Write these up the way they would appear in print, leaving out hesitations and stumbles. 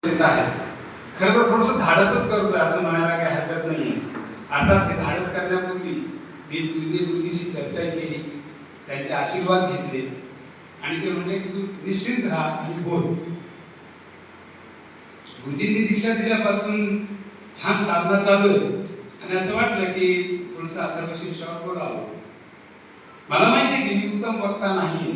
आहे. खरं तर थोडंसं धाडसच करतोय असं म्हणायला काही हरकत नाही. अर्थात हे धाडस करण्यापूर्वी मी गुरुजीशी चर्चा केली, त्यांचे आशीर्वाद घेतले आणि ते म्हणले की तू निश्चिंत राहा आणि बोल. गुरुजींनी दीक्षा दिल्यापासून छान साधना चालू आहे आणि असं वाटलं की थोडंसं अथर्वशीर्षावर बोलावं. मला माहिती आहे की मी उत्तम वक्ता नाहीये,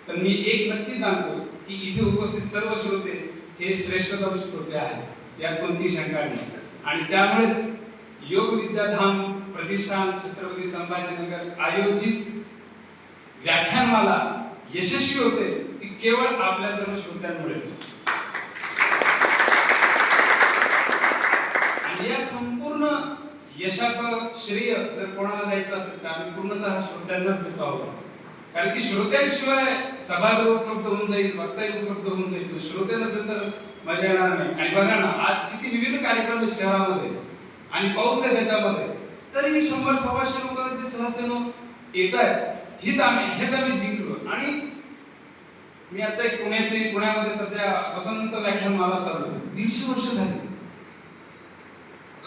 पण मी एक नक्की जाणतो की इथे उपस्थित सर्व श्रोते हे श्रेष्ठतम श्रोते आहेत, यात कोणती शंका नाही. आणि त्यामुळेच योग विद्याधाम प्रतिष्ठान छत्रपती संभाजीनगर आयोजित व्याख्यानमाला यशस्वी होते ती केवळ आपल्या सर्व श्रोत्यांमुळेच. आणि या संपूर्ण यशाचं श्रेय जर कोणाला द्यायचं असेल तर आम्ही पूर्णतः श्रोत्यांनाच देतो आहोत. कारण की श्रोत्यांशिवाय सभागृह उपलब्ध होऊन जाईल, वक्ताही उपलब्ध होऊन जाईल, श्रोते नसेल तर मजा येणार नाही. आणि बघा ना, आज किती विविध कार्यक्रम आहेत शहरामध्ये आणि पाऊस आहे त्याच्यामध्ये, तरी 100-125 लोक सहजतेनं येत आहेत. हेच आम्ही जिंकलो. आणि मी आता एक पुण्यामध्ये सध्या वसंत व्याख्यानमाला चालू 150 वर्ष झाली.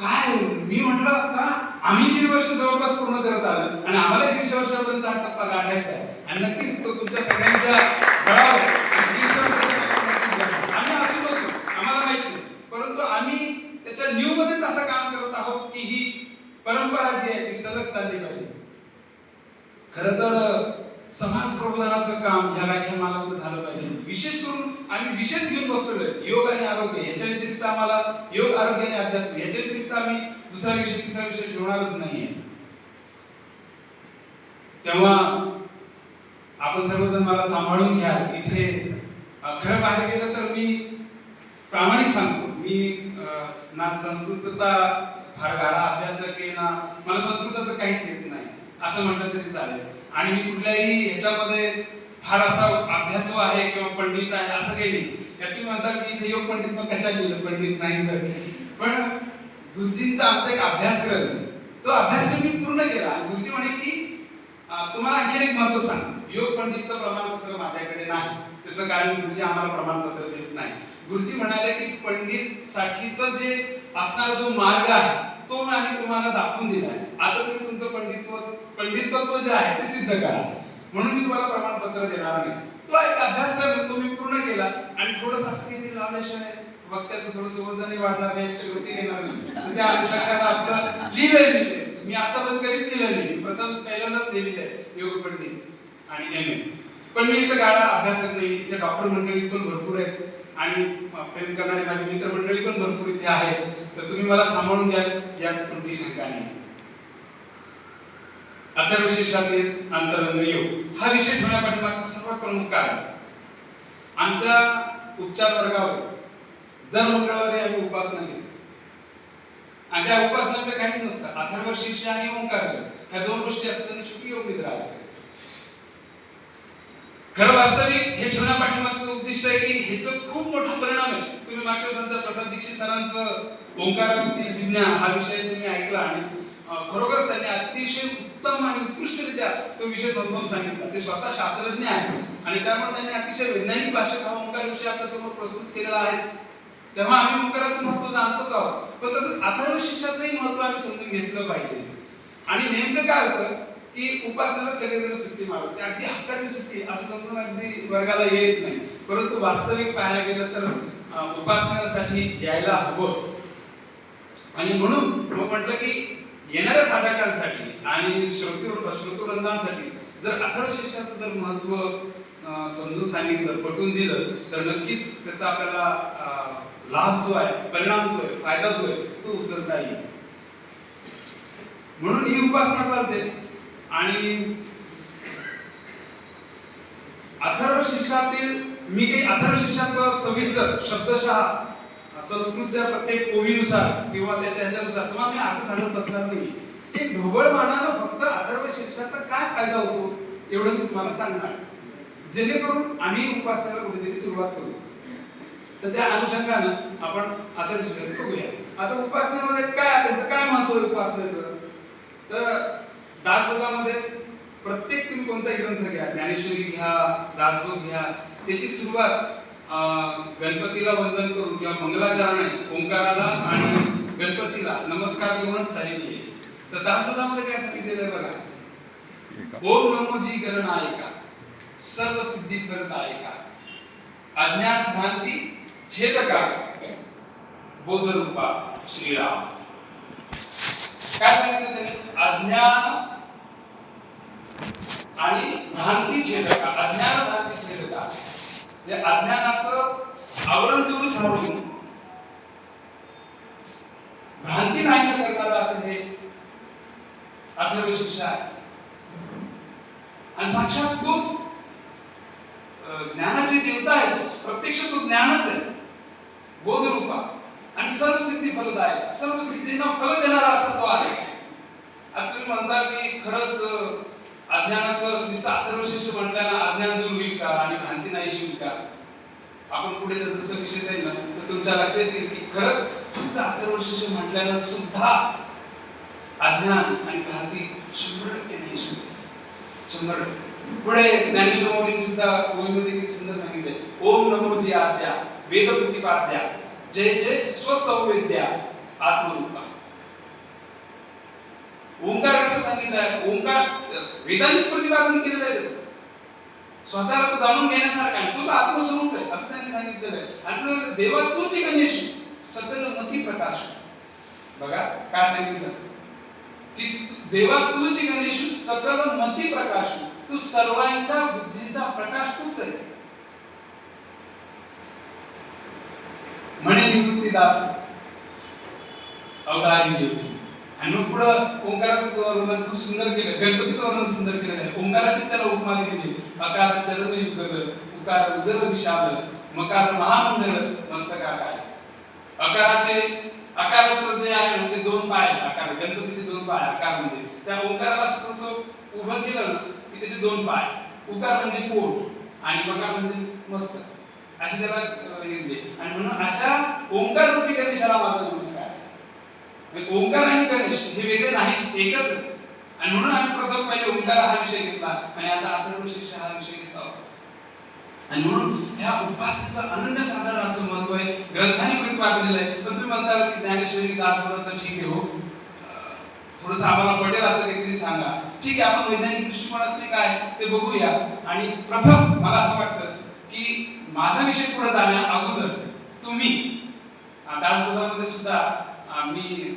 काय मी म्हटलं का आम्ही 1.5 वर्ष जवळपास पूर्ण करत आलो आणि आम्हाला 150 वर्षापर्यंतचा टप्पा गाठायचा आहे. आणि नक्कीच तो तुमच्या सगळ्यांच्या बळावर आम्ही असू नसू आम्हाला माहित नाही, परंतु आम्ही त्याच्या न्यू मध्येच असं काम करत आहोत की ही परंपरा जी आहे ती सलग चालली पाहिजे. खरं तर समाज प्रबोधनाचं काम ह्या व्याख्यानमालात झालं पाहिजे. विशेष करून आम्ही विशेष घेऊन बसलोय योग आणि आरोग्य. याच्या व्यतिरिक्त आम्हाला योग, आरोग्य आणि अध्यात्म याच्या व्यतिरिक्त आम्ही दुसरा विषय, तिसरा विषय ठेवणारच नाहीये. तेव्हा आपण सर्वजण मला सांभाळून घ्या. इथे खरं पाहायला गेलं तर मी प्रामाणिक सांगतो, मी ना संस्कृतचा फार गाढा अभ्यासक आहे ना मला संस्कृताचं काहीच येत नाही असं म्हटलं तरी चालेल. आणि मी कुठल्याही ह्याच्यामध्ये फार असा अभ्यासू आहे किंवा पंडित आहे असं काही नाही. तुम्ही म्हणतात की इथे योग पंडित मग कशाला गेलं, पंडित नाही तर. पण गुरुजींचा आमचा एक अभ्यासक्रम आहे, तो अभ्यासक्रम मी पूर्ण केला. आणि गुरुजी म्हणे की तुम्हाला आणखी एक महत्व सांग, योग पंडितचं प्रमाणपत्र माझ्याकडे नाही. त्याचं कारण गुरुजी आम्हाला प्रमाणपत्र देत नाही. गुरुजी म्हणाले की पंडित साठीचा जे असणारा जो मार्ग आहे तो आम्ही तुम्हाला दाखवून दिलाय. आता तुम्ही तुमचं पंडितत्व जे आहे ते सिद्ध करा, म्हणून मी तुम्हाला प्रमाणपत्र देणार नाही. तो एक अभ्यासक्रम तो मी पूर्ण केला. आणि थोडंसं असं काही लावल्याशिवाय वक्त्याचं थोडंसं वजनही वाढणार नाही, श्रोती येणार नाही. त्या अनुषंगाने आपलं लिहिलंय मी आतापर्यंत कधीच लिहिलं नाही. प्रथम पहिल्यांदाच हे लिहिलंय योग पंडित आणि एम.ए. पण मी इथं गाडा अभ्यासक नाही. इथे डॉक्टर मंडळी पण भरपूर आहेत आणि प्रेम करणारे माझी मित्र मंडळी पण भरपूर इथे आहेत. तर तुम्ही मला सांभाळून द्याल यात कोणती शंका नाही. अथर्वशीर्षातील अंतरंग योग हा विषय ठेवण्यापाठीमागचं सर्वात प्रमुख कारण आमच्या उपचार वर्गावर दर मंगळवारी आम्ही उपासना घेतो. आणि त्या उपासनेमध्ये काहीच नसतं. अथर्वशीर्ष आणि ओंकारच्या ह्या दोन गोष्टी असताना शेवटी योग निद्रा असते. खरं वास्तविक हे ठेवण्यापाठीमागचं उद्दिष्ट आहे की ह्याचं खूप मोठा परिणाम आहे. तुम्ही मागच्या संत प्रसाद दीक्षित सरांचं ओंकारातील विज्ञान हा विषय तुम्ही ऐकला आणि खरोखरच त्यांनी अतिशय उत्तम आणि उत्कृष्टरित्या तो विषय समजावून सांगितला. ते स्वतः शास्त्रज्ञ आहेत आणि त्यामुळे त्यांनी अतिशय वैज्ञानिक भाषेत हा ओंकार विषय आपल्या समोर प्रस्तुत केलेला आहे. तेव्हा आम्ही ओंकाराचं महत्व जाणतोच आहोत, पण तसंच अथर्वशीर्षाचंही महत्व आम्ही समजून घेतलं पाहिजे. आणि नेमकं काय होतं की उपासनाला सगळेजण सुट्टी मारतात, ते अगदी हक्काची सुट्टी असं समजून अगदी वर्गाला येत नाही. परंतु वास्तविक पाहायला गेलं तर उपासनासाठी यायला हवं. आणि म्हणून मग म्हटलं की येणाऱ्या साधकांसाठी आणि श्रोतृवृंदांसाठी जर अथर्वशीर्षाचं जर महत्व समजून सांगितलं, पटवून दिलं तर नक्कीच त्याचा आपल्याला लाभ जो आहे, परिणाम जो आहे, फायदा जो आहे तो उचलता येईल. म्हणून ही उपासना चालते. आणि अथर्वशीर्षातील मी काही अथर्वशीर्षाचं सविस्तर शब्दशः संस्कृतच्या प्रत्येक ओवीनुसार किंवा त्याच्या ह्याच्यानुसार तुम्हाला मी अर्थ सांगत बसणार नाही. एक ढोबळ मानानं फक्त अथर्वशीर्षाचा काय फायदा होतो एवढं मी तुम्हाला सांगणार, जेणेकरून आम्ही उपासनेला कुठेतरी सुरुवात करू. तर त्या अनुषंगानं आपण अथर्वशीर्षाचं बघूया. आता उपासनेमध्ये काय, त्याचं काय महत्व आहे उपासनेचं. तर दासबोधामध्येच प्रत्येक तुम्ही कोणताही ग्रंथ घ्या, ज्ञानेश्वरी घ्या, दासबोध घ्या, त्याची सुरुवात गणपतीला वंदन करून किंवा मंगलाचरणे ओंकाराला आणि गणपतीला नमस्कार करूनच झालेली आहे. तर दासबोधामध्ये काय सांगितलेलं आहे बघा, ओम नमो जी गणनायका सर्व सिद्धी फलदायका अज्ञान भ्रांती छेदका बोधरूपा श्रीराम. काय सांगितलं त्यांनी? अज्ञान आणि भ्रांती छेदका, अज्ञान भ्रांती छेदका, म्हणजे अज्ञानाचं आवरण दूर सोडून भ्रांती नाहीसं करणारं असं हे अथर्वशीर्ष आहे. आणि साक्षात तोच ज्ञानाची देवता आहे, तो प्रत्यक्ष तो ज्ञानच आहे, बोधरूपा आणि सर्व सिद्धी फलदायक, सर्व सिद्धींना फल देणारा असा तो आहे. आता तुम्ही म्हणता की खरंच अज्ञानाचं नुसतं अथर्वशीर्ष म्हटल्यानं अज्ञान दूर होईल का आणि भ्रांती नाहीशी होईल का? आपण पुढे जसं विषय जाईल ना तर तुमच्या लक्षात येईल की खरंच फक्त अथर्वशीर्ष म्हटल्यानं सुद्धा अज्ञान आणि भ्रांती 100% नाहीशी होईल. 100%. पुढे ज्ञानेश्वर माऊलींनी सुद्धा ओवीमध्ये किती सुंदर सांगितले, ओम नमो जी आद्या वेद प्रतिपाद्या जय जय स्वसंवेद्या आत्मरूपा. ओंकार कसं सांगितलंय? ओंकार वेदांनीच प्रतिपादन केलेलं आहे त्याचं. स्वतःला तो जाणून घेण्यासारखा आहे, तोच आत्मस्वरूप आहे असं त्यांनी सांगितलेलं आहे. आणि देवा तूच गणेश सकल मती प्रकाश. बघा काय सांगितलं की देवा तूच गणेश सकल मती प्रकाश, तू सर्वांच्या बुद्धीचा प्रकाश तूच आहे. म्हणे निवृत्ती दास अवधारी ज्योती. आणि मग पुढं ओंकाराचं वर्णन खूप सुंदर केलं, गणपतीचं वर्णन सुंदर केलेलं आहे. ओंकाराचीच त्याला उपमा दिलेली, अकार चरण युगल, उकार उदर विशाल, मकार महामंडल मस्तकाकार. आकाराचं जे आहे ना ते 2 पाय आहेत. आकार गणपतीचे 2 पाय, आकार म्हणजे त्या ओंकाराला असं उभं केलं ना की त्याचे 2 पाय, उकार म्हणजे पोट आणि मकार म्हणजे मस्तक, अशी त्याला दिली. आणि म्हणून अशा ओंकार रूपी गणेशाला माझा नमस्कार. ओंकार आणि गणेश हे वेगळे नाहीच, एकच आहे. आणि म्हणून आम्ही प्रथम पहिले ओंकार हा विषय घेतला आणि आता अथर्वशीर्ष हा विषय घेत आहोत. आणि म्हणून ह्या उपासनेचं अनन्यसाधारण असं महत्व आहे, ग्रंथांनी प्रतिपादलेलं आहे. पण तुम्ही म्हणता की ज्ञानेश्वरी दासबोधाचं ठीक आहे, हो थोडंसं आम्हाला पटेल असं काहीतरी सांगा. ठीक आहे, आपण वैज्ञानिक दृष्टिकोनातले काय ते बघूया. आणि प्रथम मला असं वाटतं की माझा विषय पुढे जाण्या अगोदर तुम्ही दासबोधामध्ये सुद्धा मी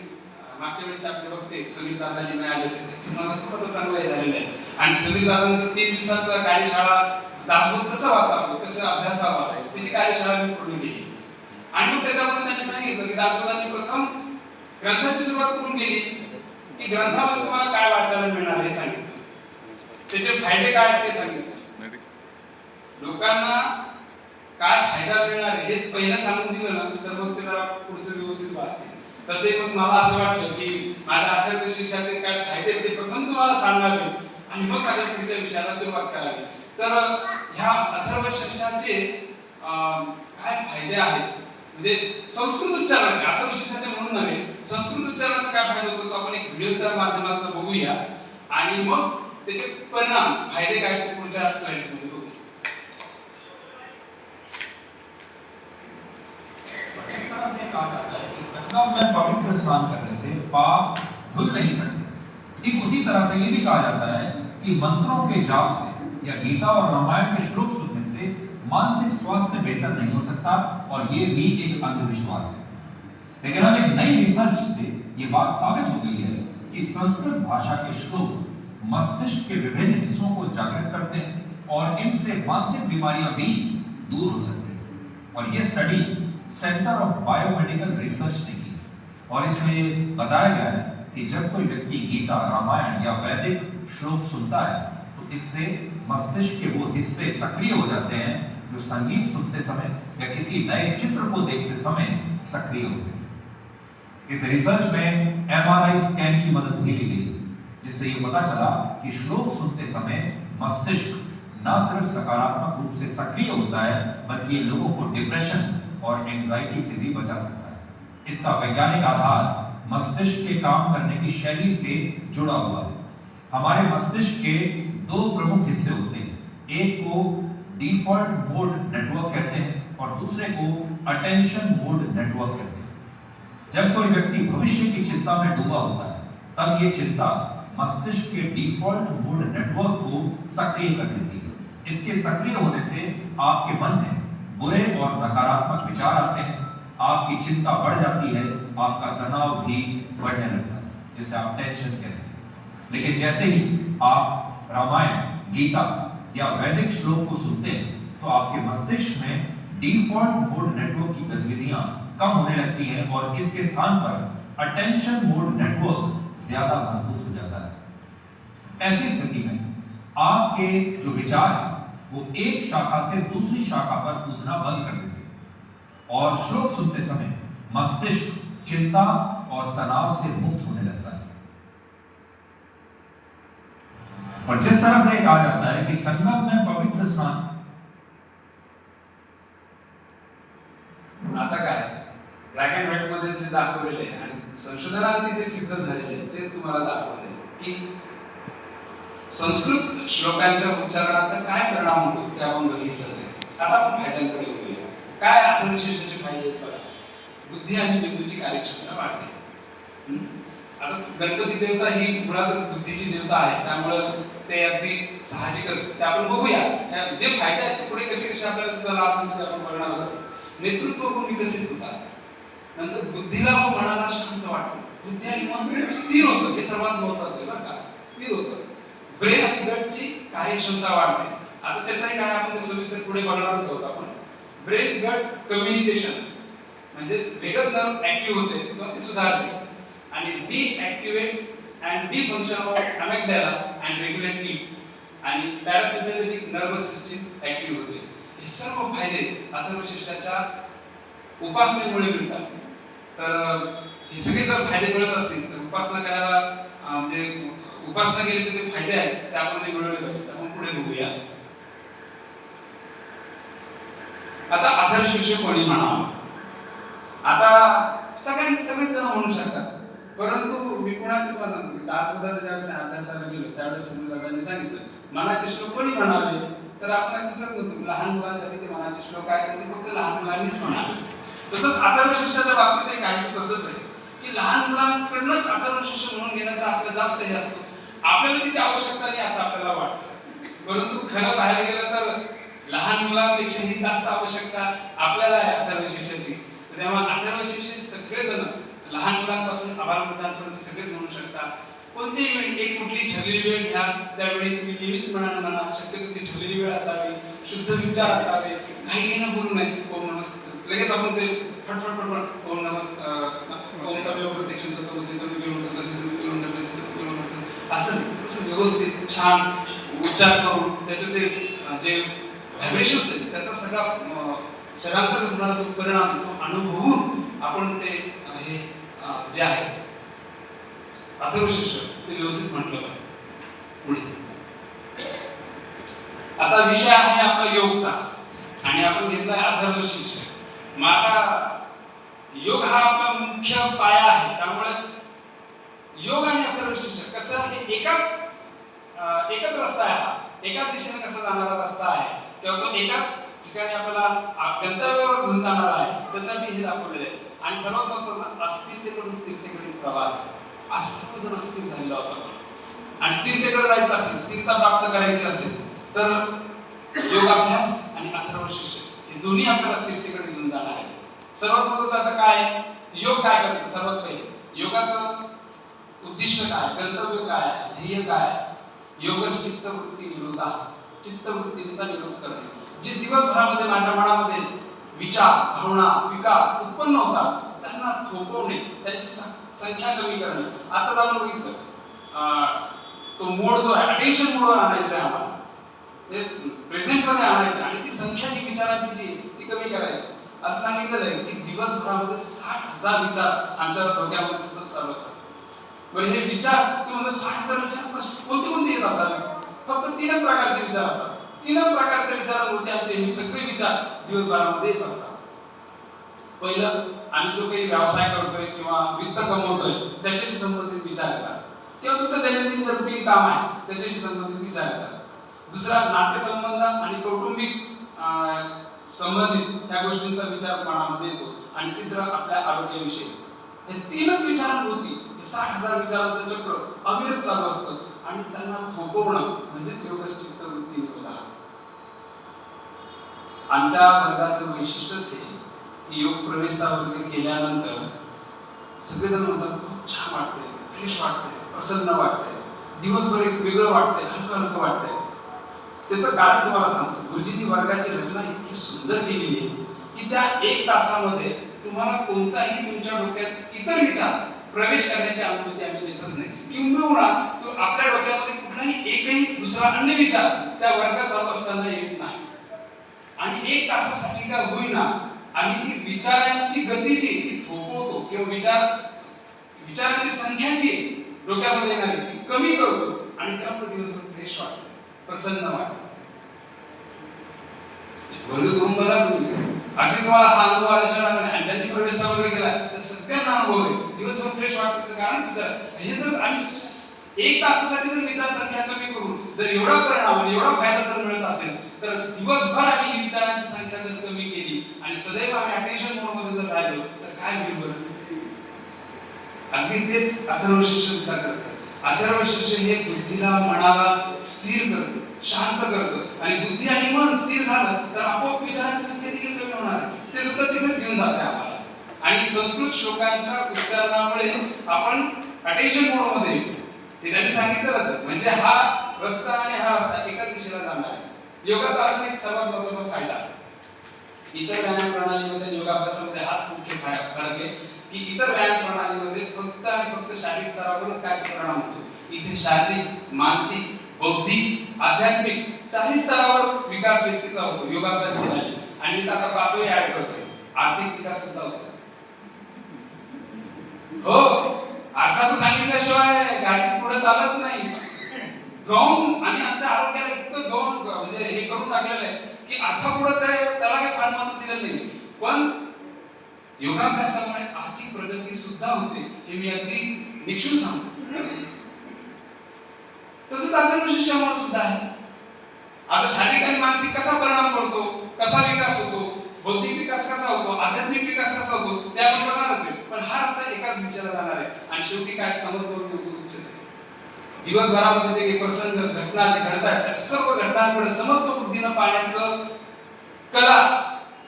मागच्या वेळेस आपले बघते समीर दादांनी मिळाले होते, त्याचं मला खूप चांगलं झालेलं आहे. आणि समीर दादांचं 3 दिवसाचं कार्यशाळा दासबोध कसं वाचावं, कसं अभ्यासावं त्याची कार्यशाळा मी पूर्ण केली. आणि मग त्याच्यामध्ये त्यांनी सांगितलं की दासबोधांनी प्रथम ग्रंथाची सुरुवात करून केली की ग्रंथामध्ये तुम्हाला काय वाचायला मिळणार हे सांगितलं, त्याचे फायदे काय ते सांगितलं, लोकांना काय फायदा मिळणार हेच पहिलं सांगून दिलं ना तर मग ते जरा पुढचं व्यवस्थित वाचतील. तसे मग मला असं वाटलं की माझ्या अथर्वशीर्षाचे काय फायदे ते प्रथम तुम्हाला सांगावे आणि मग माझ्या पुढच्या विषयाला सुरुवात करावी. तर ह्या अथर्वशीर्षाचे काय फायदे आहेत म्हणजे संस्कृत उच्चारणाचे, अथर्वशीर्षाचे म्हणून नव्हे, संस्कृत उच्चारणाचा काय फायदा होतो तो आपण एक व्हिडिओच्या माध्यमातून बघूया आणि मग त्याचे परिणाम फायदे काय ते पुढच्या स्लाइड्स मध्ये बघूया. कहा जाता है कि संगम में पवित्र स्नान करने से पाप धुल नहीं सकते। ठीक उसी तरह से ये भी कहा जाता है कि मंत्रों के जाप से या गीता और रामायण के श्लोक सुनने से मानसिक स्वास्थ्य बेहतर नहीं हो सकता और ये भी एक अंधविश्वास है। लेकिन अब एक नई रिसर्च से ये बात साबित हो गई है कि संस्कृत भाषा के श्लोक मस्तिष्क के विभिन्न हिस्सों को जागृत करते हैं और इनसे मानसिक बीमारियां भी दूर हो सकती हैं। और ये study centre of biomedical research ने की और इसमें बताया गया है कि जब कोई व्यक्ति गीता, रामायण या वैदिक श्लोक सुनता है तो इससे मस्तिष्क के वो हिस्से सक्रिय हो जाते हैं जो संगीत सुनते समय या किसी नए चित्र को देखते समय सक्रिय होते हैं। इस रिसर्च में एमआरआई स्कैन की मदद भी ली गई जिससे ये पता चला कि श्लोक सुनते समय मस्तिष्क न सिर्फ सकारात्मक रूप से सक्रिय होता है बल्कि ये लोगों को डिप्रेशन और एंजाइटी से भी बचा सकता है। इसका वैज्ञानिक आधार मस्तिष्क के काम करने की शैली से जुड़ा हुआ है। हमारे मस्तिष्क के 2 प्रमुख हिस्से होते हैं, एक को डिफॉल्ट मोड नेटवर्क कहते हैं और दूसरे को अटेंशन मोड नेटवर्क कहते हैं। जब कोई व्यक्ति भविष्य की चिंता में डूबा होता है तब ये चिंता मस्तिष्क के डिफॉल्ट मोड नेटवर्क को सक्रिय कर देती है। इसके सक्रिय होने से आपके मन में बुरे और नकारात्मक विचार आते हैं, आपकी चिंता बढ़ जाती है, आपका तनाव भी बढ़ने लगता है, जिसे आप टेंशन कहते हैं। लेकिन जैसे ही आप रामायण, गीता या वैदिक श्लोक को सुनते हैं तो आपके मस्तिष्क में डिफॉल्ट मोड नेटवर्क की गतिविधियां कम होने लगती हैं और इसके स्थान पर अटेंशन मोड नेटवर्क ज्यादा मजबूत हो जाता है। ऐसी स्थिति में आपके जो विचार हैं वो एक शाखा से दूसरी शाखा पर कूदना बंद कर देते हैं और श्लोक सुनते समय मस्तिष्क चिंता और तनाव से मुक्त होने लगता है। और जिस तरह से कहा जाता है कि संगम में पवित्र स्नान, आता काय ब्लॅक अँड व्हाईट मध्ये जे दाखवलेले आहे आणि संशोधनाने जे सिद्ध झालेले आहे तेच तुम्हाला दाखवले की संस्कृत श्लोकांच्या उच्चारणाचा काय परिणाम होतो ते आपण बघितलंच आहे। आता आपण फायद्यांकडे वळूया। काय अर्थविशेषाचे फायदे आहेत बघा। बुद्धी आणि मेंदूची कार्यक्षमता वाढते। आता गणपती देवता ही मुळातच बुद्धीची देवता आहे, त्यामुळे ते अगदी साहजिकच ते आपण बघूया जे फायदे आहेत ते पुढे कसे कसे आपल्याला चला आपण बघणार आहोत। नेतृत्व गुण विकसित होतात, नंतर बुद्धीला व मनाला शांत वाटते, बुद्धी आणि मन स्थिर होतं, हे सर्वात महत्त्वाचं आहे बरं का, स्थिर होतं। ब्रेन आणि गटची कार्यक्षमता वाढते। आता त्याचाही काय आपण ते सविस्तर पुढे बघणार आहोत आपण। ब्रेन गट कम्युनिकेशन्स म्हणजे वेगस नर्व ऍक्टिव्ह होते किंवा ती सुधारते आणि deactivate and the function of amygdala and regulate it आणि पॅरासिम्पॅथेटिक नर्वस सिस्टीम ऍक्टिव्ह होते। हे सर्व फायदे अथर्वशीर्षाच्या उपासनेमुळे मिळतात। तर हे सगळे जर फायदे मिळत असतील तर उपासना करायला म्हणजे उपासना केल्याचे जे फायदे आहेत ते आपण ते मिळवले पाहिजेत। आपण पुढे बघूया। आता अथर्वशीर्ष कोणी म्हणावं? आता सगळेच जण म्हणू शकतात, परंतु मी पुन्हा तुम्हाला सांगतो की दासबोधाच्या ज्यावेळेस अभ्यासाला गेलो त्यावेळेस दादांनी सांगितलं मनाचे श्लोक कोणी म्हणावे, तर आपण अगदी सांगतो लहान मुलांसाठी ते मनाचे श्लोक आहेत ते फक्त लहान मुलांनीच म्हणावे। तसंच अथर्वशीर्षाच्या बाबतीत काहीच तसंच आहे की लहान मुलांकडूनच अथर्वशीर्ष म्हणून घेण्याचा आपला जास्त हे असतो। आपल्याला तिची आवश्यकता नाही असं आपल्याला वाटतं, परंतु खरं पाहायला गेलं तर लहान मुलांपेक्षाही जास्त आवश्यकता आपल्याला आहे अथर्वशीर्षाची। तेव्हा अथर्वशीर्ष सगळेजण लहान मुलांपासून आबालवृद्धांपर्यंत सगळेच म्हणू शकतात। कोणत्याही वेळी एक कुठली ठरलेली वेळ घ्या, त्यावेळी तुम्ही नियमितपणाने म्हणा, शक्यतो ती ठरलेली वेळ असावी, शुद्ध विचार असावे, काही न बोलू नये। ओम नमस्ते लगेच आपण ते फटफट ओम नमस्ते ओम तमेव प्रत्यक्षं तत्त्वमसि तमेव तत्त्वमसि तमेव तत्त्वमसि असं व्यवस्थित छान उच्चार करून त्याचे ते जे व्हायब्रेशन्स आहेत त्याचा सगळा शरीरांतर्गत होणारा जो परिणाम तो अनुभवून आपण ते हे जे आहे अथर्वशीर्ष ते व्यवस्थित म्हटलं पाहिजे। पुढे आता विषय आहे आपला योगचा आणि आपण घेतलाय अथर्वशीर्ष। मग आता योग हा आपला मुख्य पाया आहे, त्यामुळे योग आणि अथर्वशीर्ष कसं हे एकच रस्ता आहे, हा एकाच दिशेने कसा जाणारा रस्ता आहे किंवा तो एकाच ठिकाणी आपल्याला गंतव्यावर घेऊन जाणार आहे त्यासाठी हे दाखवलेले आहे। आणि सर्वात महत्त्वाचं अस्थिरतेकडून स्थिरतेकडे प्रवास, असं जर अस्थिर झालेला होता आणि स्थिरतेकडे जायचं असेल, स्थिरता प्राप्त करायची असेल तर योगाभ्यास आणि अथर्वशीर्ष हे दोन्ही आपल्याला स्थिरतेकडे घेऊन जाणार आहे। सर्वात महत्त्वाचं आता काय योग काय करतं? सर्वात पहिले योगाचं उद्दिष्ट काय, गंतव्य काय, ध्येय काय? योगच चित्तवृत्ती निरोधा, चित्तवृत्तींचा निरोध करणे। जे दिवसभरामध्ये माझ्या मनामध्ये विचार, भावना, विकार उत्पन्न होतात त्यांना थोपवणे, त्यांची संख्या कमी करणे। आता जाऊन बघितलं तो मोड जो आहे अटेन्शन मोडवर आणायचा आहे आम्हाला, ते प्रेझेंट मध्ये आणायचं आणि ती संख्या जी विचारांची जी ती कमी करायची। असं सांगितलं आहे की दिवसभरामध्ये 60,000 विचार आमच्या डोक्यामध्ये सतत चालू असतात। बरं हे विचार ते म्हणजे 60,000 विचार कोणते येत असावे? फक्त 3च प्रकारचे विचार असतात। 3च प्रकारचे विचारांवरती आमचे हे सगळे विचार दिवसभरामध्ये येत असतात। पहिलं आम्ही जो काही व्यवसाय करतोय किंवा वित्त कमवतोय त्याच्याशी संबंधित विचार येतात किंवा तुमचं दैनंदिन जे रुटीन काम आहे त्याच्याशी संबंधित विचार येतात। दुसरा नातेसंबंध आणि कौटुंबिक संबंधित त्या गोष्टींचा विचार मनामध्ये येतो. आणि तिसरं आपल्या आरोग्याविषयी. हे तीनच विचारांभोवती हे 60,000 विचारांचं चक्र अविरत चालू असतं आणि त्यांना थोपवणं म्हणजेच योगचित्त वृत्ती निरोध. आमच्या वर्गाचं वैशिष्ट्यच हे की योग प्रवेशचा वर्ग केल्यानंतर सगळेजण म्हणतात खूप छान वाटतंय, फ्रेश वाटतंय, प्रसन्न वाटतंय, दिवसभर एक वेगळं वाटतंय, हलकं हलकं वाटतंय. त्याचं कारण तुम्हाला सांगतो. गुरुजींनी वर्गाची रचना इतकी सुंदर केलेली आहे की त्या 1 तासामध्ये तुम्हाला कोणताही तुमच्या डोक्यात इतर विचार प्रवेश करण्याची अनुमती आम्ही देतच नाही. किंबहुना तो आपल्या डोक्यामध्ये कुठलाही एकही दुसरा अन्य विचार त्या वर्गात चालू असताना येत नाही. आणि 1 तासासाठी का होईना आम्ही ती विचारांची गती जी ती थोपवतो किंवा विचारांची संख्या जी डोक्यामध्ये येणारी ती कमी करतो आणि त्यामुळे दिवसभर फ्रेश वाटतं, प्रसन्न वाटतं. वर्ग करून बघा तुम्ही. अगदी तुम्हाला हा अनुभव आल्याशिवाय नाही. आणि ज्यांनी प्रवेशचा वर्ग केला तर सगळ्यांना अनुभव आहे. दिवसभर फ्रेश वाटतं कारण विचार हे जर आम्ही 1 तासासाठी जर विचार संख्या कमी करू, जर एवढा परिणाम आणि एवढा फायदा जर मिळत असेल तर दिवसभर आम्ही ही विचारांची संख्या जर कमी केली आणि सदैव आम्ही अटेन्शन मोड मध्ये जर राहिलो तर काय होईल बरं? अगदी तेच अथर्वशीर्ष सुद्धा करतं. अथर्वशीर्ष हे बुद्धीला मनाला स्थिर करतं, शांत करतं. आणि बुद्धी आणि मन स्थिर झालं तर आपोआप विचारांची संख्या देखील कमी होणार. ते सुद्धा तिथेच घेऊन जाते आम्हाला. आणि संस्कृत श्लोकांच्या उच्चारणामुळे आपण अटेन्शन मोड मध्ये येतो. हे त्यांनी सांगितलंच. म्हणजे हा रस्ता आणि हा रस्ता एकाच दिशेला जाणार आहे. योगाचा अजून एक सर्वात महत्त्वाचा फायदा इतर व्यायाम प्रणालीमध्ये आणि योगाभ्यासामध्ये हाच मुख्य फरक आहे की इतर व्यायाम प्रणालीमध्ये फक्त आणि फक्त शारीरिक स्तरावरच काय परिणाम होतो. इथे शारीरिक, मानसिक, बौद्धिक, आध्यात्मिक 4 स्तरावर विकास व्यक्तीचा होतो योगाभ्यास केल्याने. आणि मी आता 5वे ऍड करतोय, आर्थिक विकास सुद्धा होतो. हो, अर्थाचं सांगितल्याशिवाय गाडीच पुढे चालत नाही. गौण आणि आमच्या आरोग्याला इतकं गौण म्हणजे हे करून टाकलेलं आहे की अर्थापुढे त्याला काही फार महत्व दिलेलं नाही. पण योगाभ्यासामुळे आर्थिक प्रगती सुद्धा होते हे मी अगदी निक्षून सांगतो. तसंच अथर्वशीर्षामुळे सुद्धा आहे. आता शारीरिक आणि मानसिक कसा परिणाम पडतो, कसा विकास होतो, बौद्धिक विकास कसा होतो, आध्यात्मिक विकास कसा होतो ते आपण बघणारच आहे. पण हा रस्ता एकाच दिशेला जाणार आहे. आणि शेवटी काय समतोल दिवसभरामध्ये जे काही प्रसंग घटना जे घडतात त्या सर्व घटनांकडे समत्व बुद्धीनं पाहण्याचं कला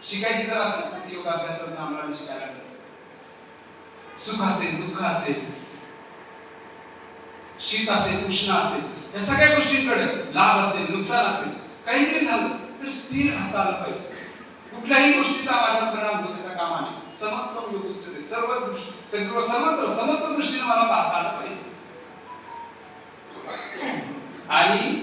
शिकायची जर असेल तर योगाभ्यासातून आम्हाला शिकायला मिळतं. सुख असेल, दुःख असेल, शीत असेल, उष्ण असेल, या सगळ्या गोष्टींकडे लाभ असेल, नुकसान असेल, काही जरी झालं तर स्थिर राहता आलं पाहिजे. कुठल्याही गोष्टीचा माझ्या परिणाम होत येता कामा नये. समत्व योग उच्चते. सर्वत्र समत्व दृष्टीने मला पाहता आलं पाहिजे. आणि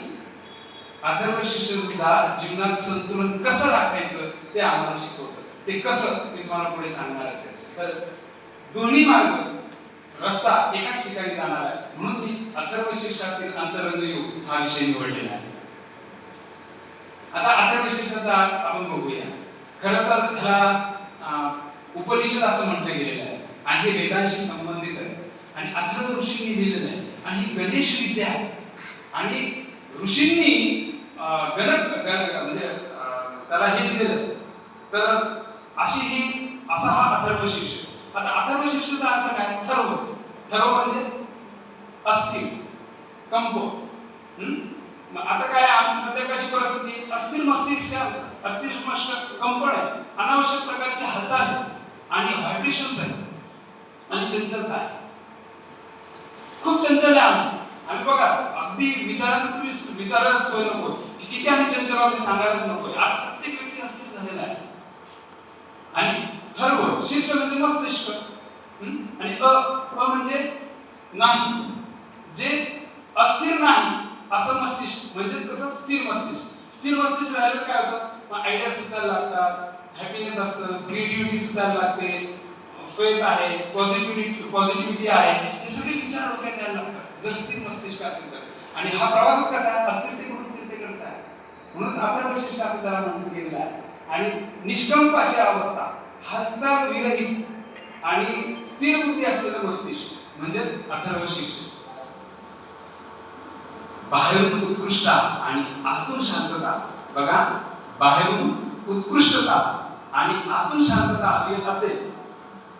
अथर्वशीर्ष सुद्धा जीवनात संतुलन कसं राखायचं ते आम्हाला शिकवतं. ते कसं मी तुम्हाला पुढे सांगणारच आहे. तर दोन्ही मार्ग रस्ता एकाच ठिकाणी जाणार आहे म्हणून मी अथर्वशीर्षातील अंतरंग योग हा विषय निवडलेला आहे. आता अथर्वशीर्षाचा आपण बघूया. खरं तर ह्याला उपनिषद असं म्हटलं गेलेलं आहे आणि हे वेदांशी संबंधित आहे आणि अथर्व ऋषींनी दिलेलं आहे. आणि गणेश विद्या आणि ऋषींनी म्हणजे त्याला हे दिलेलं. तर असा हा अथर्वशीर्ष. आता अथर्वशीर्षाचा अर्थ काय? ठरव. ठरव म्हणजे अस्थिर, कंप. आता काय आमची सध्या कशी परिस्थिती? अस्थिर मस्तिष्क आहे आमचं. अस्थिर मस्तिष्क कंपन आहे, अनावश्यक प्रकारची हालचाल आहे आणि व्हायब्रेशन्स आहे आणि चंचलता आहे. खूप चंचल आहे आम्ही बघा अगदी विचारायला सोय नको की किती आम्ही चंचल आहोत ते सांगायलाच नको. आज प्रत्येक व्यक्ती अस्थिर झालेला आहे. आणि ठरव शीर्ष म्हणजे मस्तिष्क आणि अ म्हणजे नाही, जे अस्थिर नाही असं मस्तिष्क. म्हणजेच कसं स्थिर मस्तिष्क. स्थिर मस्तिष्क राहिलं काय होतं? आयडिया सुचायला लागतात, हॅपीनेस असतं, क्रिएटिव्हिटी सुचायला लागते, फेथ आहे, पॉझिटिव्हिटी आहे, हे सगळे विचार डोक्यात यायला लागतात जर स्थिर मस्तिष्क असेल तर. आणि हा प्रवासच कसा आहे? अस्थिरतेकडून स्थिरतेकडचा आहे. म्हणून अथर्वशीर्ष असं त्याला म्हणून गेलेलं आहे. आणि निष्कंप अशी अवस्था, हालचाल विरहित आणि स्थिर बुद्धी असलेलं मस्तिष्क म्हणजेच अथर्वशीर्ष. बाहेरून उत्कृष्ट आणि आतून शांतता. बघा, बाहेरून उत्कृष्टता आणि आतून शांतता हवी असेल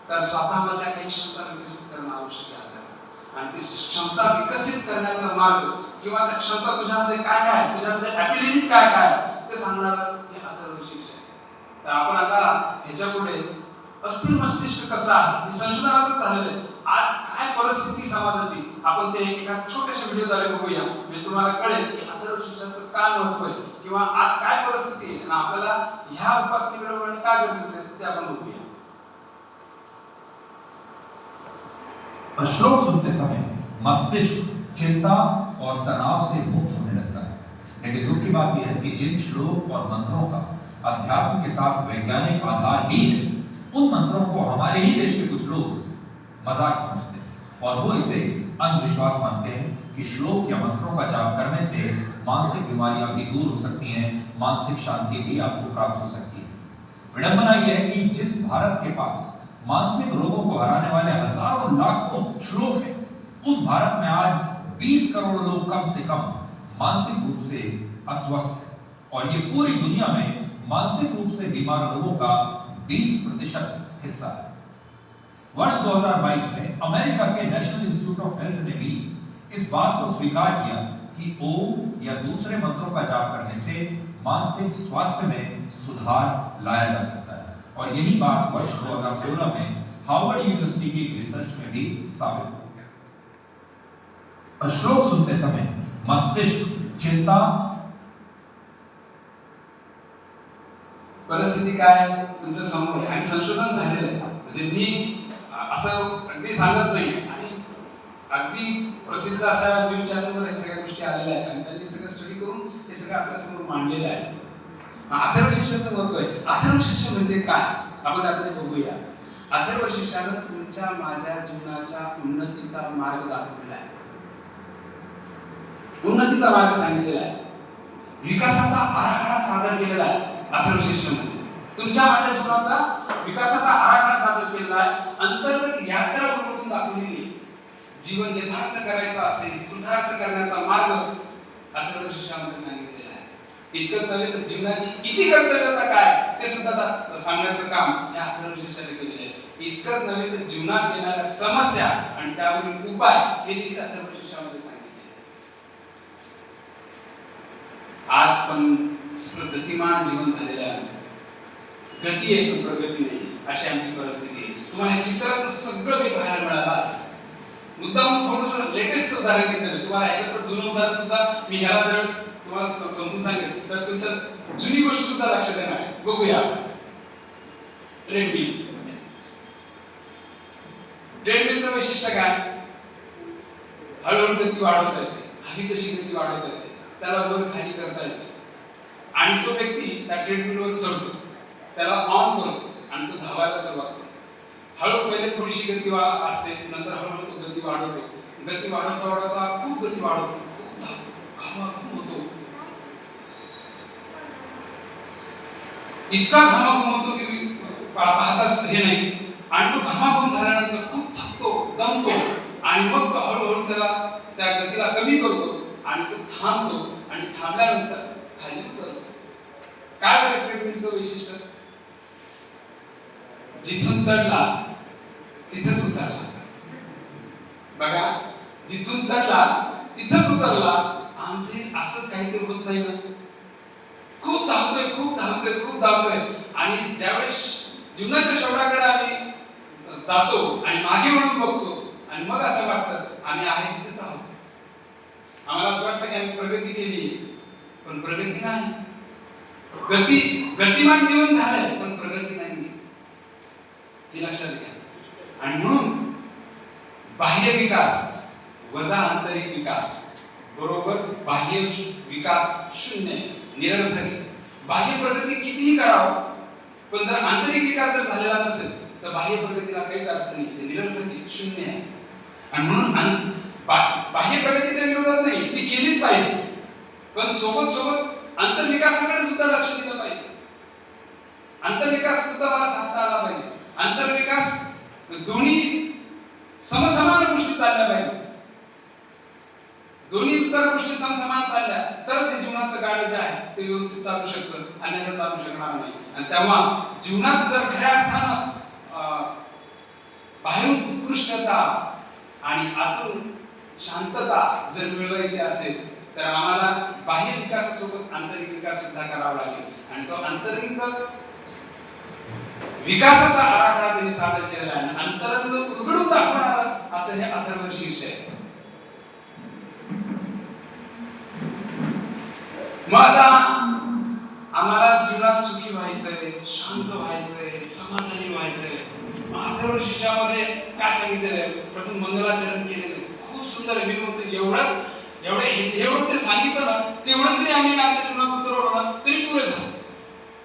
तर स्वतःमधल्या काही क्षमता विकसित करणं आवश्यक आहे आपल्याला. आणि ती क्षमता विकसित करण्याचा मार्ग किंवा त्या क्षमता तुझ्यामध्ये काय काय, तुझ्यामध्ये ॲबिलिटीज काय काय ते सांगणारं हे अथर्व शीर्ष आहे. तर आपण आता ह्याच्यापुढे अस्थिर मस्तिष्क कसं आहे हे संशोधनातच झालेलं आहे. आज काय परिस्थिती समाजाची आपण ते एका छोट्याशा व्हिडिओद्वारे बघूया, म्हणजे तुम्हाला कळेल की अथर्व शीर्षाचं काय महत्व आहे किंवा आज काय परिस्थिती आहे आणि आपल्याला ह्या उपासनेकडे वळणं काय गरजेचं आहे ते आपण बघूया. श्लोक सुनते समय मस्तिष्क चिंता और तनाव से मुक्त होने लगता है, लेकिन दुख की बात यह है कि जिन श्लोक और मंत्रों का अध्यात्म के साथ वैज्ञानिक आधार भी है, उन मंत्रों को हमारे ही देश के कुछ लोग मजाक समझते हैं और वो इसे अंधविश्वास मानते हैं कि श्लोक या मंत्रों का जाप करने से मानसिक बीमारियां भी दूर हो सकती हैं, मानसिक शांति भी आपको प्राप्त हो सकती है। विडंबना यह है कि जिस भारत के पास मानसिक रोगों को हराने वाले हजारों लाखों श्लोक हैं, उस भारत में आज 20 करोड़ लोग कम से कम मानसिक रूप से अस्वस्थ हैं और ये पूरी दुनिया में मानसिक रूप से बीमार लोगों का 20% हिस्सा है। वर्ष 2022 में America K national institute of health ने भी इस बात को स्वीकार किया कि ओम या दूसरे मंत्रों का जाप करने से मानसिक स्वास्थ्य में सुधार लाया जा सकता है और यही बात वर्ष 2016 में हार्वर्ड यूनिवर्सिटी की एक रिसर्च में भी साबित हुई। श्लोक सुनते समय मस्तिष्क चिंता परिस्थिती काय तुमच्या समोर आहे आणि संशोधन झालेलं आहे, म्हणजे मी असं अगदी सांगत नाही आणि अगदी प्रसिद्ध अशा न्यूज चॅनलवर हे सगळ्या गोष्टी आलेल्या आहेत आणि त्यांनी सगळं स्टडी करून हे सगळं आपल्यासमोर मांडलेलं आहे. अथर्व शीर्षाचं महत्व आहे. अथर्व शीर्ष म्हणजे काय आपण आता ते बघूया. अथर्व शीर्षानं तुमच्या माझ्या जीवनाच्या उन्नतीचा मार्ग दाखवलेला आहे, उन्नतीचा मार्ग सांगितलेला आहे, विकासाचा आराखडा सादर केलेला आहे. अथर्व शीर्ष म्हणजे तुमच्या माझ्या जीवनाचा विकासाचा आराखडा सादर केलेला आहे, अंतर्गत यात्रा करून दाखवलेली. जीवन यथार्थ करायचा असेल, कृतार्थ करण्याचा मार्ग अथर्व शीर्षामध्ये सांगितलेला आहे. इतकंच नव्हे तर जीवनाची इति कर्तव्यता काय ते सुद्धा सांगण्याचं काम या अथर्व शीर्षाने केलेलं आहे. इतकंच नव्हे तर जीवनात येणाऱ्या समस्या आणि त्यावरील उपाय हे देखील अथर्व शीर्षामध्ये सांगितले. आज पण सगळं गतिमान जीवन झालेलं आहे आमचं. गती आहे पण प्रगती नाही अशी आमची परिस्थिती आहे. तुम्हाला या चित्रात सगळं काही पाहायला मिळालं असेल. मुद्दाम थोडंसं लेटेस्ट उदाहरण घेतलं, तुम्हाला याच्यात जुनं उदाहरण सुद्धा मी ह्याला जर तुम्हाला समजून सांगेल तर तुमच्या जुनी गोष्ट सुद्धा लक्षात येणार आहे. बघूया. ट्रेडमिल. ट्रेडमिलचं वैशिष्ट्य काय? हळूहळू गती वाढवता येते, हवी तशी गती वाढवता येते, त्याला वर खाली करता येते आणि तो व्यक्ती त्या ट्रेडमिलवर चढतो, त्याला ऑन करतो आणि तो धावायला सुरुवात करतो. हळू पहिले थोडीशी गती असते, नंतर हळूहळू तो गती वाढवतो. गती वाढवता वाढवता खूप गती वाढवतो, खूप धावतो, घामाघूम होतो, इतका घामाघूम होतो की पाहताच हे नाही आणि तो घामाघूम झाल्यानंतर खूप थकतो, दमतो आणि मग तो हळूहळू त्याला त्या गतीला कमी करतो आणि तो थांबतो आणि थांबल्यानंतर खाली उतरतो. काय बरं ट्रेडमिलचं वैशिष्ट्य? जिथून चढला तिथेच उतरला. बघा, जिथून चढला तिथेच उतरला. आमचे असंच काहीतरी होत नाही ना. खूप धावतोय, खूप धावतोय, खूप धावतोय आणि ज्यावेळेस जीवनाच्या शेवटाकडे आम्ही जातो आणि मागे वळून बघतो आणि मग असं वाटतं आम्ही आहे तिथेच आहोत. आम्हाला असं वाटतं की आम्ही प्रगती केली, पण प्रगती नाही. गतिमान जीवन झालंय पण प्रगती नाही हे लक्षात घ्या. आणि म्हणून बाह्य विकास वजा आंतरिक विकास बरोबर बाह्य विकास शून्य, निरर्थक. बाह्य प्रगती कितीही करावं पण जर आंतरिक विकास जर झालेला नसेल तर बाह्य प्रगतीला काहीच अर्थ नाही, ते निरर्थक शून्य आहे. आणि म्हणून बाह्य प्रगतीच्या विरोधात नाही, ती केलीच पाहिजे, पण सोबत सोबत आंतरविकासाकडे सुद्धा लक्ष दिलं पाहिजे. आंतरविकास सुद्धा मला साधता आला पाहिजे. आंतरविकास दोन्ही समसमान गोष्टी चालल्या पाहिजे. दोन्ही जर गोष्टी समसमान चालल्या तरच हे जीवनाचं गाडं जे आहे ते व्यवस्थित चालू शकतं, अन्यथा चालू शकणार नाही. आणि तेव्हा जीवनात जर खऱ्या अर्थानं बाहेरून उत्कृष्टता आणि आतून शांतता जर मिळवायची असेल तर आम्हाला बाह्य विकासासोबत आंतरिक विकास सुद्धा करावा लागेल. आणि तो आंतरिक विकासाचा आराखडा त्यांनी सादर केलेला आहे. अंतरंग उलगडून दाखवणारा असं हे अथर्व शीर्ष आहे. मग आता आम्हाला जीवनात सुखी व्हायचंय, शांत व्हायचंय, समाधानी व्हायचंय. अथर्व शीर्षामध्ये काय सांगितलेलं आहे? प्रथम मंगलाचरण केलेलं आहे. खूप सुंदर आहे. मी म्हणतो एवढं ते सांगितलं ना तेवढं जरी आम्ही आमच्या जीवनात उतरवलं ना तरी पुरे झालं.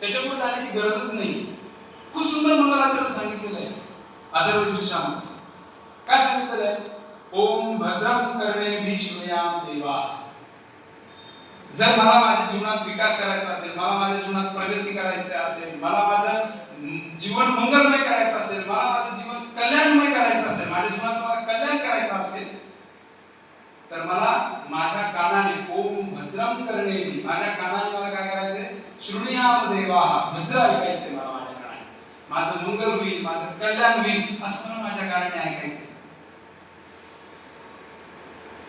त्याच्या पुढे जाण्याची गरजच नाही. खूप सुंदर मंगलाचरण सांगितलेलं आहे अथर्व शीर्षामध्ये. काय सांगितलेलं आहे? ओम भद्रं कर्णेभिः शृणुयाम देवाः. जर मला माझ्या जीवनात विकास करायचा असेल, मला माझ्या जीवनात प्रगती करायची असेल, मला माझं जीवन मंगलमय करायचं असेल, मला माझं जीवन कल्याणमय करायचं असेल, माझ्या जीवनाचं मला कल्याण करायचं असेल तर मला माझ्या कानाने ओम भद्रं कर्णेभिः, माझ्या कानाने मला काय करायचंय? शृणुयाम देवाः, भद्र ऐकायचंय मला माझ्या कानाने. माझं मंगल होईल, माझं कल्याण होईल असं मला माझ्या कानाने ऐकायचंय.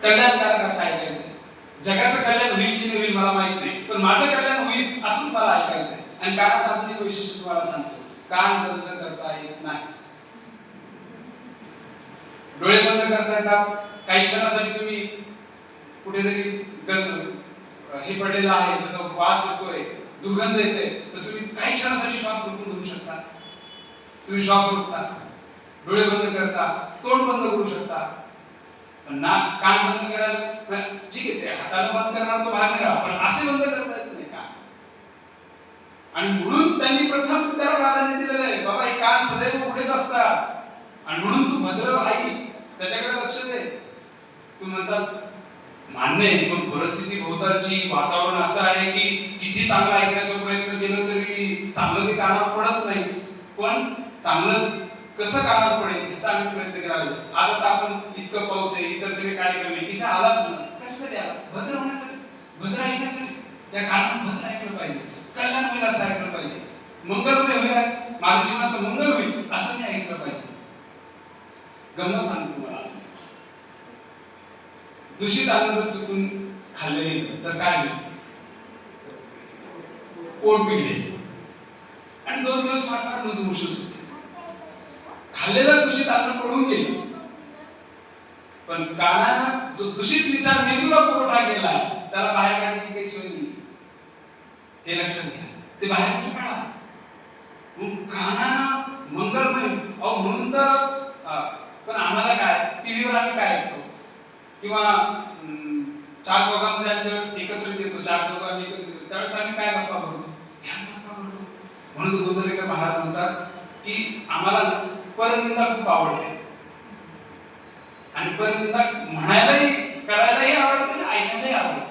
कल्याणकारक असं ऐकायचंय. जगाचं कल्याण होईल की नाही होईल मला माहित नाही, पण माझं कल्याण होईल असंच मला ऐकायचंय. आणि कानात अजून एक वैशिष्ट्य तुम्हाला सांगतो, कान बंद करता येत नाही. डोळे बंद करता येतात. काही क्षणासाठी तुम्ही कुठेतरी हे पडलेलं आहे, त्याचा वास येतोय, दुर्गंध येते, तर तुम्ही काही क्षणासाठी श्वास रोखून धरू शकता. तुम्ही श्वास रोखता, डोळे बंद करता, तोंड बंद करू शकता. नाक कान बंद करायला ठीक आहे, ते हाताने बंद करणार तो भाग नाही राहा, पण असे बंद करता येत नाही कान. आणि म्हणून त्यांनी प्रथम त्याला प्राधान्य दिलेलं आहे. बाबा हे कान सदैव उघडेच असतात आणि म्हणून तू भद्र आई त्याच्याकडे लक्ष दे. तू म्हणतास मान्य आहे, पण परिस्थिती भोवतालची वातावरण असं आहे की किती चांगलं ऐकण्याचा प्रयत्न केला तरी चांगलं ते कानावर पडत नाही. पण चांगलं कसं कानावर पडेल याचा आम्ही प्रयत्न केला पाहिजे. आज आता आपण इतकं पाऊस आहे, इतर सगळे कार्यक्रम आहे, इथे आलाच ना कशासाठी आला? भद्र होण्यासाठीच, भद्र ऐकण्यासाठीच. या कानावर भद्र ऐकलं पाहिजे, कल्याण होईल असं ऐकलं पाहिजे, मंगलमय होईल, माझ्या जीवनाचं मंगल होईल असं मी ऐकलं पाहिजे. गंमत सांगतो तुम्हाला. आज दूषित अन्न जर चुकून खाल्ले गेलं तर काय होईल? पोट बिघडेल आणि 2 दिवस फार फार लूज मोशन होते. खाल्लेलं दूषित अन्न पडून गेलं, पण कानानं जो दूषित विचार मेंदूला पुरवठा केला त्याला बाहेर काढण्याची काही सोय नाही. हे लक्षात घ्या. ते बाहेर कसं काढा? कानानं मंगलमय. म्हणून तर पण आम्हाला काय टीव्हीवर आम्ही काय ऐकतो किंवा 4 चौकामध्ये आम्ही ज्यावेळेस एकत्रित येतो, 4 चौकात आम्ही एकत्रित येतो त्यावेळेस आम्ही काय गप्पा करतो? ह्याच गप्पा करतो. म्हणून गोंधळेकर महाराज म्हणतात की आम्हाला परनिंदा खूप आवडते आणि परनिंदा म्हणायलाही करायलाही आवडते आणि ऐकायलाही आवडते.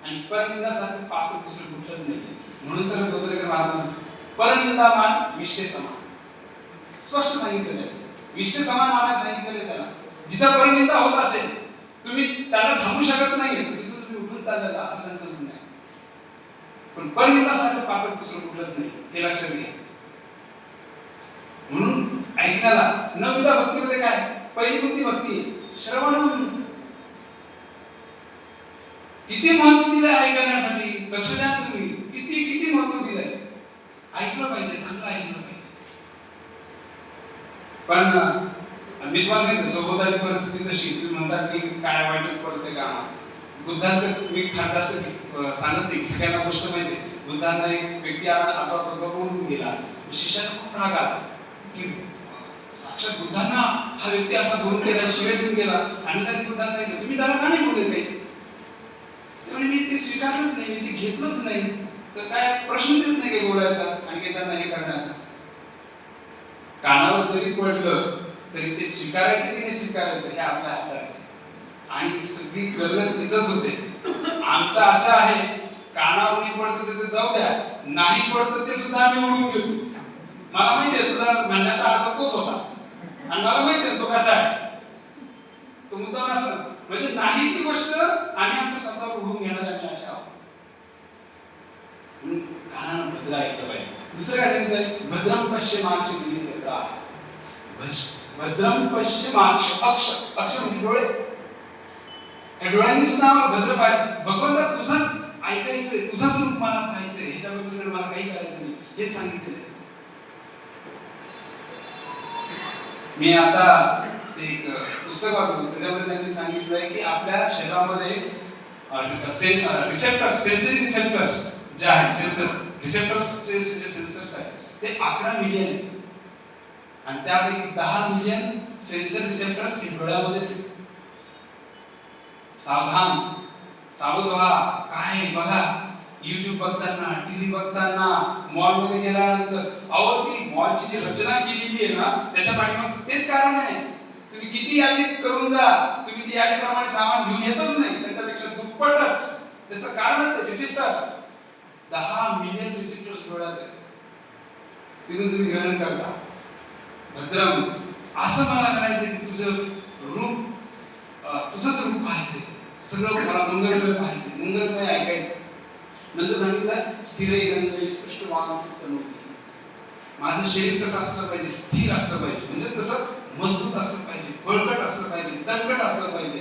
आणि परनिंदा सारखं पात्र दुसरं कुठलंच नाही. म्हणून तर गोंधळेकर महाराज परनिंदामान विष्ठे समान स्पष्ट सांगितलेलं आहे. विष्ठे समान मानायला सांगितलेलं त्याला. जिथं परनिंदा होत असेल तुम्ही त्यांना थांबू शकत नाही, तिथून तुम्ही उठून चालला जा असं त्यांचं म्हणणं आहे. पण परनिंदा सारखं पात्र दुसरं कुठलंच नाही, हे लक्षात घ्या. म्हणून ऐकण्याला नवविधा भक्तीमध्ये काय पहिली कोणती भक्ती? श्रवण. किती महत्व दिलंय ऐकण्यासाठी, लक्ष द्या तुम्ही. किती किती महत्व दिलंय. ऐकलं पाहिजे, चांगलं ऐकलं पाहिजे. पण मी तुम्हाला सांगितलं सभोवताली परिस्थिती तशी तुम्ही म्हणतात की काय वाईटच पडते का? बुद्धांचं मी फार जास्त सांगत नाही, सगळ्यांना गोष्ट माहिती आहे. बुद्धांना एक व्यक्ती आपला बोलून गेला, शिष्याला खूप राग आला की साक्षात बुद्धांना हा व्यक्ती असा बोलून गेला, शिव्या देऊन गेला. आणि त्यांनी बुद्धांना सांगितलं तुम्ही त्याला का नाही बोलले काही? त्यामुळे मी ते स्वीकारलंच नाही, मी ते घेतलंच नाही, तर काय प्रश्नच येत नाही काही बोलायचा आणि काही त्यांना हे करण्याचा. कानावर जरी पडलं तरी ते स्वीकारायचं की नाही स्वीकारायचं हे आपल्या हातात आहे. आणि सगळी गल्लत तिथंच होते. आमचं असं आहे कानावर नाही पडतं तिथे जाऊ द्या, नाही पडतं ते सुद्धा आम्ही उडवून घेतो. मला माहिती आहे तुझा म्हणण्याचा अर्थ तोच होता आणि मला माहिती आहे तो कसा आहे. तो मुद्दा असं म्हणजे नाही ती गोष्ट आम्ही आमच्या स्वतःवर उडून घेणार आम्ही अशा आहोत. म्हणून कानानं भद्र ऐकलं पाहिजे. दुसरं काय सांगितलंय? भद्रम पश्चिमाक्ष विनिचक्रा. भद्रम पश्चिमाक्ष, अक्ष अक्ष म्हणजे डोळे. या डोळ्यांनी सुद्धा आम्हाला भद्र पाहिजे. भगवंता तुझंच ऐकायचंय, तुझंच रूप मला पाहायचंय, ह्याच्या बद्दल मला काही करायचं नाही हेच सांगितलंय. मी आता ते एक पुस्तक वाचलं, त्याच्यामध्ये त्यांनी सांगितलंय की आपल्या शरीरामध्ये रिसेप्टर्स, सेन्सरी रिसेप्टर्स जे आहेत, रिसेप्टर्सचे जे सेन्सर्स आहेत ते 11 मिलियन आहेत आणि त्यापैकी 10 मिलियन सेन्सर रिसेप्टर्स हे डोळ्यामध्येच आहेत. सावधान, सावध व्हा. काय बघा, YouTube बघताना, टीव्ही बघताना, मॉलमध्ये गेल्यानंतर, अहो ती मॉलची जी रचना केलेली आहे ना त्याच्या पाठीमागे तेच कारण आहे. तुम्ही किती यादी करून जा, तुम्ही ती यादीप्रमाणे सामान घेऊन येतच नाही, त्याच्यापेक्षा दुप्पटच. त्याचं कारणच आहे रिसेप्टर्स. 10 मिलियन रिसेप्टर्स डोळ्यात आहेत. तिथून तुम्ही ग्रहण करता. भद्रम, असं मला करायचंय की तुझं रूप, तुझंच रूप पाहायचंय, सगळं मला मंगलमय पाहायचंय, मंगलमय ऐकायचं. नंतर सांगितलं स्थिर रंग स्पष्ट वांग. माझं शरीर कसं असलं पाहिजे? स्थिर असलं पाहिजे, म्हणजे कसं मजबूत असलं पाहिजे, बळकट असलं पाहिजे, तणकट असलं पाहिजे.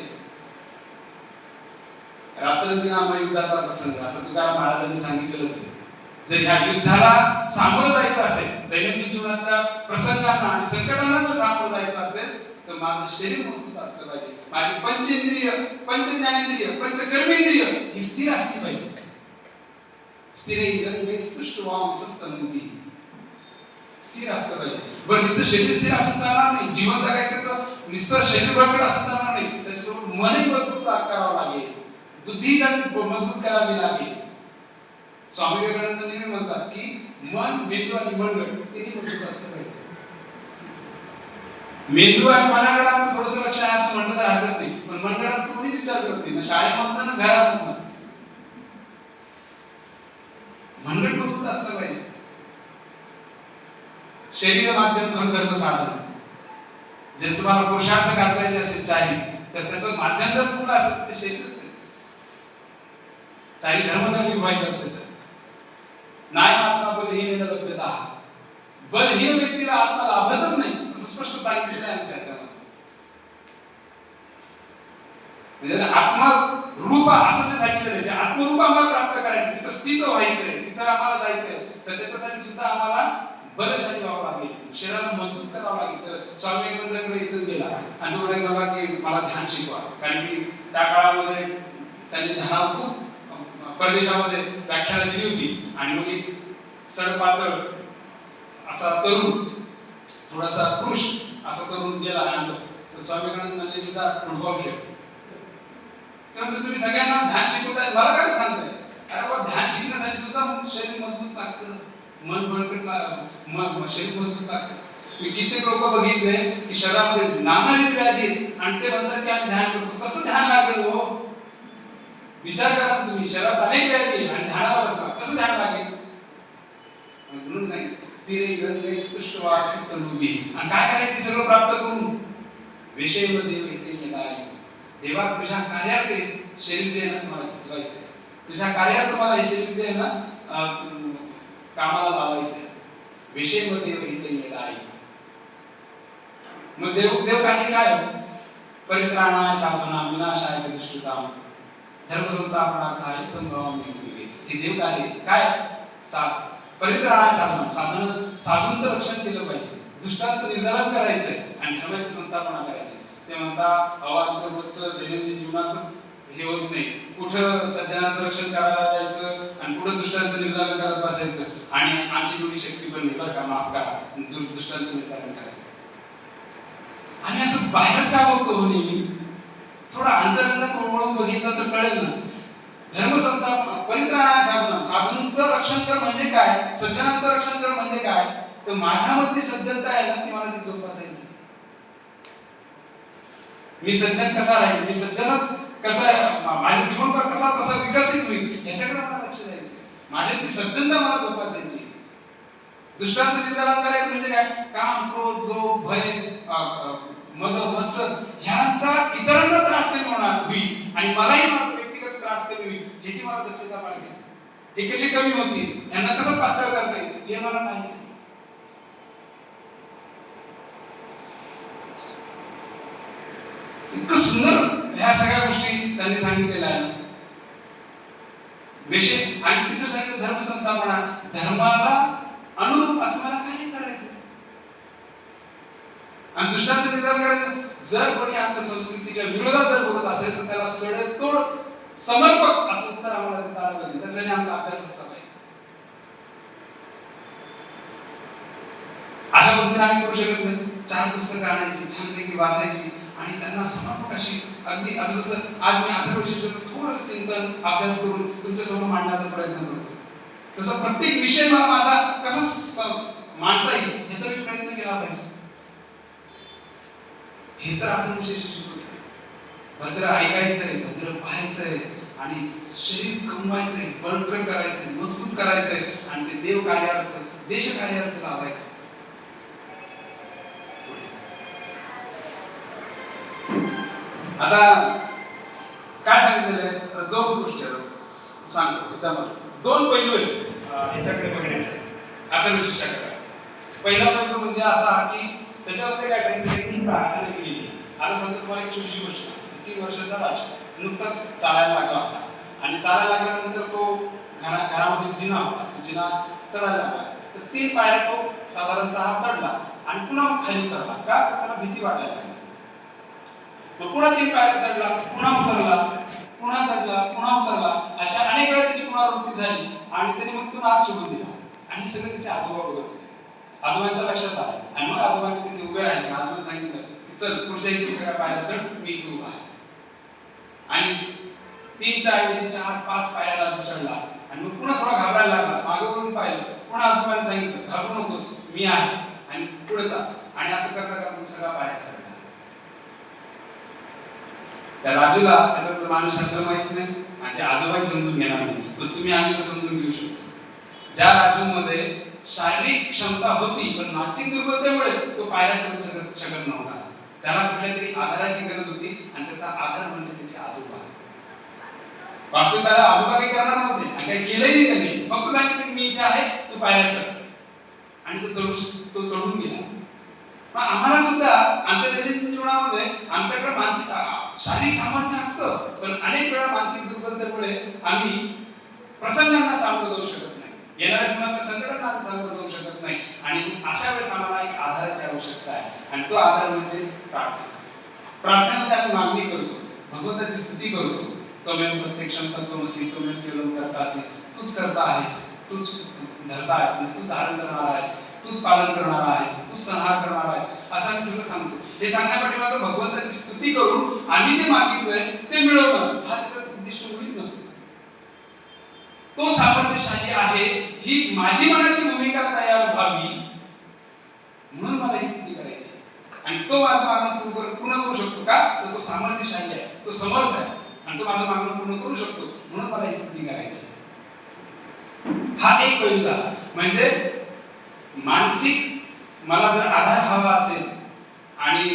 रात्रंदिना युद्धाचा प्रसंग असं तुकाराम महाराजांनी सांगितलेलंच आहे. जर ह्या युद्धाला सामोरं जायचं असेल, दैनंदिन जीवनातल्या प्रसंगांना आणि संकटांना जर सामोरं जायचं असेल तर माझं शरीर मजबूत असलं पाहिजे. माझी पंचेंद्रिय, पंचज्ञानेंद्रिय, पंचकर्मेंद्रिय ही स्थिर असली पाहिजे. स्थिर रंग स्पष्टवाम सस्तमुखी, स्थिर असलं पाहिजे. बरं, नुसतं शरीर स्थिर असून चालणार नाही. जीवन जगायचं तर नुसतं शरीर बळकट असून चालणार नाही, त्याच्यासोबत मनही मजबूत करावं लागेल, बुद्धी मजबूत करावी लागेल. स्वामी विवेकानंद नेहमी म्हणतात की मन, मेंदू आणि मनगट तेही मजबूत असलं पाहिजे. मेंदू आणि मनाकडे आमचं थोडंसं लक्ष आहे असं म्हणलं तर हरकत नाही, पण मनगटाचा कोणीच विचार करत नाही, ना शाळेमधनं ना घरामधनं. मनगट मजबूत असलं पाहिजे. शरीर माध्यम खरं धर्म साधन. जर तुम्हाला पुरुषार्थ गाजवायचे असेल चारी, तर त्याचं माध्यम जर कुठलं असेल तर शरीरच आहे. चारी धर्म जर निभवायचे असेल तर नाही आत्मा बलहीन लभ्यता, बलहीन व्यक्तीला आत्मा लाभतच नाही असं स्पष्ट सांगितलेलं आहे आमच्या ह्याच्यामध्ये. म्हणजे आत्मा रूप असं जे सांगितलेलं आहे, जे आत्मरूप आम्हाला प्राप्त करायचं, तिथं स्थित व्हायचंय, तिथं आम्हाला जायचंय, तर त्याच्यासाठी सुद्धा आम्हाला बलशाली व्हावं लागेल, शरीराला मजबूत करावं लागेल. तर स्वामी विवेकानंदांकडे इथून गेला आणि तो म्हणाला मला की मला ध्यान शिकवा, कारण की त्या काळामध्ये त्यांनी ध्यानावर खूप परदेशामध्ये व्याख्यानं दिली होती. आणि मग एक सडपातळ असा तरुण, थोडासा पुरुष असा तरुण गेला आणि स्वामी विवेकानंद म्हणले की जा फुटबॉल खेळ. त्यामुळे तुम्ही सगळ्यांना ध्यान शिकवताय, मला काय सांगताय? अरे बाबा, ध्यान शिकण्यासाठी सुद्धा शरीर मजबूत लागतं, मन बळकट, शरीर मजबूत लागतं. मी कित्येक लोक बघितले की शरीरामध्ये नानाविध व्याधी आणि ते म्हणतात की आम्ही ध्यान करतो. कसं ध्यान लागेल हो? विचार करा तुम्ही, शरीरात अनेक व्याधी आणि ध्यानाला बसला, कसं ध्यान लागेल? म्हणून सांगितलं स्थिर स्पष्ट उभी. आणि काय करायचं सगळं प्राप्त करून? विषय देव येते येणार. देवा तुझ्या कार्यार्थ शरीर जे आहे ना तुम्हाला चिचवायचंय, तुझ्या कार्यार्थ तुम्हाला हे शरीर जे आहे ना कामाला लावायचंय. विषय देव येते येणार. मग देव काय परित्राणाय साधना विनाशाय च दुष्कृताम धर्मसंस्थापनार्थाय संभवामि युगे. हे देव कार्य काय? परित्राणाय साधना, साधूंचं रक्षण केलं पाहिजे, दुष्टांचं निर्धारण करायचंय आणि धर्माची संस्थापना करायची. ते म्हणता आमचं रोजचं दैनंदिन जीवनाचंच हे होत नाही, कुठं सज्जनांचं रक्षण करायला जायचं आणि कुठं दुष्टांचं निर्धारण करत बसायचं, आणि आमची तेवढी शक्ती पण नाही बरं का, माफ करा, दुष्टांचं निर्धारण करायचं. आम्ही असं बाहेरच काय बघतो नेहमी, थोडा अंतरंगात वळून बघितलं तर कळेल ना. धर्मसंस्था परित्राणाय साधना, साधूंचं रक्षण कर म्हणजे काय, सज्जनांचं रक्षण कर म्हणजे काय, तर माझ्यामधली सज्जनता आहे ना ती मला ती जोपासायची. मी सज्जन कसा राहील, मी सज्जनच कसा आहे, माझं जीवन कसा विकसित होईल याच्याकडे मला लक्ष द्यायचं. माझ्यातली सज्जनता मला जोपासायची. दुष्टांचं निर्धारण करायचं म्हणजे काय, काम, क्रोध, लोभ, भय, मद मत्सर ह्यांचा इतरांना त्रास कमी होणार होईल आणि मलाही माझा व्यक्तिगत त्रास कमी होईल ह्याची मला दक्षता बाळगायची. हे कसे कमी होतील, यांना कसं पातळ करता येईल हे मला पाहायचं. इतकं सुंदर ह्या सगळ्या गोष्टी त्यांनी सांगितलेल्या आहेत. विषय आणि तिसरं सांगितलं धर्म संस्थापना, धर्माला अनुरूप असं मला कार्य करायचं आणि दृष्टांत निर्धारण करायचं. जर कोणी आमच्या संस्कृतीच्या विरोधात जर बोलत असेल तर त्याला सडेतोड समर्पक असं उत्तर आम्हाला देता आलं पाहिजे. त्यासाठी आमचा अभ्यास असला पाहिजे. अशा पद्धतीने आम्ही करू शकत नाही. 4 पुस्तकं आणायची, छानपैकी वाचायची आणि त्यांना समर्पक अशी अगदी असं जसं आज मी अथर्वशीर्षाचं थोडंसं चिंतन अभ्यास करून तुमच्यासमोर मांडण्याचा प्रयत्न करतो, तसं प्रत्येक विषय मला माझा कसा मांडता येईल ह्याचा मी प्रयत्न केला पाहिजे. हेच तर अथर्वशीर्ष शिकवते. भद्र ऐकायचंय, भद्र पाहायचंय आणि शरीर कमवायचंय, बळकट करायचंय, मजबूत करायचंय आणि ते देव कार्यार्थ, देश कार्यार्थ लावायचं. आता काय सांगितलेलं आहे, 2 गोष्टी सांगतो. त्याच्यामध्ये 2 पैलू आहेत याच्याकडे बघण्याचे अथर्वशीर्षाकडे. पहिला पैलू म्हणजे असा की त्याच्यामध्ये काय सांगितलं की प्रार्थना केलेली. आता समजा तुम्हाला एक छोटीशी गोष्ट सांगतो. 3 वर्षाचा राज नुकताच चालायला लागला होता आणि चालायला लागल्यानंतर तो घरामध्ये जिना होता, तो जिना चढायला लागला. तर 3 पायऱ्या तो साधारणतः चढला आणि पुन्हा मग खाली उतरला. का तर त्याला भीती वाटायला लागली. मग पुन्हा 3 पायऱ्या चढला, पुन्हा उतरला, पुन्हा चढला, पुन्हा उतरला. अशा अनेक वेळा त्याची पुनरावृत्ती झाली आणि त्याने मग तो हात सोडून दिला आणि सगळे त्याचे आजोबा बघत होते. आजोबांच्या लक्षात आलं आणि मग आजोबांनी तिथे उभे राहिले. आजोबांनी सांगितलं की चल पुढच्या इथे सगळ्या पायऱ्या चढ, मी इथे उभा आहे. आणि 3च्या ऐवजी 4-5 पायऱ्याला चढला आणि मग पुन्हा थोडा घाबरायला लागला. मागे वळून पाहिलं, पुन्हा आजोबांनी सांगितलं घाबरू नकोस, मी आहे आणि पुढे जा. आणि असं करता करता सगळ्या पायऱ्या चढला. त्या राजूला त्याच्यातलं मानसशास्त्र माहित नाही आणि ते आजोबाही समजून घेणार नाही, पण तुम्ही आम्ही तर समजून घेऊ शकतो. ज्या राजूमध्ये शारीरिक क्षमता होती पण मानसिक दुर्बलतेमुळे तो पायऱ्या चढू शकत नव्हता, त्याला कुठल्या तरी आधाराची गरज होती आणि त्याचा आधार म्हणजे त्याचे आजोबा. वास्तविक त्याला आजोबा काही करणार नव्हते आणि काही केलंही नाही त्यांनी, फक्त सांगितलं की मी इथे आहे, तू पायऱ्या चढ. आणि तो चढून गेला. मग आम्हाला सुद्धा आमच्या दैनंदिन जीवनामध्ये आमच्याकडे मानसिक शारीरिक सामर्थ्य असतं, पण अनेक वेळा मानसिक दुर्बलतेमुळे आम्ही प्रसंगांना सामोरं जाऊ शकत नाही, येणाऱ्या जीवनातल्या संकटांना आम्ही सामोरं जाऊ शकत नाही. आणि अशा वेळेस आम्हाला एक आधाराची आवश्यकता आहे आणि तो आधार म्हणजे प्रार्थना. प्रार्थनेमध्ये आम्ही मागणी करतो, भगवंताची स्तुती करतो. त्वमेव प्रत्यक्षं तत्त्वमसि, त्वमेव केवलं कर्तासि. तूच करता आहेस, तूच धरता आहेस, म्हणजे तूच धारण करणार आहेस, तूच पालन करणार आहेस, तूच संहार करणार आहेस, असं आम्ही सगळं सांगतो. हे सांगण्यापाठीमागे भगवंताची स्तुती करून आम्ही जे मागितोय ते मिळवणं हा त्याचा उद्दिष्ट मुळीच नसतो. तो सामर्थ्यशाली आहे ही माझी मनाची भूमिका तयार व्हावी म्हणून मला ही स्तुती करायची आणि तो माझं मागणं पूर्ण करू शकतो का, तर तो सामर्थ्यशाली आहे, तो समर्थ आहे आणि तो माझं मागणं पूर्ण करू शकतो म्हणून मला ही स्तुती करायची. हा एक पैलू झाला. म्हणजे मानसिक मला जर आधार हवा असेल आणि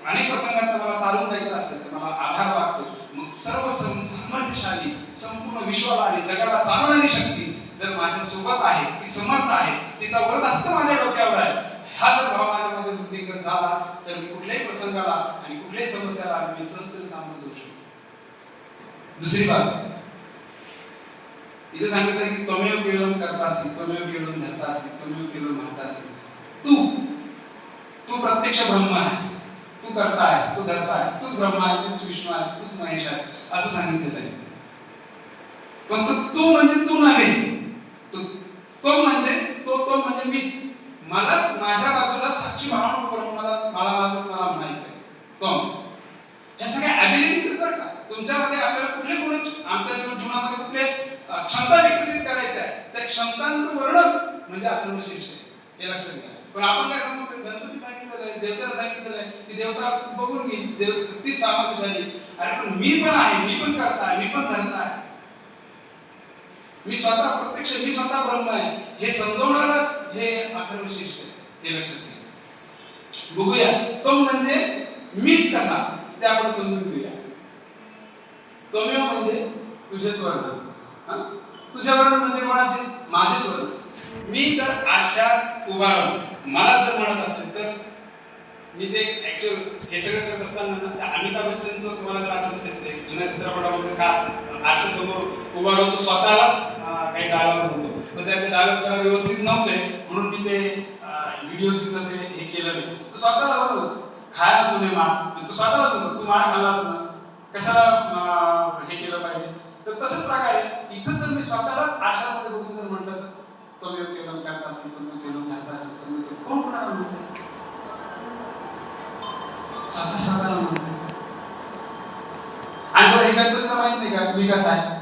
अनेक प्रसंगात मला तारून जायचं असेल तर मला आधार लागतो. मग सर्व सामर्थ्यशाली संपूर्ण विश्वाला आणि जगाला चालवणारी शक्ती जर माझ्या सोबत आहे, ती समर्थ आहे, तिचा वरदहस्त माझ्या डोक्यावर आहे, हा जर भाव माझ्यामध्ये वृद्धिंगत झाला तर मी कुठल्याही प्रसंगाला आणि कुठल्याही समस्याला मी सहजतेने सामोरं जाऊ शकतो. दुसरी बाजू इथे सांगितलं की त्वमेव केवलं कर्तासि, त्वमेव केवलं धर्तासि, त्वमेव केवलं महतासि. तू प्रत्यक्ष ब्रह्म आहेस, तू कर्ता आहेस, तू धर्ता आहेस, तूच ब्रह्म आहेस, तूच विष्णू आहेस, तूच महेश आहेस असं सांगितलेलं आहे. पण तू म्हणजे तू नव्हे, तो म्हणजे मीच. मलाच माझ्या बाजूला साक्षी भावना करून मला म्हणायचंय तो. या सगळ्या ॲबिलिटीज बरं का तुमच्यामध्ये. आपल्याला कुठले गुण आमच्या जीवनामध्ये कुठले क्षमता विकसित करायच्या आहे, त्या क्षमतांचं वर्णन म्हणजे अथर्वशीर्ष हे लक्षात घ्या. पण आपण काय समजतो, गणपती सांगितलेलं आहे, देवताला सांगितलेलं आहे, ती देवता बघून घेईल, तीच सामर्थ्यशाली. अरे पण मी पण आहे, मी पण करता आहे, मी पण धरता आहे, मी स्वतः प्रत्यक्ष, मी स्वतः ब्रह्म आहे हे समजवणारं हे अथर्वशीर्ष हे लक्षात घ्या. बघूया तो म्हणजे मीच कसा ते आपण समजून घेऊया. त्वमेव म्हणजे तुझेच वर्ण, तुझ्या वर्ण म्हणजे कोणाचे? माझेच वर्ण. मी जर आरशात उभा राहून मला जर म्हणत असेल तर मी ते ऍक्च्युअल हे सगळं करत असताना ना त्या अमिताभ बच्चनचं तुम्हाला जर आठवत असेल ते जुन्या चित्रपटामध्ये का आरशासमोर उभा राहून तो स्वतःलाच काही डायलॉग म्हणतो, पण त्या डायलॉग जरा व्यवस्थित नव्हते म्हणून मी ते व्हिडिओ तिथं ते हे केलं नाही. तो स्वतःला होतो खायला तुम्ही मार, तो स्वतःलाच होतो तू मार खाल्लास ना कशाला हे केलं पाहिजे. तर तसंच प्रकारे इथं जर मी स्वतःलाच आशामध्ये बघून जर म्हटलं तर तुम्ही केलं करता असेल तुम्ही केलं घालता असेल तुम्ही कोण कोणाला म्हणतो? स्वतःला म्हणतो. आणि बरं हे गणपतीला माहित नाही का मी कसा आहे?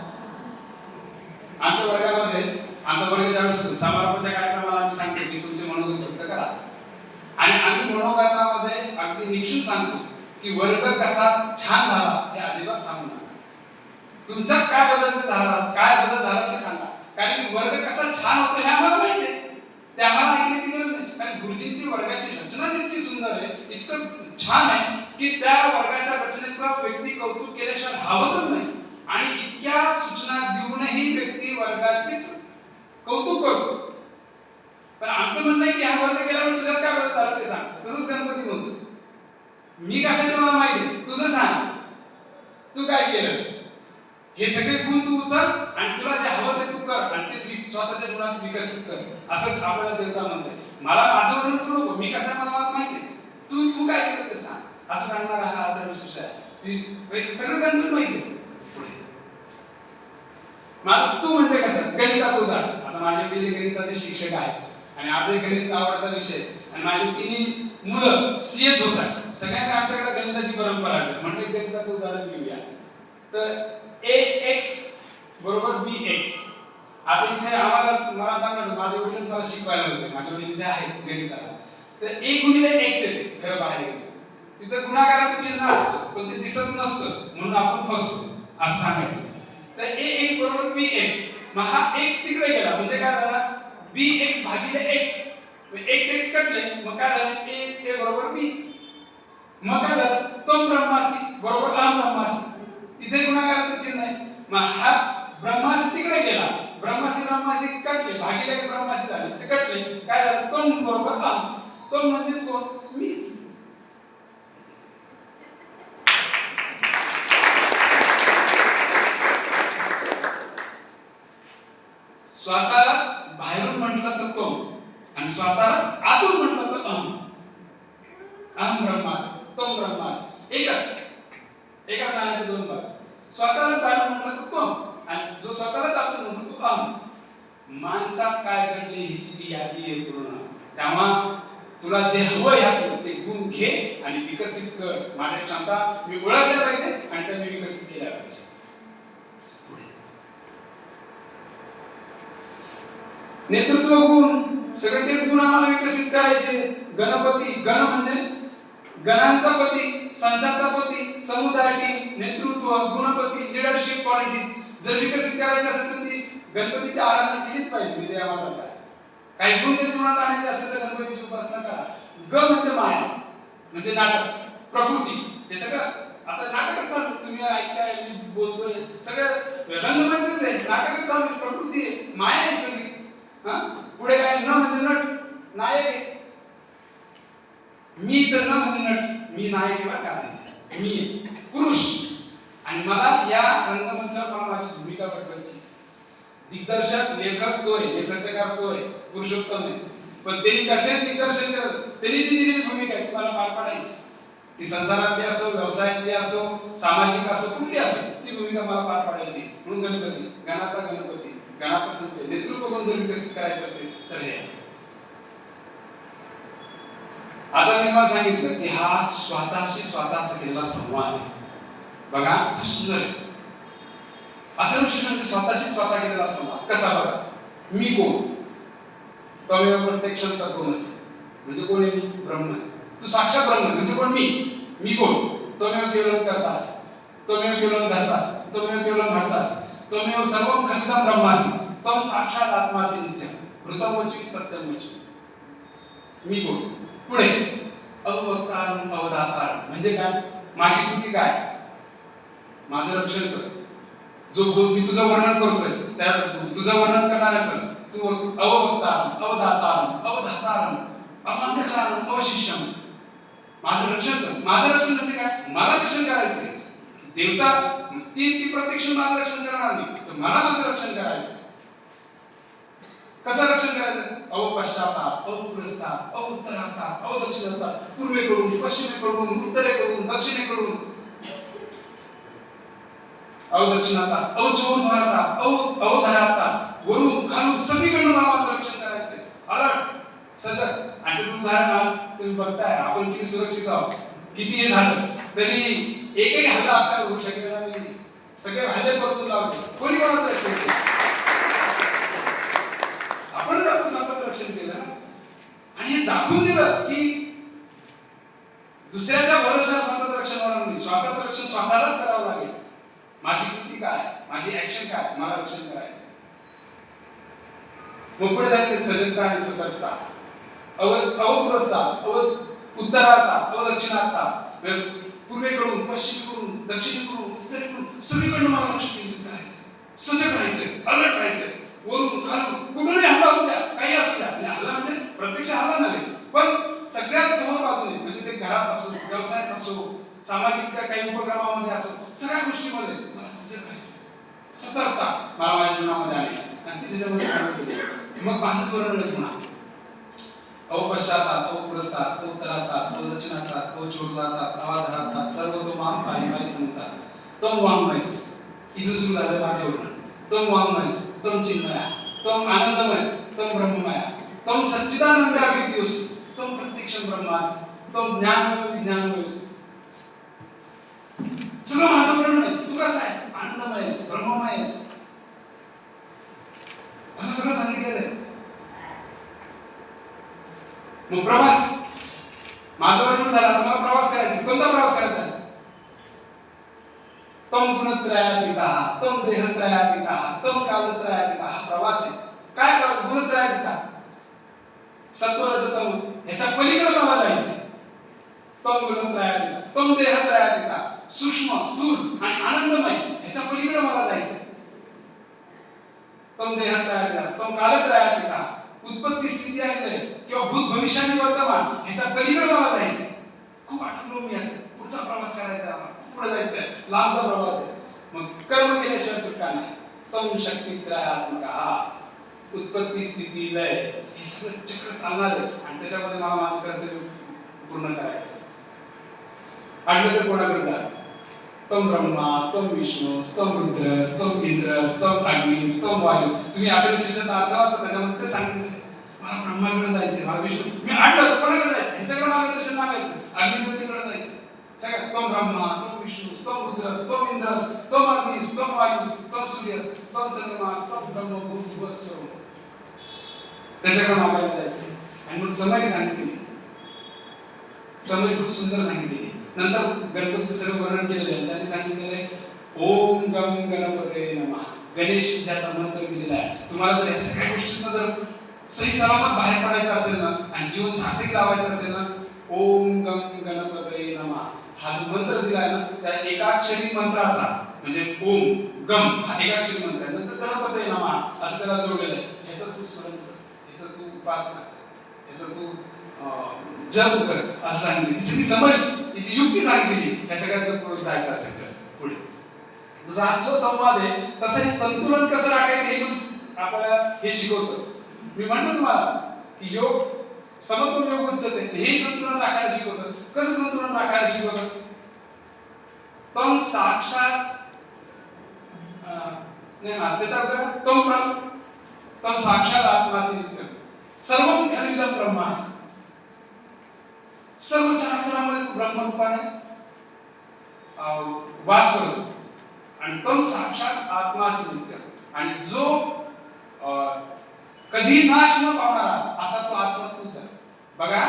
आमच्या वर्गामध्ये आमचा वर्ग ज्यावेळेस होतो समारोपाच्या कार्यक्रमाला आम्ही सांगतो की तुमचे मनोगत व्यक्त करा आणि आम्ही मनोगतामध्ये अगदी निश्चित सांगतो की वर्ग कसा छान झाला हे अजिबात सांगू नका. तुमच्यात काय बदल झाला, काय बदल झाला ते सांगा, कारण की वर्ग कसा छान होतो हे आम्हाला माहिती आहे, ते आम्हाला ऐकण्याची गरज नाही. कारण गुरुजींची वर्गाची रचना इतकी सुंदर आहे, इतकं छान आहे की त्या वर्गाच्या रचनेचं व्यक्ती कौतुक केल्याशिवाय भावतच नाही आणि इतक्या सूचना देऊनही व्यक्ती वर्गाचीच कौतुक करतो. पण आमचं म्हणणं आहे की हा वर्ग केल्यामुळे तुझ्यात काय बदल झाला ते सांग. तसंच गणपती म्हणतो मी कसं आहे तुम्हाला माहिती आहे, तुझं सांग तू काय केलंस, हे सगळे गुण तू उचल आणि तुला जे हवं ते तू कर आणि ते स्वतःच्या जीवनात विकसित कर. असंच आपल्याला देवता म्हणते. मला माझं वर्णन करू नको, मी कसं आहे मला माहिती आहे, तू काय केलं ते सांग असं सांगणारा हा आदर्श आहे. सगळं गणपती माहिती आहे. माझं तू म्हणजे कसं गणिताचं उदाहरण. आता माझे पहिले गणिताचे शिक्षक आहेत आणि आजही गणित आवडता विषय आणि माझे तिन्ही मुलं सीएच होतात. सगळ्यांना आमच्याकडे गणिताची परंपरा आहे. म्हणजे गणिताचं उदाहरण घेऊया तर ax बरोबर bx. आता इथे आम्हाला मला चांगलं माझे वडीलच मला शिकवायला होते, माझे वडील इथे आहेत गणिताला. तर a गुणिले x येते खरं बाहेर येते, तिथं गुणाकाराचं चिन्ह असतं पण ते दिसत नसतं म्हणून आपण फसतो असं सांगायचं. तर ax बरोबर bx. मग हा x तिकडे गेला म्हणजे काय झाला bx भागिले x. x x कटले मग काय झालं a बरोबर b. मग काय झालं तम ब्रह्मासी बरोबर अहम ब्रह्मासी. तिथे गुणाकाराचं चिन्ह आहे. मग हा ब्रह्मासी तिकडे गेला, ब्रह्मासी कटले भागिले ब्रह्मासी झाले ते कटले काय झालं तम बरोबर अहम. तम म्हणजेच कोण मीच. स्वतःलाच बाहेरून म्हटलं तर तो आणि स्वतःलाच आतून म्हटलं तर अहम. अहम ब्रह्मास तम ब्रह्मास एकाच नाण्याच्या दोन बाजू. स्वतःलाच बाहेरून म्हटलं तर तो आणि जो स्वतःलाच आतून म्हणतो तो अहम. माणसात काय घडले ह्याची ती यादी आहे पूर्ण. तेव्हा तुला जे हवं ह्यातलं ते गुण घे आणि विकसित कर. माझ्या क्षमता मी ओळखल्या पाहिजे आणि त्या मी विकसित केल्या पाहिजे. नेतृत्व गुण सगळे तेच गुण आम्हाला विकसित करायचे. गणपती गण म्हणजे गणांचा पती, संचाचा पती, समुदाय टीम, नेतृत्व, गुणपती, लीडरशिप क्वालिटीज जर विकसित करायचे असेल तर ती गणपतीची आराधना केलीच पाहिजे. मी त्या मताचा आहे. काही गुण जर जीवनात आणायचे असेल तर गणपतीची उपासना करा. ग म्हणजे माया म्हणजे नाटक, प्रकृती हे सगळं आता नाटकच चालू. तुम्ही ऐकताय मी बोलतोय सगळं रंगमंचच आहे, नाटकच चालू आहे, प्रकृती आहे, माया आहे सगळी. पुढे काय न म्हणजे नट नायक आहे. मी तर न म्हणजे नट, मी नायक किंवा काय मी पुरुष आणि मला या रंगमंचावर मला माझी भूमिका बटवायची. दिग्दर्शक लेखक तोय, लेखककार तोय, पुरुषोत्तम आहे. पण त्यांनी कसे दिग्दर्शन करत त्यांनी ती दिलेली भूमिका आहे तुम्हाला पार पाडायची. ती संसारातली असो, व्यवसायातली असो, सामाजिक असो, कुठली असो ती भूमिका मला पार पाडायची. म्हणून गणपती गणाचा गणपती गणाचा संचय. नेतृत्व गुण जर विकसित करायचे असतील तर हे आता मी तुम्हाला सांगितलं की हा स्वतःशी स्वतः केलेला संवाद आहे. बघा खूप सुंदर आहे. अथर्वशीर्ष म्हणजे स्वतःशी स्वतः केलेला संवाद कसा बघा. मी कोण तमेव प्रत्यक्षं तत्त्वमसि म्हणजे कोण आहे मी ब्रह्म. तू साक्षात ब्रह्म म्हणजे कोण मी कोण तमेव केवलं करतास, तमेव केवलं धरतास, तमेव केवलं भरतास, तमेव सर्वं खलितं ब्रह्मासि त्वं साक्षात आत्मासि नित्यं ऋतं वचि सत्यं वचि. मी कोण. पुढे अवक्तारम अवधातारम म्हणजे काय? माझी कृती काय? माझं रक्षण कर. जो मी तुझं वर्णन करतोय त्या तुझं वर्णन करणाऱ्याचं तू अवक्तारम अवधातारम अवधातारम अमांगचारम अवशिष्यम माझं रक्षण कर. माझं रक्षण म्हणजे काय? मला रक्षण करायचंय. देवता ती प्रत्यक्ष माझं रक्षण करणार नाही, तर मला माझं रक्षण करायचं. कसं रक्षण करायचं? अवपश्चाताप अवपुरस्ताप अवउत्तराताप अवदक्षिणाताप पूर्वेकडून पश्चिमेकडून उत्तरेकडून दक्षिणेकडून अवदक्षिणाताप अवचोरभारताप अवधराताप वरून खालून सगळीकडून मला माझं रक्षण करायचंय. अलर्ट सजग. आणि त्याचं उदाहरण आज तुम्ही बघताय आपण किती सुरक्षित आहोत. किती हे झालं तरी एकही हल्ला आपल्याला होऊ शकलेला नाही. सगळे हल्ले परतून लावले. कोणी कोणाचं रक्षण केलं? आपणच आपलं स्वतःचं रक्षण केलं ना. आणि हे दाखवून दिलं की दुसऱ्याच्या भरोशावर स्वतःचं रक्षण होणार नाही. स्वतःचं रक्षण स्वतःलाच करावं लागेल. माझी कृती काय? माझी ऍक्शन काय? मला रक्षण करायचं. मग पुढे झाले ते सजगता आणि सतर्कता. अवपुरस्ताप उत्तरार्धात अवदक्षिणार्धात पूर्वेकडून पश्चिमेकडून दक्षिणेकडून उत्तरेकडून सगळीकडून मला लक्ष केंद्रित करायचं. सजग राहायचं. अलर्ट राहायचं. वरून खालून कुठूनही हल्ला होऊ द्या, काही असू द्या. हल्ला म्हणजे प्रत्यक्ष हल्ला नव्हे, पण सगळ्यात जवळ बाजूने म्हणजे ते घरात असो, व्यवसायात असो, सामाजिक काही उपक्रमामध्ये असो, सगळ्या गोष्टीमध्ये मला सजग राहायचं. सतर्कता मला माझ्या जीवनामध्ये आणायची. आणि तिच्यामध्ये सांगितलं मग माझंच वर्णन पुन्हा अवपश्चातात अवपुरस्तात अवउत्तरातात अवदक्षिणातात अवचोरजातात अवाधरातात सर्व तो माम पायी सांगतात. तम वाङ्मयस इथून सुरू झालं माझे वर्णन. तम वाङ्मयस तम चिन्मया तम आनंदमयस तम ब्रह्ममया तम सच्चिदानंदाकृतियोस तम प्रत्यक्षम ब्रह्मास तम ज्ञानमय विज्ञानमयोस. सगळं माझं वर्णन आहे. तू कसा आहेस? आनंदमय आहेस, ब्रह्ममय आहेस, असं सगळं सांगितलेलं आहे. मग प्रवास माझं वर्णन झालं. तुम्हाला प्रवास करायचा. कोणता प्रवास करायचा? तम गुणत्रयातीतः तम देहत्रयातीतः तम कालत्रयातीतः हा प्रवास आहे. काय प्रवास? गुणत्रयातीतः सत्वरजतम ह्याच्या पलीकडे मला जायचंय. तम गुणत्रयातीतः तम देहत्रयातीतः सूक्ष्म स्थूल आणि आनंदमय ह्याच्या पलीकडे मला जायचंय. तम देहत्रयातीतः तम कालत्रयातीतः उत्पत्ती स्थिती आणि लय किंवा भूत भविष्य आणि वर्तमान ह्याच्या पलीकडे मला जायचंय. खूप आठवलो मी याचा पुढचा प्रवास करायचा आहे. आम्हाला पुढे जायचंय. लांबचा प्रवास आहे. मग कर्म केल्याशिवाय सुटका नाही. तम शक्तित्रयात्मक हा उत्पत्ती स्थिती लय हे सगळं चक्र चालणार आहे. आणि त्याच्यामध्ये मला माझं कर्तव्य पूर्ण करायचं. आठवलं तर कोणाकडे जा. तम ब्रह्मा तम विष्णू स्तम रुद्र स्तम इंद्र स्तम अग्नी स्तम वायू. तुम्ही आठवशीचा अर्थ वाचा, त्याच्यामध्ये ते सांगितलं मला ब्रह्माकडे जायचंय, मला विष्णू. मी आठवलं तर कोणाकडे जायचं? ह्याच्याकडे मार्गदर्शन मागायचं. अग्निदेवतेकडे जायचं. सगळ्यात तम ब्रह्मा तम विष्णू स्तम रुद्र स्तम इंद्र स्तम अग्नी स्तम वायू स्तम सूर्य स्तम चंद्रमा स्तम ब्रह्म भूत स्वरूप त्याच्याकडे मागायला जायचं. आणि मग समरी सांगितली. समरी खूप सुंदर सांगितली. नंतर गणपतीचं सगळं वर्णन केलेलं आहे. त्यांनी सांगितलेलं आहे ओम गम गणपते नमः. गणेश विद्याचा मंत्र दिलेला आहे. तुम्हाला जर या सगळ्या गोष्टींना जर सही सलामत बाहेर पडायचं असेल ना आणि जीवन सार्थकी लावायचं असेल ना, ओम गम गणपते नमः हा जो मंत्र दिलाय ना त्या एकाक्षरी मंत्राचा म्हणजे ओम गम हा एकाक्षरी मंत्र आहे. नंतर गणपते नमः असं त्याला जोडलेलं आहे. ह्याचं तू स्मरण कर, ह्याचं तू उपासना कर, ह्याचं तू जप कर असं सांगितलं. ही सगळी समरी तिची युक्ती सांगितली. या सगळ्यात पुढे जायचं असेल तर पुढे जसा संवाद आहे तसं हे संतुलन कसं राखायचं हे पण आपल्याला हे शिकवतं. मी म्हणतो तुम्हाला की योग समतोल योग उच्चते हे संतुलन राखायला शिकवतं. कसं संतुलन राखायला शिकवतं? तम साक्षात नाही ना त्याचा तम साक्षात आत्मासी नित्यम सर्वं खलिदं ब्रह्मास्मि. सर्व चराचरामध्ये तू ब्रह्मरूपाने वास करतो. आणि तम साक्षात आत्मासी नित्यम आणि जो कधी नाश न पावणारा असा तो आत्मा तूच आहे. बघा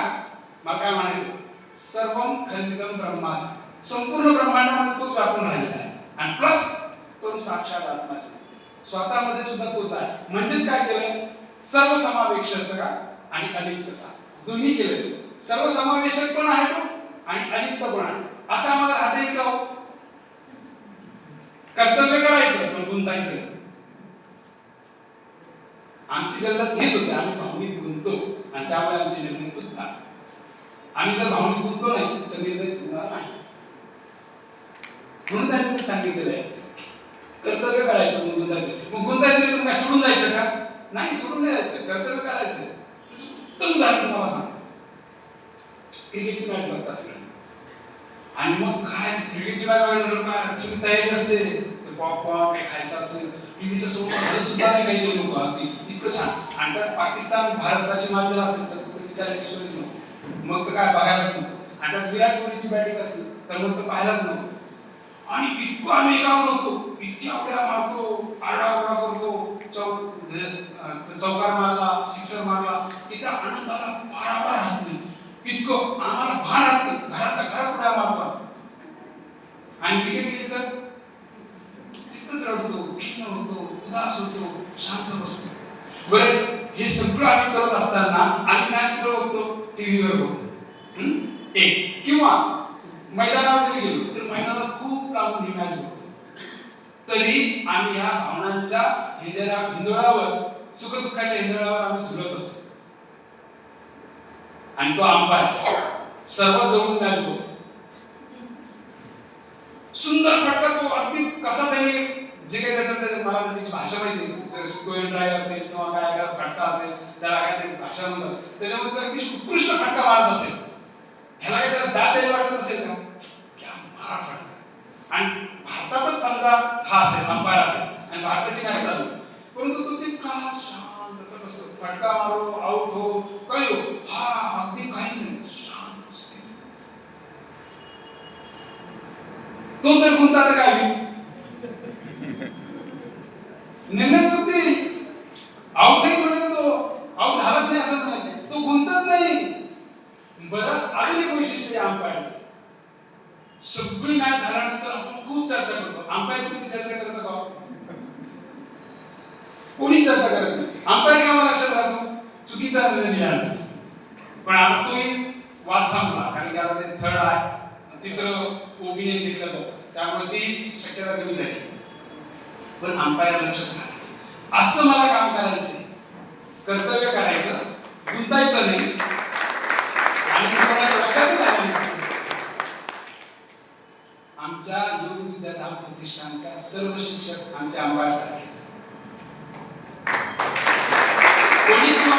मला काय म्हणायचं, सर्वं खलिदं ब्रह्मास्मि संपूर्ण ब्रह्मांडामध्ये तोच व्यापून राहिलेला आहे. आणि प्लस तम साक्षात आत्मासी स्वतःमध्ये सुद्धा तोच आहे. म्हणजेच काय केलं, सर्व समावेशकता आणि अलिप्तता दोन्ही केलं. सर्वसमावेशक पण आहे तो आणि अलिप्त पण आहे. असं आम्हाला राहता येईल का हो? कर्तव्य करायचं पण गुंतायचं नाही. आमची गल्लत हीच होते, आम्ही भावनिक गुंततो आणि त्यामुळे आमचे निर्णय चुकतात. आम्ही जर भावनिक गुंतलो नाही तर निर्णय चुकणार नाही. म्हणून त्यांनी ते सांगितलेलं आहे कर्तव्य करायचं मग गुंतायचं. मग गुंतायचं नाही तुम्ही काय सोडून जायचं का? नाही, सोडून नाही जायचं, कर्तव्य करायचं. उत्तम झालं तुम्हाला सांगतो. क्रिकेटची मॅच बघता सगळं आणि मग काय क्रिकेटची मॅच बघायला काय सगळी तयारी असते, पॉपकॉर्न काय खायचं असेल, टीव्हीच्या समोर सुद्धा नाही काही लोक अगदी इतकं छान. आणि त्यात पाकिस्तान भारताची मॅच जर असेल तर कुठे विचारायची सोयच नको, मग तर काय बघायलाच नको. आणि त्यात विराट कोहलीची बॅटिंग असली तर मग तर पाहायलाच नको. आणि इतकं आम्ही एकावर होतो, इतक्या उड्या मारतो, आरडाओरडा करतो, चौकार मारला, सिक्सर मारला की त्या आनंदाला पारापार राहत नाही. इतकं आम्हाला भान राहत नाही, घरातल्या घरात उड्या मारतो आणि विकेट गेली तर तिथंच रडतो, खिन्न होतो, उदास होतो, शांत बसतो. बरं, हे सगळं आम्ही करत असताना आम्ही मॅच कुठं बघतो? टीव्हीवर बघतो. एक किंवा मैदानावर जरी गेलो तर मैदानावर खूप लांबून ही मॅच बघतो. तरी आम्ही ह्या भावनांच्या हिंदोळावर, सुखदुःखाच्या हिंदोळावर आम्ही झुलत असतो. आणि तो अंपायर सर्वात जवळून मॅच बघतो. सुंदर फटका तो अगदी कसा त्याने जे काही त्याच्यात मला त्याची भाषा माहिती नाही, स्क्वेअर ड्राईव्ह असेल किंवा काय फटका असेल त्याला काय तरी भाषा म्हणतात, त्याच्यामध्ये अगदी उत्कृष्ट फटका मारत असेल. ह्याला काही त्याला दाद द्यायला वाटत असेल का? क्या मारा फटका. आणि भारताचाच समजा हा असेल, अंपायर असेल आणि भारताची मॅच चालू, परंतु तो तितका शांत बसतो, फटका मारो, आउट हो, काय हो, हा अगदी काहीच नाही, शांत स्थित. तो जर गुंता तर काय होईल? निर्णय चुकते. आउट नाही म्हणत तो, आउट झालाच नाही असं नाही, तो गुंतत नाही. बरं, अजून एक वैशिष्ट्य आहे अंपायरचं. सगळी मॅच झाल्यानंतर आपण खूप चर्चा करतो. अंपायरची किती चर्चा करतो का? कोणी चर्चा करत नाही. अंपायर केव्हा लक्षात राहतो? चुकीचा निर्णय दिला. पण आता तोही वाद संपला, कारण की आता ते थर्ड आहे, तिसरं ओपिनियन घेतलं जातं, त्यामुळे ती शक्यता कमी झाली. पण अंपायर लक्षात राहतो असं मला काम करायचंय, कर्तव्य करायचं, गुंतायचं नाही आणि लक्षातच आलं नाही. आमच्या योग विद्याधाम प्रतिष्ठानच्या सर्व शिक्षक आमच्या अंपायर सारखे. कोणी किंवा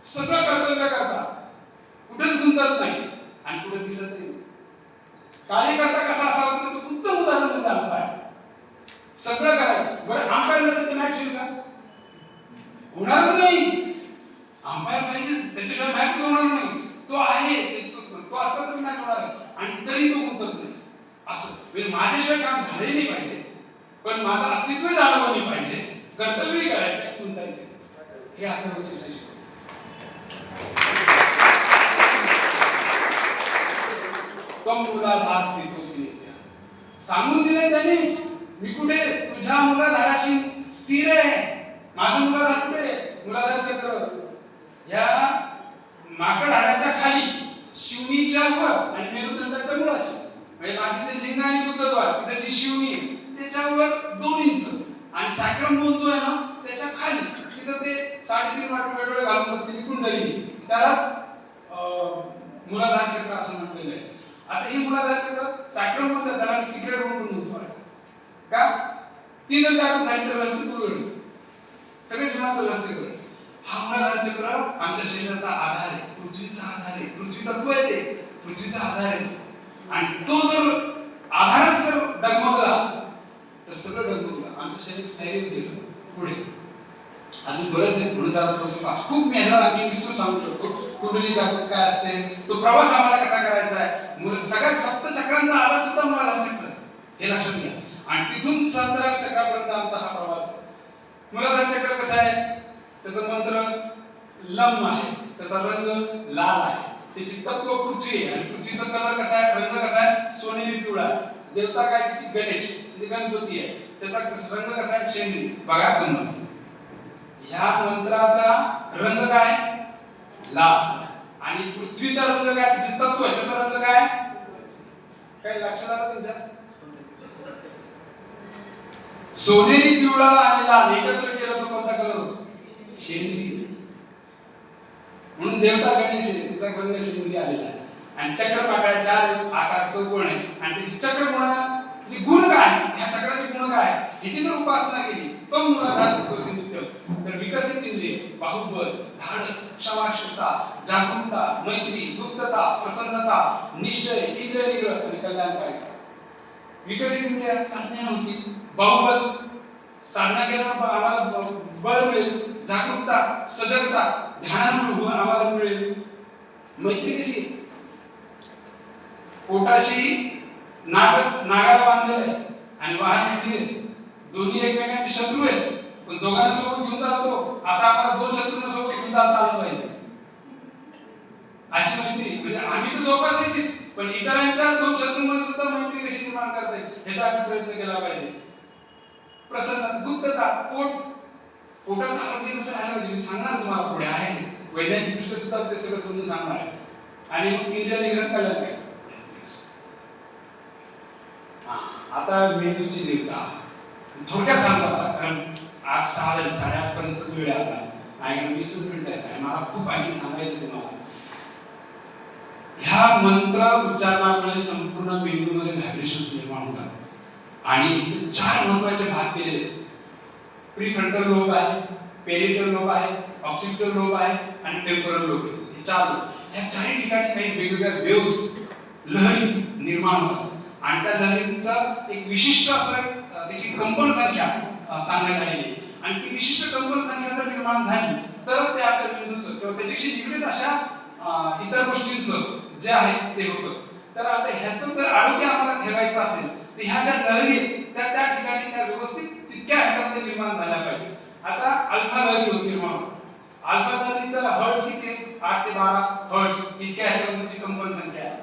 सगळं कर्तव्य करतात, कुठेच गुंतत नाही आणि कुठे दिसत नाही. कार्यकर्ता कसा असावा त्याचं उत्तम उदाहरण म्हणजे अंपायर. सगळं करायचं. बरं, अंपायर नसेल तर मॅच होईल का? होणारच नाही. अंपायर पाहिजे, त्याच्याशिवाय मॅचच होणार नाही. तो आहे, तो असला तर मॅच होणार आहे आणि तरी तो गुंतत नाही. असं माझ्याशिवाय काम झाले नाही पाहिजे, पण माझं अस्तित्व जाणवलं नाही पाहिजे, कर्तव्य करायचं, गुंतायचं. हे आता विशेष कम मुलाधार स्थितोसी नित्य. सांगून दिले त्यांनीच, मी कुठे तुझ्या मुलाधाराशी स्थिर आहे. माझं मुलाधार कुठे? मुलाधार चक्र या माकड हाडाच्या खाली, शिवणीच्या वर आणि मेरुदंडाच्या मुळाशी. म्हणजे माझी जे लिंग आणि गुदद्वार त्याची शिवणी त्याच्यावर 2 इंच आणि सॅक्रम बोन जो आहे ना त्याच्या खाली तिथं ते 3.5 वाट वेगवेगळे घालून बसलेली कुंडलिनी, त्यालाच मुलाधार चक्र असं म्हटलेलं आहे. आता ही मुलाधार चक्र सॅक्रम बोनच्या त्याला मी सिक्रेट बोन म्हणतो का? ती जर जागृत झाली तर रहस्य उघडलं, सगळे जीवनाचं रहस्य उघडलं. हा मुलाधार चक्र आमच्या शरीराचा आधार आहे, पृथ्वीचा आधार आहे, पृथ्वी तत्व आहे, ते पृथ्वीचा आधार आहे. आणि तो जर आधारच जर डगमगला तर सगळं डगमगलं, आमचं शरीर स्थैर्यच गेलं. पुढे अजून बरंच आहे, म्हणून त्याला थोडंसं फास्ट खूप मी ह्याला आणखी विस्तृत सांगू शकतो. कुंडली जागृत काय असते, तो प्रवास आम्हाला कसा करायचा आहे, सगळ्यात सप्तचक्रांचा आधार सुद्धा मुलाधार चक्र आहे, हे लक्षात घ्या. आणि तिथून सहस्रार चक्रापर्यंत आमचा हा प्रवास आहे. मुलाधार चक्र कसं आहे, त्याचं मंत्र लम आहे, त्याचा रंग लाल आहे, त्याची तत्व पृथ्वी आहे आणि पृथ्वीचा कलर कसा आहे, रंग कसा आहे, सोनेरी पिवळा. देवता काय, त्याची गणेश म्हणजे गणपती आहे, त्याचा रंग कसा आहे, शेंद्री. बघा गंमत, ह्या मंत्राचा रंग काय, लाल. आणि पृथ्वीचा रंग काय, तिचे तत्व आहे त्याचा रंग काय, काय लक्षात आलं तुमच्या? सोनेरी, पिवळा आणि लाल एकत्र केलं तर कोणता कलर होतो? शेंद्री. म्हणून देवता गणेश आहे, तिचा रंग शेंद्री आलेला आहे. आणि चक्रपाकळ्या 4 आकार चौकोन आहे आणि त्याची चक्रगुण, तिचे गुण काय, ह्या चक्राचे गुण काय, ह्याची जर उपासना केली तो मूलाधार सत्वशी नित्य, तर विकसित इंद्रिय, बाहुबल, धाडस, क्षमाशीलता, जागरूकता, मैत्री, गुप्तता, प्रसन्नता, निश्चय, इंद्रिय निग्रह आणि कल्याणकारी. विकसित इंद्रिय साधने नव्हती, बाहुबल साधना केल्यानं आम्हाला बळ मिळेल, जागरूकता, सजगता, ध्यानामुळे आम्हाला मिळेल. मैत्री कशी, पोटाशी नागाला बांधलेलं आहे आणि वाहन बुद्धी आहे, दोन्ही एकमेकांचे शत्रू आहेत, पण दोघांना सोबत घेऊन चालतो. असा आम्हाला 2 शत्रूंना सोबत घेऊन चालता आलं पाहिजे. अशी मैत्री म्हणजे आम्ही तर जोपासायचीच, पण इतरांच्या 2 शत्रूंमध्ये सुद्धा मैत्री कशी निर्माण करता येईल याचा आम्ही प्रयत्न केला पाहिजे. प्रसन्नता, गुप्तता, पोटाचं आरोग्य कसं राहायला पाहिजे मी सांगणार तुम्हाला, पुढे आहे ते वैज्ञानिक दृष्ट्या सुद्धा ते सगळं समजून सांगणार आहे. आणि मग इंद्रिय निग्रह कल्याण काय. आता मेंदूची देवता थोडक्यात सांगतो आता, कारण 8:06 8:30 पर्यंतच वेळ आता आणि 20 मिनिटं आहे, मला खूप आणखी सांगायचं तुम्हाला. ह्या मंत्र उच्चारणामुळे संपूर्ण मेंदूमध्ये व्हायब्रेशन्स निर्माण होतात आणि इथे 4 महत्त्वाचे भाग केलेले. प्रीफ्रंटल लोब आहे, पेरिटल लोब आहे, ऑक्सिपिटल लोब आहे आणि टेम्पोरल लोब आहे. हे 4 लोब, ह्या 4 ठिकाणी काही वेगवेगळ्या वेव्स, लहरी निर्माण होतात आणि त्या लहरींचा एक विशिष्ट असं त्याची कंपन संख्या सांगण्यात आलेली आहे. आणि ती विशिष्ट कंपन संख्या जर निर्माण झाली तरच ते आपल्या मेंदूचं किंवा त्याच्याशी निगडीत अशा इतर गोष्टींचं जे आहे ते होतं. तर आता ह्याचं जर आरोग्य आम्हाला ठेवायचं असेल तर ह्या ज्या लहरी आहेत त्या ठिकाणी त्या व्यवस्थित तितक्या ह्याच्यामध्ये निर्माण झाल्या पाहिजे. आता अल्फा लहरी निर्माण होतात. अल्फा लहरीचा हर्ट्स किती आहे? 8 ते 12 हर्ट्स इतक्या ह्याच्यामध्ये त्याची कंपन संख्या आहे.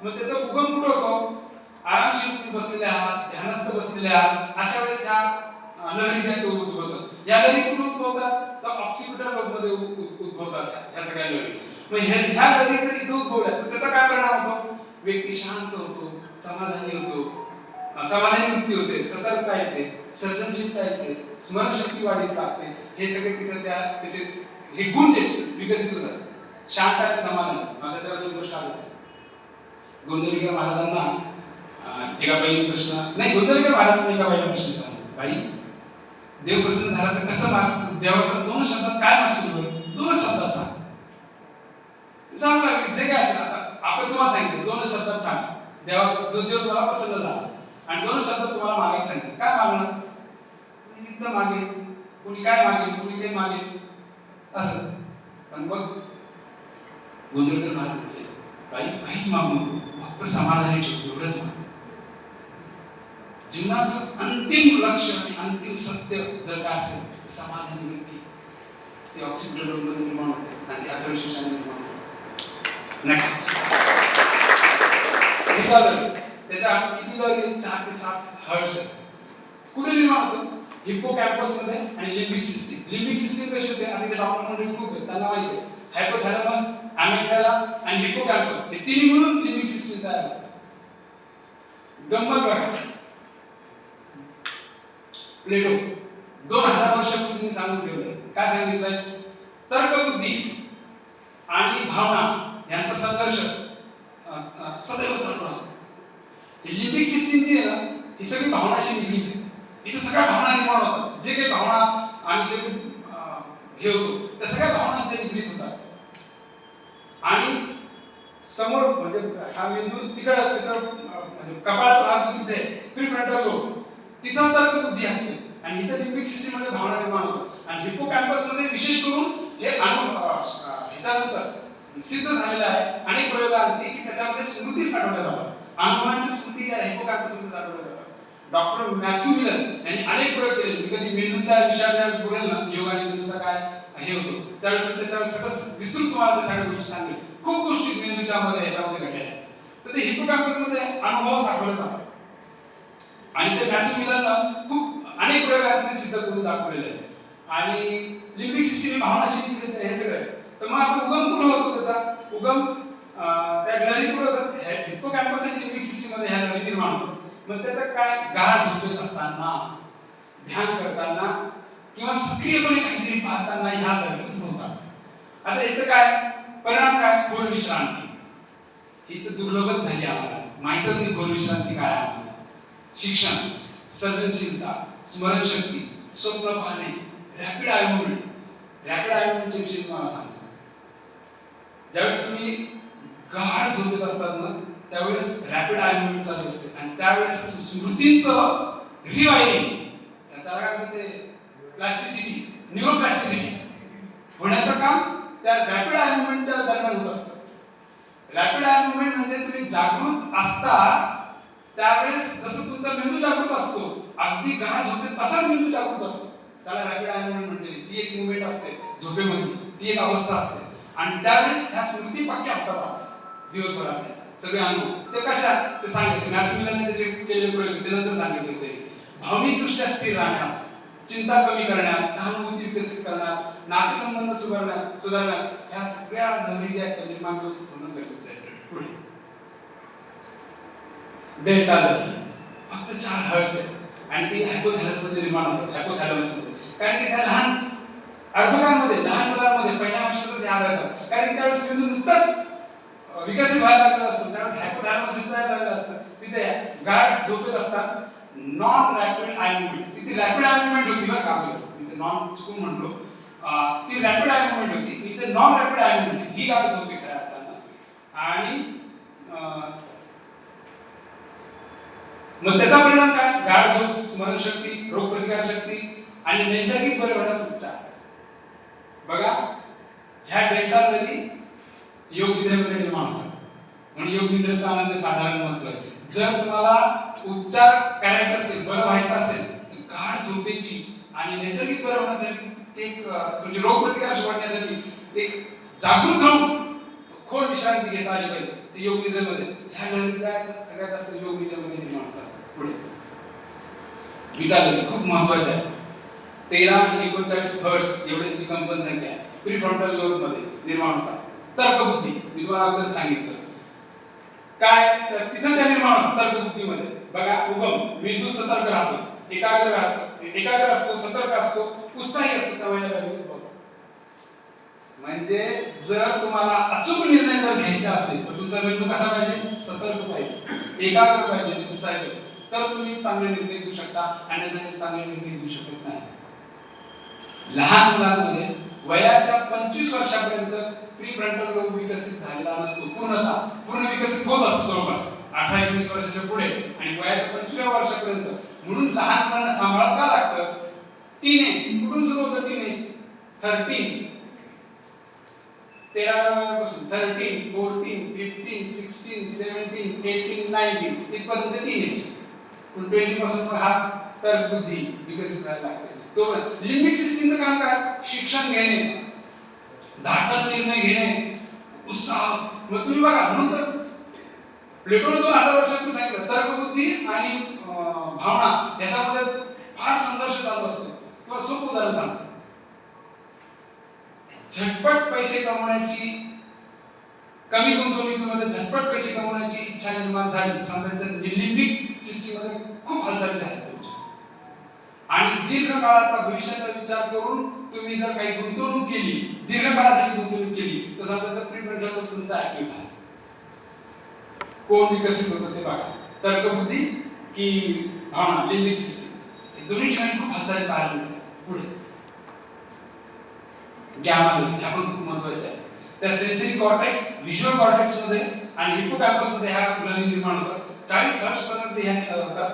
मग त्याचा उगम कुठं होतो? आरामशीर तुम्ही बसलेले आहात, ध्यानस्थ बसलेले आहात, अशा वेळेस ह्या लहरी ज्या उद्भवतात. या लहरी कुठे उद्भवतात? तर ऑक्सिपिटल लोबमध्ये उद्भवतात ह्या सगळ्या लहरी. मग ह्या लहरी जर इथे उद्भवल्या तर त्याचा काय परिणाम होतो? व्यक्ती शांत होतो, समाधानी होतो, समाधानी वृत्ती होते, सतर्कता येते, सर्जनशीलता येते, स्मरणशक्ती वाढीस लागते. हे सगळे तिथे त्याचे हे गुण जे विकसित होतात. शांत आणि समाधान. मला त्याच्यावर एक गोष्ट आली. गोंधळीकर महाराजांना एका बाईने प्रश्न, नाही गोंधळीकर महाराजांनी एका बाईला प्रश्न विचारला, बाई देव प्रसन्न झाला तर कसं माग, देवाकडे 2 शब्दात काय मागशील बरं? 2 शब्दात सांग. चांगलं जे काय असेल, आता आपण तुम्हाला सांगितलं 2 शब्दात सांग देव तुम्हाला प्रसन्न झाला आणि 2 शब्दात तुम्हाला मागायचं सांगितलं, काय मागणार? विविध मागेल, कोणी काय मागेल, कोणी काही मागेल असं. पण मग गोंधळकर महाराज म्हटले, बाई काहीच मागू नको, फक्त समाधानी ठेव, एवढंच माग. जीवनाचं अंतिम लक्ष्य आणि अंतिम सत्य जर काय असेल तर समाधानी वृत्ती, ते ऑक्सिपिटल लोबमध्ये निर्माण होते आणि ते अथर्वशीर्षाने निर्माण होते. नेक्स्ट त्याच्या किती लहरी? 4 ते 7 हर्ट्स. कुठे निर्माण होतं? हिप्पोकॅम्पस मध्ये आणि लिम्बिक सिस्टीम. लिम्बिक सिस्टीम कशी होते? आणि ते डॉक्टर मंडळी खूप आहेत, त्यांना माहिती आहे. हायपोथॅलॅमस, अॅमिग्डाला आणि हिप्पोकॅम्पस हे तिन्ही मिळून लिम्बिक सिस्टीम तयार होते. गंमत बघा, प्लेटो 2000 वर्षापूर्वी त्यांनी सांगून ठेवलंय. काय सांगितलंय? तर्कबुद्धी आणि भावना यांचा संघर्ष सदैव चालू राहतो. लिम्बिक सिस्टीम जी आहे ना, ही सगळी भावनाशी निगडीत आहे. इथे सगळ्या भावना निर्माण होतात. जे काही भावना आणि जे हे होतो त्या सगळ्या भावना इथे निगडीत होतात. आणि समोर म्हणजे हा मेंदू तिकडे त्याचा म्हणजे कपाळाचा भाग जो तिथे प्रीफ्रंटल लोब, तिथं तर्कबुद्धी असते आणि इथं लिम्बिक सिस्टीम मध्ये भावना निर्माण होतात. आणि हिप्पोकॅम्पस मध्ये विशेष करून हे ह्याच्यानंतर सिद्ध झालेलं आहे अनेक प्रयोगांती की त्याच्यामध्ये स्मृती साठवल्या जातात. अनुभवांची स्मृती या हिप्पोकॅम्पस मध्ये साठवल्या जातात. डॉक्टर मॅथ्यू मिलर यांनी अनेक प्रयोग केले. मी कधी मेंदूच्या विषयावर ज्यावेळेस बोलेल ना, योग आणि मेंदूचा काय हे होतो, त्यावेळेस त्याच्यावर सगळं विस्तृत तुम्हाला त्या सगळ्या गोष्टी सांगेल. खूप गोष्टी मेंदूच्या मध्ये याच्यामध्ये घडलेल्या आहेत. तर ते हिप्पोकॅम्पस मध्ये अनुभव साठवले जातात आणि ते मॅथ्यू मिलरनं खूप अनेक प्रयोगांनी सिद्ध करून दाखवलेले आहे. आणि लिम्बिक सिस्टीम ही भावनाशी निगडीत आहे. हे सगळं तर मग आता उगम कुठं होतो त्याचा उगम त्या लहरी कुठं होतात हिप्पोकॅम्पस आणि लिम्बिक सिस्टीम मध्ये ह्या लहरी निर्माण होतात. मग त्याचं काय गाढ झोपेत असताना ध्यान करताना किंवा सक्रियपणे काहीतरी पाहताना ह्या लहरी होतात. आता याचं काय परिणाम काय खोल विश्रांती ही तर दुर्लभच झाली आम्हाला माहितच नाही खोल विश्रांती काय आहे. शिक्षण सर्जनशीलता स्मरणशक्ती स्वप्न पाहणे rapid eye movement rapid eye मुवमेंटच्या विषयी तुम्हाला सांगतो. ज्यावेळेस तुम्ही गाढ झोपेत असतात ना त्यावेळेस रॅपिड आय मुवमेंट चालू असते आणि त्यावेळेस स्मृतींचं रिवायरिंग त्याला काय म्हणतात ते प्लास्टिसिटी न्यूरोप्लास्टिसिटी होण्याचं काम त्या रॅपिड आय मुवमेंटच्या दरम्यान होत असतं. रॅपिड आय मुवमेंट म्हणजे तुम्ही जागृत असता त्यावेळेस जसं तुमचा मेंदू जागृत असतो अगदी गाढ झोपेत तसाच मेंदू जागृत असतो. त्याला रॅपिड आय मुवमेंट म्हणते. ती एक मुवमेंट असते झोपेमध्ये ती एक अवस्था असते आणि त्यावेळेस ह्या स्मृती पक्क्या होतात दिवसभरातल्या सगळे अनुभव ते कशा ते सांगितले मॅथ्समिलनने त्याचे केलेले प्रयोग ते नंतर सांगितले. ते भावनिकदृष्ट्या स्थिर राहण्यास चिंता कमी करण्यास सहानुभूती विकसित करण्यास नातेसंबंध सुधारण्यास ह्या सगळ्या लहरी ज्या आहेत त्या निर्माण व्यवस्थित होणं गरजेचं आहे. पुढे डेल्टा लहरी फक्त 4 हर्ट्झ आहे आणि ती हायपोथॅलॅमस मध्ये निर्माण होतात. हायपोथॅलॅमस मध्ये कारण की त्या लहान अर्भकांमध्ये लहान मुलांमध्ये पहिल्या वर्षातच ह्या आढळतात कारण त्यावेळेस मेंदू नुकताच विकसित व्हायला लागलेला असतो. त्यावेळेस हायपोथॅलॅमस तयार झालेलं असतं. तिथे गाढ झोपेत असतात. नॉन रॅपिड आय मुवमेंट तिथे रॅपिड आय मुवमेंट होती बरं का अगोदर इथे नॉन चुकून म्हटलो ती रॅपिड आय मुवमेंट होती. इथे नॉन रॅपिड आय मुवमेंट ही गाढ झोपे खऱ्या अर्थानं आणि मग त्याचा परिणाम काय गाढ झोप स्मरणशक्ती रोगप्रतिकार शक्ती आणि नैसर्गिक बरे होण्यास उपचार. बघा ह्या डेल्टा लहरी योग निद्रेमध्ये निर्माण होतात म्हणून योग निद्रेचा आनंद साधारण महत्व आहे. जर तुम्हाला उपचार करायचे असेल बरं व्हायचं असेल तर गाढ झोपेची आणि नैसर्गिक बरं होण्यासाठी ते तुमची रोगप्रतिकार वाढण्यासाठी एक जागृत राहून खोल विश्रांती घेता आली पाहिजे. ते योग निद्रेमध्ये ह्या लहरीचा सगळ्यात जास्त योग निद्रेमध्ये निर्माण होतात. पुढे बीटा लहरी खूप महत्वाची आहे. 13 आणि 39 हर्ट्झ एवढी त्याची कंपन संख्या आहे. प्रीफ्रंटल लोब मध्ये निर्माण होतात. तर्कबुद्धी मी तुम्हाला अगोदर सांगितलं काय तर तिथं त्या निर्माण होतात तर्कबुद्धीमध्ये. बघा उगम मेंदू सतर्क राहतो एकाग्र असतो सतर्क असतो उत्साही असतो त्यावेळेला म्हणजे जर तुम्हाला अचूक निर्णय जर घ्यायचा असेल तर तुमचा मेंदू कसा पाहिजे सतर्क पाहिजे एकाग्र पाहिजे उत्साही पाहिजे तर तुम्ही चांगले निर्णय घेऊ शकता आणि चांगले निर्णय घेऊ शकत नाही. लहान मुलांमध्ये वयाच्या 25 वर्षापर्यंत प्रीफ्रंटल लोब विकसित झालेला नसतो. पूर्ण विकसित होत असतो जवळपास 18-19 वर्षाच्या पुढे आणि वयाच्या 25व्या वर्षापर्यंत. म्हणून लहान मुलांना सांभाळावं का लागतं. टीनेज कुठून सुरू होतं टीनेज 13 वयापासून 13, 14, 15, 16, 17, 18, 19 इथपर्यंत टीनेज. 20 पासून हा तर्कबुद्धी विकसित व्हायला लागते. तो लिम्बिक सिस्टीमचं काम काय शिक्षण घेणे धाडसाने निर्णय घेणे उत्साह. मग तुम्ही बघा म्हणून तर प्लेटोने 2000 वर्षांपूर्वी सांगितलं तर्कबुद्धी आणि भावना याच्यामध्ये फार संघर्ष चालू असतो. किंवा सोपं उदाहरण सांगतो झटपट पैसे कमवण्याची कमी गुंतवणुकीमध्ये झटपट पैसे कमवण्याची इच्छा निर्माण झाली समजायचं लिम्बिक सिस्टीम मध्ये खूप हालचाली झाल्या तुमच्या आणि दीर्घकाळाचा भविष्याचा विचार करून तुम्ही जर काही गुंतवणूक केली दीर्घकाळासाठी गुंतवणूक केली तर समजायचं प्रीफ्रंटल लोब तुमचा ऍक्टिव्ह झाला. कोण विकसित होतं ते बघा तर्कबुद्धी की भावना लिम्बिक सिस्टीम दोन्ही ठिकाणी खूप हालचाली पाहायला मिळतात. पुढे गॅमा लहरी ह्या पण खूप महत्त्वाच्या आहेत. त्या सेन्सरी कॉर्टेक्स व्हिज्युअल कॉर्टेक्स मध्ये आणि हिप्पोकॅम्पस मध्ये ह्या लहरी निर्माण होतात. 40 हर्ट्झ पर्यंत ह्या होतात.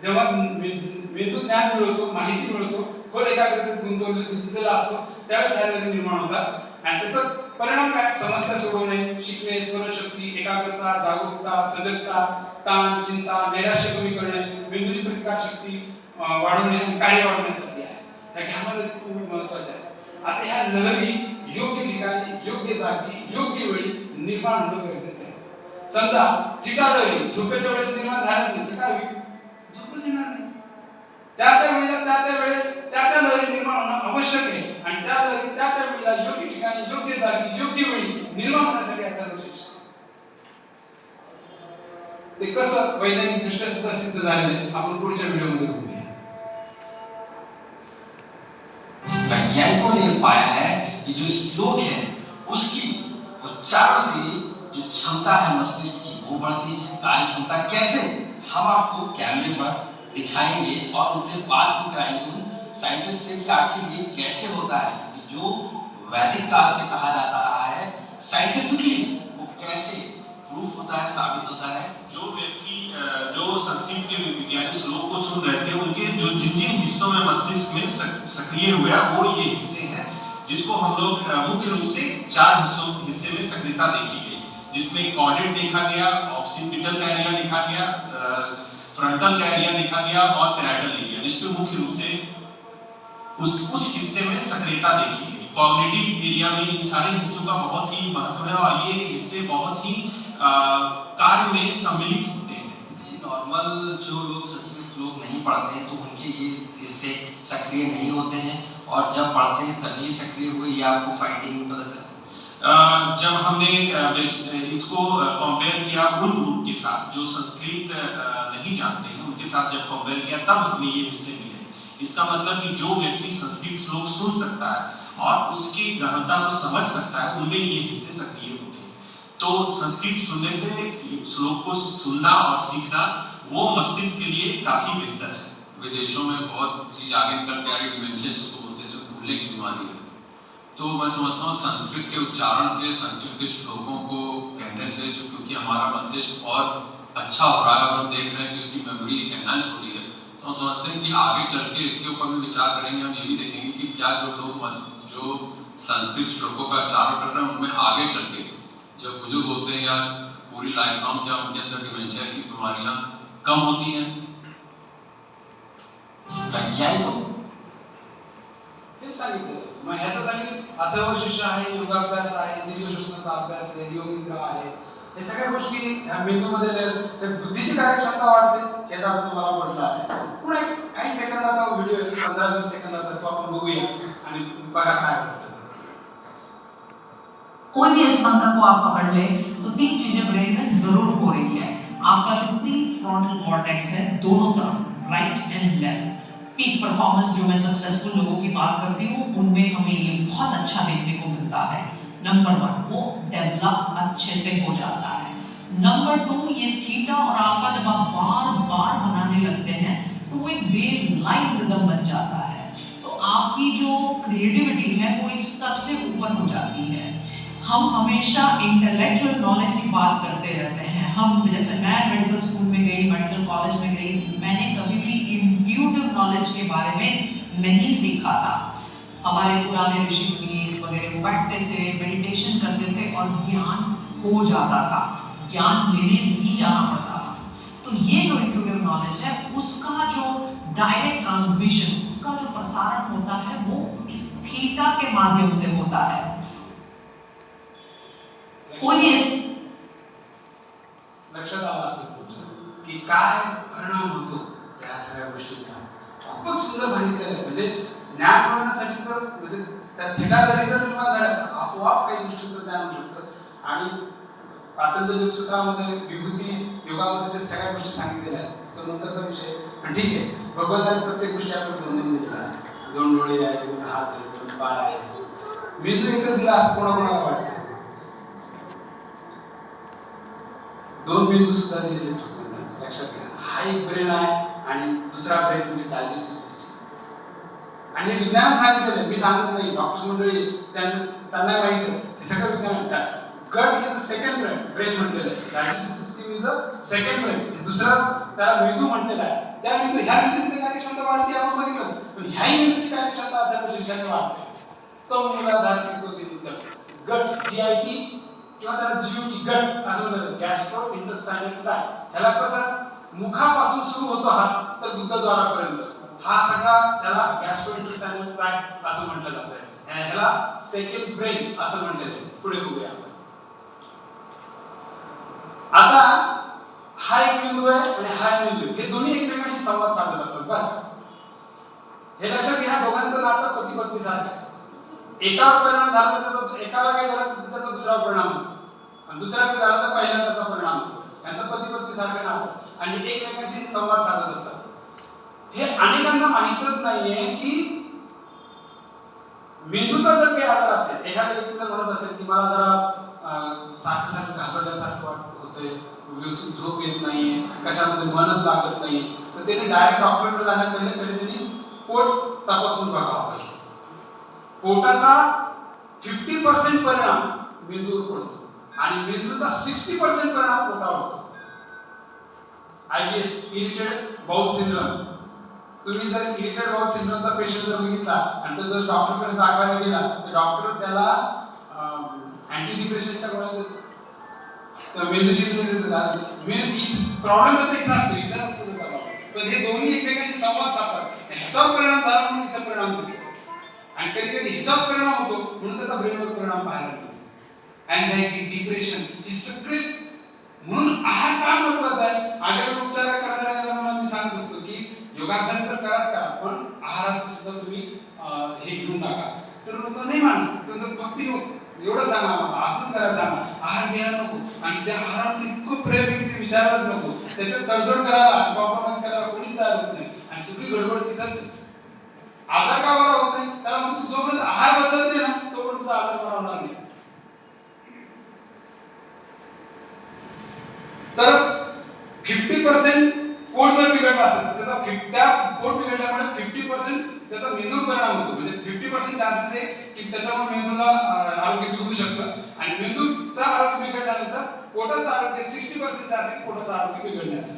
जेव्हा मेंदू ज्ञान मिळवतो माहिती मिळवतो खोल एकाग्रतेत गुंतलेला असतो त्यावेळेस ह्या लहरी निर्माण होतात आणि त्याचा परिणाम काय समस्या सोडवणे शिकणे स्मरणशक्ती एकाग्रता जागरूकता सजगता ताण चिंता नैराश्य कमी करणे मेंदूची प्रतिकार शक्ती वाढवणे आणि कार्य वाढवण्यासाठी आहे. ह्या गॅमा लहरी खूप महत्त्वाच्या आहेत. आता ह्या लहरी योग्य ठिकाणी योग्य जागी योग्य वेळी निर्माण होणं गरजेचं आहे. समजा थीटा लहरी झोपेच्या वेळेस निर्माण झाल्याच नाही तर काय होईल झोपच येणार नाही. त्या वेळेस त्या लहरी निर्माण होणं आवश्यक आहे आणि त्या लहरी त्या वेळेला योग्य ठिकाणी योग्य जागी निर्माण होण्यासाठी अथर्व शीर्ष ते कसं वैज्ञानिक दृष्ट्या सुद्धा सिद्ध झालेलं आहे. आपण पुढच्या व्हिडिओमध्ये बघूया. वैज्ञानिकों ने पाया है कि जो श्लोक है उसकी उच्चारण से जो क्षमता है मस्तिष्क की वो बढ़ती है. कार्य क्षमता कैसे, हम आपको कैमरे पर दिखाएंगे और उनसे बात भी कराएंगे उन साइंटिस्ट से कि आखिर ये कैसे होता है. क्योंकि जो वैदिक काल से कहा जाता रहा है साइंटिफिकली वो कैसे प्रूफ होता है, साबित होता है. जो व्यक्ति जो संस्कृत के वैज्ञानिक श्लोक को सुन रहे थे उनके जो जिन जिन हिस्सों में मस्तिष्क में सक्रिय हुआ वो ये हिस्से हैं जिसको हम लोग मुख्य रूप से 4 हिस्से में सक्रियता देखी गई, जिसमें कॉर्डेट देखा गया, ऑक्सीपिटल का एरिया देखा गया, फ्रंटल का एरिया देखा गया और पैराइटल एरिया, जिसमें मुख्य रूप से उस हिस्से में सक्रियता देखी गई. कॉग्निटिव एरिया में इन सारे हिस्सों का बहुत ही महत्व है और ये हिस्से बहुत ही कार्य में सम्मिलित होते हैं. नॉर्मल जो लोग संस्कृत श्लोक नहीं पढ़ते हैं तो उनके ये हिस्से सक्रिय नहीं होते हैं और जब पढ़ते हैं तभी सक्रिय हुए, या आपको फाइंडिंग में पता चला. जब हमने इसको कंपेयर किया उन ग्रुप के साथ जो संस्कृत नहीं जानते हैं उनके साथ जब कंपेयर किया तब हमें ये हिस्से मिले. इसका मतलब कि जो व्यक्ति संस्कृत श्लोक सुन सकता है और उसकी गहनता को समझ सकता है उनमें ये हिस्से सक्रिय होते हैं. तो संस्कृत सुनने से श्लोक को सुनना और सीखना वो मस्तिष्क के लिए काफी बेहतर है. विदेशों में बहुत चीज आगे निकल के आ रही, डिमेंशिया जिसको बोलते हैं, जो भूलने की बीमारी है. तो मैं समझता हूँ संस्कृत के उच्चारण से, संस्कृत के श्लोकों को कहने से, जो क्योंकि हमारा मस्तिष्क और अच्छा हो रहा है और हम देख रहे हैं कि उसकी मेमोरी एनहांस हो रही है, तो हम समझते हैं कि आगे चल के इसके ऊपर भी विचार करेंगे. हम ये भी देखेंगे कि क्या जो लोग जो संस्कृत श्लोकों का उच्चारण कर रहे हैं उनमें आगे चल के जब बुजुर्ग होते हैं या पूरी लाइफ लॉन्ग क्या उनके अंदर डिमेंशिया ऐसी बीमारियां कम होती हैं. वैज्ञानिकों हेच सांगितलं. मग ह्याच्यासाठी अथर्व शीर्ष आहे, योगाभ्यास आहे, दीर्घश्वसनाचा अभ्यास आहे, योग निद्रा आहे. हे सगळ्या गोष्टी ह्या मेंदूमध्ये बुद्धीची कार्यक्षमता वाढते. हे आता तुम्हाला पडलं असेल. पुन्हा काही सेकंदाचा व्हिडिओ आहे, 15-20 सेकंदाचा, तो आपण बघूया आणि बघा काय होतं. कोई भी इस मंत्र को आप पकड़ ले तो 3 चीजें ब्रेन में जरूर हो रही है. आपका जो प्री फ्रंटल कॉर्टेक्स है दोनों तरफ, राइट एंड लेफ्ट, पीक परफॉर्मेंस जो मैं सक्सेसफुल लोगों की बात करती हूँ उनमें हमें ये बहुत अच्छा देखने को मिलता है. नंबर 1 वो डेवलप अच्छे से हो जाता है. नंबर 2 ये थीटा और अल्फा जब आप बार बार बनाने लगते हैं तो वो एक बेस लाइन रिदम बन जाता है. तो आपकी जो क्रिएटिविटी है वो एक स्तर से ऊपर हो जाती है. हम हमेशा इंटेलेक्चुअल नॉलेज की बात करते रहते हैं. हम जैसे मैं मेडिकल स्कूल में गई, मेडिकल कॉलेज में गई, मैंने कभी भी इंट्यूटिव नॉलेज के बारे में नहीं सीखा था. हमारे पुराने ऋषि मुनि वगैरह वो बैठते थे, मेडिटेशन करते थे और ज्ञान हो जाता था. ज्ञान लेने नहीं जाना पड़ता था. तो ये जो इंट्यूटिव नॉलेज है उसका जो डायरेक्ट ट्रांसमिशन, उसका जो प्रसारण होता है वो इस थीटा के माध्यम से होता है. लक्षात आलं असेल तुमच्या की काय परिणाम होतो त्या सगळ्या गोष्टींचा. खूपच सुंदर सांगितलेलं आहे. म्हणजे ज्ञान मिळवण्यासाठी जर म्हणजे त्या थिटा जरी जर निर्माण झाला तर आपोआप काही गोष्टींचं ज्ञान होऊ शकतं. आणि पातंजल योगसूत्रामध्ये विभूती योगामध्ये ते सगळ्या गोष्टी सांगितलेल्या आहेत. तो नंतरचा विषय. आणि ठीक आहे, भगवंताने प्रत्येक गोष्टी आपल्याला 2 दिलेल्या आहेत. 2 डोळे आहेत, 2 हात आहेत, 2 पाय आहेत. मेंदू एकच दिला असं कोणाकोणाला वाटतं. 2 मेंदू सुद्धा दिलेले आहेत. लक्षात घ्या. हा एक ब्रेन आहे आणि दुसरा ब्रेन म्हणजे डायजेस्टिव्ह सिस्टम. आणि हे विज्ञानात सांगितलेलं आहे, मी सांगत नाही. डॉक्टर्स मंडळी त्यांना माहिती आहे. हे सगळं विज्ञान. गट इज अ सेकंड ब्रेन म्हटलेलं आहे. Digestive system is a second brain. हे दुसरं त्याला मेंदू म्हटलेलं आहे. त्या मेंदू ह्या मेंदूची कार्यक्षमता वाढते आपण बघितलंच. पण ह्याही मेंदूची कार्यक्षमता अथर्व शीर्षाने वाढते. तो मूलाधार सितोसिलिंडर गट जीआयटी किंवा त्याला जीओटी गट असं म्हणतात. Gastrointestinal tract. ह्याला कसं मुखापासून सुरू होतो हा तर गुदद्वारापर्यंत हा सगळा त्याला गॅस्ट्रो इंटेस्टायनल ट्रॅक्ट असं म्हटलं जातं. ह्याला सेकंड ब्रेन असं म्हटलं जातं. पुढे बघूया आपण. आता हा एक मेंदू आहे आणि हा एक मेंदू. हे दोन्ही एकमेकांशी संवाद साधत असतात बरं. हे लक्षात घ्या. दोघांचं नातं पती पत्नी सारखं. एकावर परिणाम झाला तर त्याचा एकाला काय झालं तर त्याचा दुसऱ्यावर परिणाम होतो आणि दुसऱ्यावर झाला तर पहिल्यावर त्याचा परिणाम होतो. यांचं पती सारखं नातं आणि एकमेकांशी संवाद साधत असतात. हे अनेकांना माहीतच नाहीये की मेंदूचा जर काही आजार असेल, एखाद्या व्यक्ती जर म्हणत असेल की मला जरा सारखं सारखं घाबरल्यासारखं होतंय, व्यवस्थित झोप येत नाहीये, कशामध्ये मनच लागत नाही, तर त्याने डायरेक्ट डॉक्टरकडे जाण्यात पहिले त्यांनी पोट तपासून बघावं पाहिजे. पोटाचा 50% परिणाम मेंदूवर पडतो आणि मेंदूचा 60% परिणाम पोटावर होतो. IBS aerated bowel syndrome. तुम्ही जर इरिटेड बाउल सिंड्रोमचा पेशंट जर बघितला आणि तो जर डॉक्टरकडे दाखवायला गेला तर डॉक्टर त्याला अँटी डिप्रेशनच्या गोळ्या देतो. तर मेंदूशी रिलेटेड प्रॉब्लेम त्याचा इथं असतो, इथं नसतो त्याचा प्रॉब्लेम. पण हे दोन्ही एकमेकांशी संवाद साधतात. ह्याच्यावर परिणाम झाला म्हणून इथं परिणाम दिसतो आणि कधी कधी ह्याच्यावर परिणाम होतो म्हणून त्याचा ब्रेनवर परिणाम पाहायला मिळतो. अँझायटी, डिप्रेशन हे सगळे. म्हणून आहार का महत्वाचा आहे. आजारावर उपचार करणाऱ्यांना मी सांगत असतो की योगाभ्यास तर कराच करा, पण आहाराचं सुद्धा तुम्ही हे घेऊन टाका. तर लोक नाही मानत, तर फक्त एवढं सांगा मला असंच करायचं सांगा, आहार घ्यायला नको आणि त्या आहारात इतकं प्रेम आहे की ते विचारायलाच नको. त्याच्यात तडजोड करायला, कॉम्प्रोमाइज करायला कोणीच तयार होत नाही आणि सगळी गडबड तिथंच. आजार का बरा होत नाही, त्याला मग तू जोपर्यंत आहार बदलत नाही ना तोपर्यंत तुझा आजार बरा होणार नाही. तर 50% पोट जर बिघडला असेल तर त्या पोट बिघडल्यामुळे 50% त्याचा मेंदूवर परिणाम होतो. म्हणजे 50% चान्सेस आहे की त्याच्यामुळे मेंदूला आरोग्य बिघडू शकतं आणि मेंदूचा आरोग्य बिघडल्यानंतर पोटाचं आरोग्य 60% चान्स आहे की पोटाचं आरोग्य बिघडण्याचं.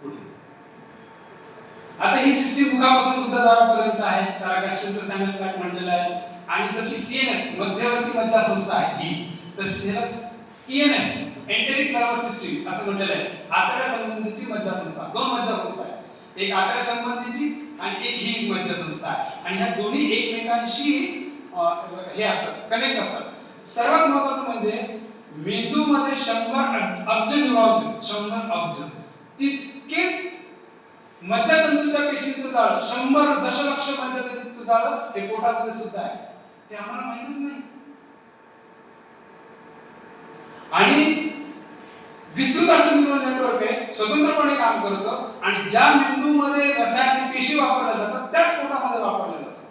पुढे आता ही सिस्टीम मुखापासून उदरद्वारापर्यंत आहे, त्याला गॅस्ट्रोइंटेस्टायनल ट्रॅक्ट म्हटलेलं आहे. आणि जशी CNS मध्यवर्ती मज्जासंस्था आहे ही, तशी त्याला ENS एंटेरिक नर्वस सिस्टीम असं म्हटलेलं आहे. आतड्या संबंधीची मज्जासंस्था. दोन मज्जासंस्था आहेत, एक आतड्या संबंधीची आणि एक ही मज्जासंस्था आहे आणि ह्या दोन्ही एकमेकांशी हे असतात, कनेक्ट असतात. सर्वात महत्त्वाचं म्हणजे मेंदूमध्ये 100 अब्ज न्यूरॉन्स आहेत. 100 अब्ज. तितकेच मज्जातंतूच्या पेशींचं जाळं, 100 दशलक्ष मज्जातंतूचं जाळं हे पोटामध्ये सुद्धा आहे. हे आम्हाला माहितीच नाही. आणि विस्तृत असं न्यूरल नेटवर्क आहे, स्वतंत्रपणे काम करतं आणि ज्या मेंदूमध्ये रसायन आणि पेशी वापरल्या जातात त्याच पोटामध्ये वापरल्या जातात.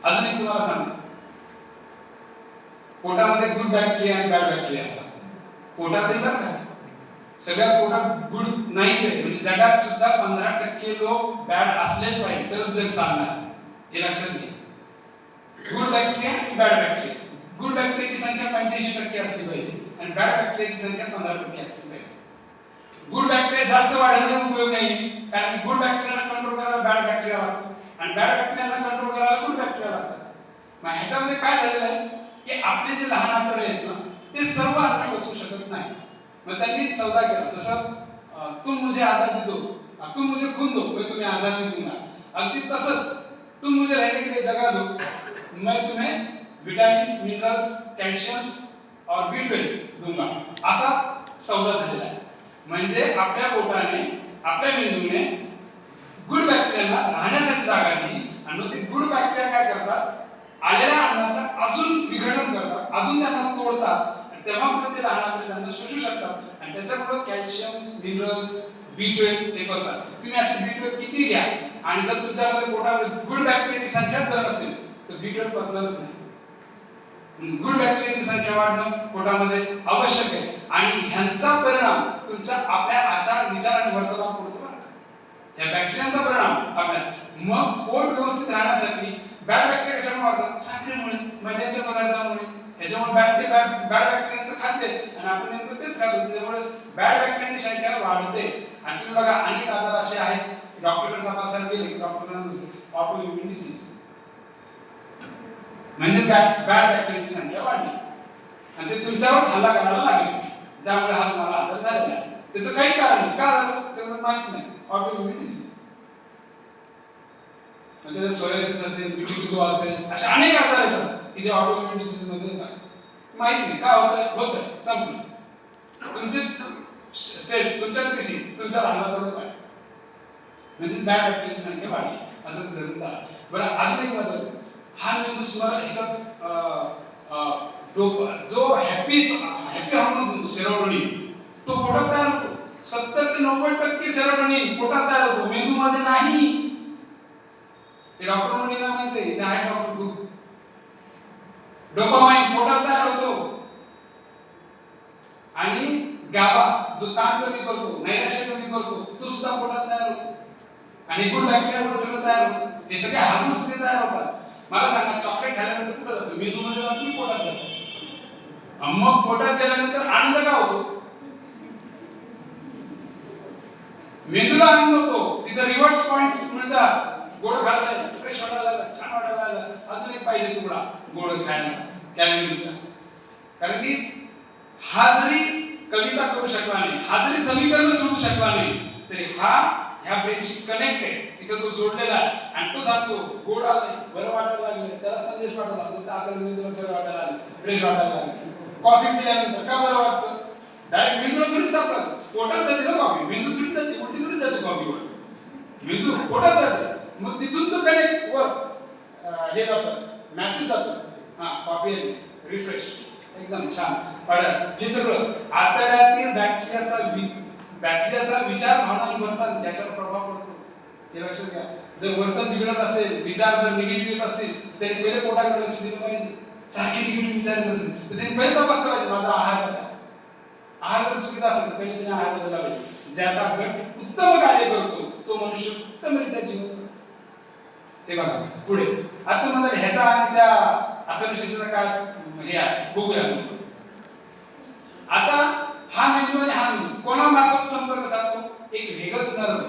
अजून एक तुम्हाला सांगतो, पोटामध्ये गुड बॅक्टेरिया आणि बॅड बॅक्टेरिया असतात. पोटातही बरं का, सगळ्या पोटात गुड नाहीच आहे. म्हणजे जगात सुद्धा 15% लोक बॅड असलेच पाहिजे तरच जग चालणार, हे लक्षात घ्या. गुड बॅक्टेरिया आणि बॅड बॅक्टेरिया. गुड बॅक्टेरियाची संख्या 85% असली पाहिजे आणि बॅड बॅक्टेरियाची संख्या 15% असली पाहिजे. गुड बॅक्टेरिया जास्त वाढवणे उपयोग नाही, कारण की गुड बॅक्टेरियाला कंट्रोल करायला बॅड बॅक्टेरिया लागतो आणि बॅड बॅक्टेरियाला कंट्रोल करायला गुड बॅक्टेरिया लागतात. मग ह्याच्यामध्ये काय झालेलं आहे की आपले जे लहान आतडे आहेत ना ते सर्व अन्न पचवू शकत नाही. मग त्यांनी सौदा केला, जसं तुम मुझे आजादी दो, तुम मुझे खून दो, मैं तुम्हें आजादी दूंगा. अगदी तसंच तुम मुझे रहने के लिए जगह दो, मैं तुम्हें विटामिन्स, मिनरल्स, कॅल्शियम्स और B12 दूंगा. असा सौदा झालेला आहे. म्हणजे आपल्या पोटाने, आपल्या मेंदूने गुड बॅक्टेरियाला राहण्यासाठी जागा दिली आणि मग ते गुड बॅक्टेरिया काय करतात, आलेल्या अन्नाचं अजून विघटन करतात, अजून त्यांना तोडतात आणि तेव्हा पुढे ते लहान आतडे त्यांना शोषू शकतात आणि त्याच्यामुळे कॅल्शियम्स, मिनरल्स, B12 हे बसतात. तुम्ही असे B12 किती घ्या आणि जर तुमच्यामध्ये पोटामध्ये गुड बॅक्टेरियाची संख्या जर नसेल तर B12 पसरतच नाही. गुड बॅक्टेरियाची संख्या वाढणं पोटामध्ये आवश्यक आहे आणि ह्यांचा परिणाम तुमच्या आपल्या आचार, विचार आणि वर्तनावर पडतो. या बॅक्टेरियांचा परिणाम आपल्या, मग पोट व्यवस्थित राहण्यासाठी बॅड बॅक्टेरिया कशामुळे वाढतात, साखरेमुळे, मैद्याच्या पदार्थामुळे. याच्यामुळे बॅड बॅक्टेरियांचं खाद्य आणि आपण नेमकं तेच खातो, त्याच्यामुळे बॅड बॅक्टेरियांची संख्या वाढते. आणि तुम्ही बघा अनेक आजार असे आहेत डॉक्टरकडे तपासायला गेले की डॉक्टरांना म्हणते ऑटो इम्युन डिसीज, म्हणजेच काय, बॅड बॅक्टेरियाची संख्या वाढली आणि ते तुमच्यावर हल्ला करायला लागले, त्यामुळे हा तुम्हाला आजार झालेला आहे. त्याचं काहीच कारण नाही, का झालं ते मला माहित नाही. ऑटो इम्युन डिसीज, म्हणजे सोरायसिस असेल, विटिलिगो असेल, अशा अनेक आजार येतात की जे ऑटो इम्युन डिसीज मध्ये येतात. माहित नाही का होतंय, संपलं. तुमचेच सेल्स, तुमच्याच पेशी तुमच्या हल्ला चढत आहे, म्हणजे बॅड बॅक्टेरियाची संख्या वाढली असं धरून चालतं. बरं, अजून एक महत्वाचं आहे. हा मेंदू स्मरण ह्याच्याच जो हॅपी हार्मोन्स म्हणतो सेरोटोनिन, तो पोटात तयार होतो. 70 ते 90% सेरोटोनिन पोटात तयार होतो, मेंदूमध्ये नाही. हे डॉक्टर म्हणून माहिती आहे, ते आहे डॉक्टर तू. डोपामाइन पोटात तयार होतो. आणि गाबा जो ताण कमी करतो, नैराश्य कमी करतो, तो सुद्धा पोटात तयार होतो. आणि गुड बॅक्टेरियामुळे सगळं तयार होतं. हे सगळे हार्मोन्स तिथे तयार होतात. मला सांगा, चॉकलेट खाल्ल्यानंतर कुठं जातो? मेंदूमध्ये जातो की पोटात जातो? मग पोटात गेल्यानंतर आनंद का होतो? मेंदूला आनंद होतो. तिथे रिवॉर्ड्स पॉइंट्स मिळतात. गोड खाल्लंय, फ्रेश वाटायला लागला, छान वाटायला लागला, अजून एक पाहिजे तुकडा गोड खाण्याचा, कॅलरीजचा. कारण की हा जरी कविता करू शकला नाही, हा जरी समीकरण सोडू शकला नाही, तरी हा ह्या ब्रेनशी कनेक्ट आहे. तिथं तो जोडलेला आहे आणि तो सांगतो गोड आलंय, बरं वाटायला लागलं, त्याला संदेश वाटायला लागला, तर आपल्याला मेंदूला बरं वाटायला लागलं, फ्रेश वाटायला लागलं. कॉफी पिल्यानंतर का बरं वाटतं? डायरेक्ट मेंदूला थोडी सापडत, पोटात जाते ना कॉफी, मेंदू थोडी जाते, उलटी थोडी जाते कॉफीवर, मेंदू पोटात जाते. मग तिथून तो कनेक्ट वर हे जातं, मेसेज जातो, हा कॉफी आहे, रिफ्रेश, एकदम छान वाटत. हे सगळं आतड्यातील बॅक्टेरियाचा विचार भावना आणि वर्तन याच्यावर प्रभाव पडतो. हे लक्षात घ्या. जर वर्तन बिघडत असेल, विचार जर निगेटिव्ह येत असतील, तर त्यांनी पहिले पोटाकडे लक्ष दिलं पाहिजे. सारखे निगेटिव्ह विचार येत असेल तर त्यांनी पहिले तपास करायचे, माझा आहार कसा. आहार जर चुकीचा असेल तर पहिले त्यांनी आहार बदलला पाहिजे. ज्याचा गट उत्तम कार्य करतो तो मनुष्य उत्तमरित्या जीवन जगतो. हे बघा पुढे आता म्हणतात ह्याचा आणि त्या आत्मविश्वासाचा काय हे आहे बघूया. आता हा मेंदू आणि हा मेंदू कोणामार्फत संपर्क साधतो? एक व्हेगस नर्व,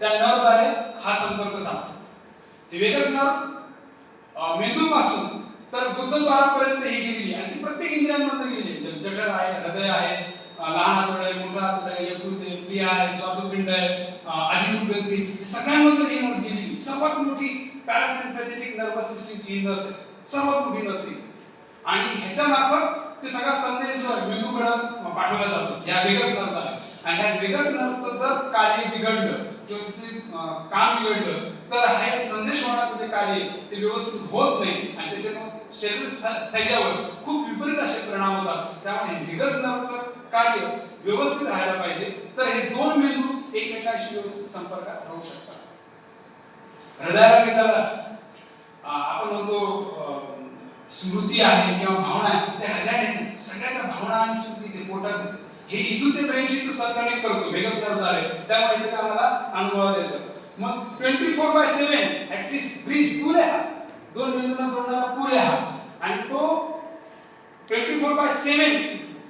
त्या नर्वद्वारे हा संपर्क साधतो. हे व्हेगस नर्व मेंदूपासून तर बुद्धद्वारापर्यंत ही गेलेली आणि ती प्रत्येक इंद्रियांमध्ये गेलेली. जठर आहे, हृदय आहे, लहान आतडे, मोठा आतडे, यकृत आहे, प्रिय आहे, स्वादुपिंड आहे, अधिभूत ग्रंथी, हे सगळ्यांमध्ये ही नस गेलेली. सर्वात मोठी पॅरासिम्पॅथेटिक नर्वस सिस्टीमची नस आहे, सर्वात मोठी नस आहे. आणि ह्याच्या मार्फत ते सगळा संदेश जो आहे मेंदूकडे पाठवला जातो या वेगस नर्वद्वारे. आणि ह्या वेगस नर्वचं जर कार्य बिघडलं किंवा तिचे काम बिघडलं तर हे संदेश होण्याचं जे कार्य ते व्यवस्थित होत नाही आणि त्याच्यामुळे शरीर स्थैर्यावर खूप विपरीत असे परिणाम होतात. त्यामुळे वेगस नर्वचं कार्य व्यवस्थित राहायला पाहिजे. तर हे दोन मेंदू एकमेकांशी व्यवस्थित संपर्कात राहू शकतात. हृदयाला काय झालं, आपण म्हणतो स्मृती आहे किंवा भावना आहे, त्या हृदयाने सगळ्या भावना आणि स्मृती ते पोटात हे इथून ते ब्रेनशी तो कनेक्ट करतो वेगस नर्वद्वारे. त्यामुळे याचं आम्हाला अनुभव येतो. मग 24/7 ऍक्सिस ब्रिज पूल आहे, दोन मेंदूंना जोडणारा पूल आहे आणि तो 24/7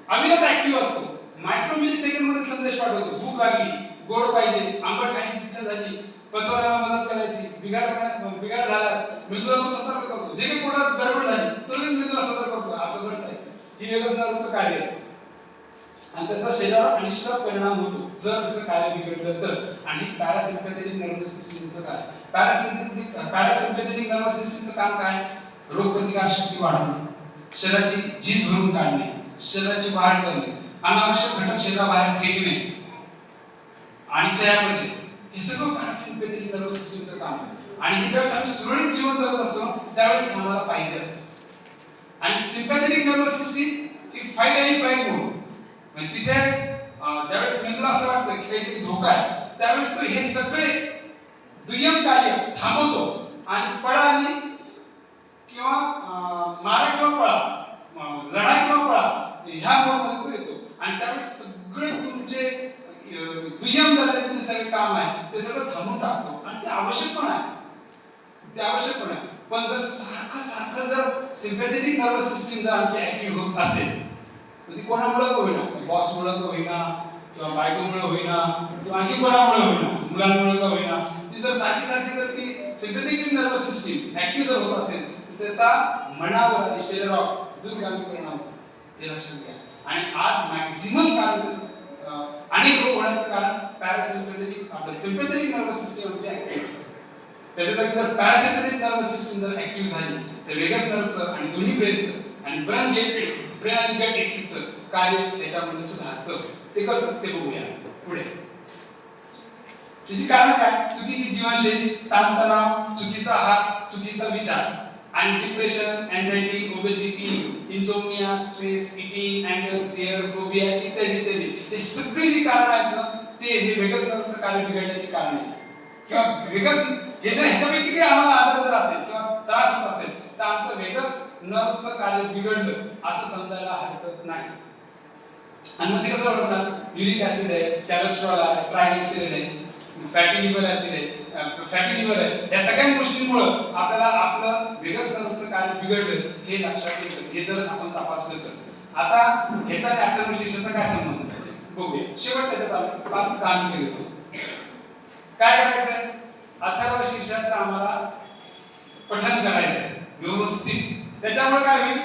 अविरत ऍक्टिव्ह असतो. मायक्रो मिली सेकंड मध्ये संदेश पाठवतो. भूक लागली, गोड पाहिजे, आंबट खाण्याची इच्छा झाली, पचवण्याला मदत करायची, बिघाड झाल्यास मेंदूला तो सतर्क करतो. जे काही पोटात गडबड झाली तो लगेच मेंदूला सतर्क करतो. असं घडत आहे. ही वेगस नर्वचं कार्य आहे आणि त्याचा शरीरावर अनिष्ट परिणाम होतो जर त्याचं कार्य बिघडलं तर. आणि पॅरासिम्पॅथेटिक नर्वस सिस्टीमचं काय? पॅरासिम्पॅथेटिक नर्वस सिस्टीमचं काम काय? रोगप्रतिकार शक्ती वाढवणे, शरीराची झीज भरून काढणे, शरीराची वाढ करणे, अनावश्यक घटक शरीराबाहेर फेकणे आणि चयापचय, हे सगळं पॅरासिम्पॅथेटिक नर्वस सिस्टीमचं काम आहे. आणि हे ज्यावेळेस आम्ही सुरळीत जीवन जगत असतो त्यावेळेस आम्हाला पाहिजे असतं. आणि सिम्पॅथेटिक नर्वस सिस्टीम ही फाईट आणि फ्लाईट मोड, म्हणजे तिथे ज्यावेळेस मेंदूला असं वाटतं की काहीतरी धोका आहे त्यावेळेस तो हे सगळे दुय्यम कार्य थांबवतो आणि पळा आणि किंवा मारा किंवा पळा, लढा किंवा पळा ह्या मोडमध्ये तो येतो. आणि त्यावेळेस सगळे तुमचे दुय्यम दर्जाचे जे सगळे काम आहे ते सगळं थांबून टाकतो. आणि ते आवश्यक पण आहे, ते आवश्यक पण आहे. पण जर सारखं जर सिम्पॅथेटिक नर्वस सिस्टीम जर आमची ऍक्टिव्ह होत असेल, ती कोणामुळे का होईना, बॉसमुळे का होईना किंवा बायकोमुळे होईना किंवा आणखी कोणामुळे होईना, मुलांमुळे का होईना, ती जर सारखी जर ती सिम्पॅथेटिक नर्वस सिस्टीम ऍक्टिव्ह जर होत असेल तर त्याचा मनावर आणि शरीरावर दूरगामी परिणाम होतो. हे लक्षात घ्या. आणि आज मॅक्झिमम कारण त्याचं अनेक रोग होण्याचं कारण पॅरासिम्पॅथेटिक आपलं सिम्पॅथेटिक नर्वस सिस्टीम म्हणजे ऍक्टिव्ह असतं. त्याच्या जागी जर पॅरासिम्पॅथेटिक नर्वस सिस्टीम जर ऍक्टिव्ह झाली तर वेगस नर्वचं आणि दोन्ही ब्रेनचं आणि ब्रेन आणि गट एक्सिसचं कार्य त्याच्यामध्ये सुधारतं. ते कसं ते बघूया पुढे. त्याची कारण काय? चुकीची जीवनशैली, ताणतणाव, चुकीचा आहार, चुकीचा विचार आणि depression, anxiety, obesity, insomnia, stress, eating, अँगर, फिअर, फोबिया इत्यादी इत्यादी हे सगळी जी कारण आहेत ना ते हे वेगस नर्वचं कार्य बिघडण्याची कारण आहेत. किंवा वेगस हे जर ह्याच्यापैकी काही आम्हाला आजार जर असेल किंवा त्रास होत असेल तर आमचं वेगस नर्वचं कार्य बिघडलं असं समजायला हरकत नाही. आणि मग ते कसं ओळखणार? युरिक ऍसिड आहे, कॅलेस्ट्रॉल आहे, ट्रायग्लिसराईड आहे, फॅटी लिव्हर ऍसिड आहे, फॅटी लिव्हर आहे, या सगळ्या गोष्टींमुळे आपल्याला आपलं वेगस नर्वचं कार्य बिघडलं हे लक्षात येतं. हे जर आपण तपासलं तर आता ह्याचा आणि अथर्व शीर्षाचा काय संबंध बघूया. शेवटच्या ह्याच्यात 5-10 मिनिटं घेतो. काय करायचंय? अथर्व शीर्षाचं आम्हाला पठण करायचंय व्यवस्थित. त्याच्यामुळे काय होईल?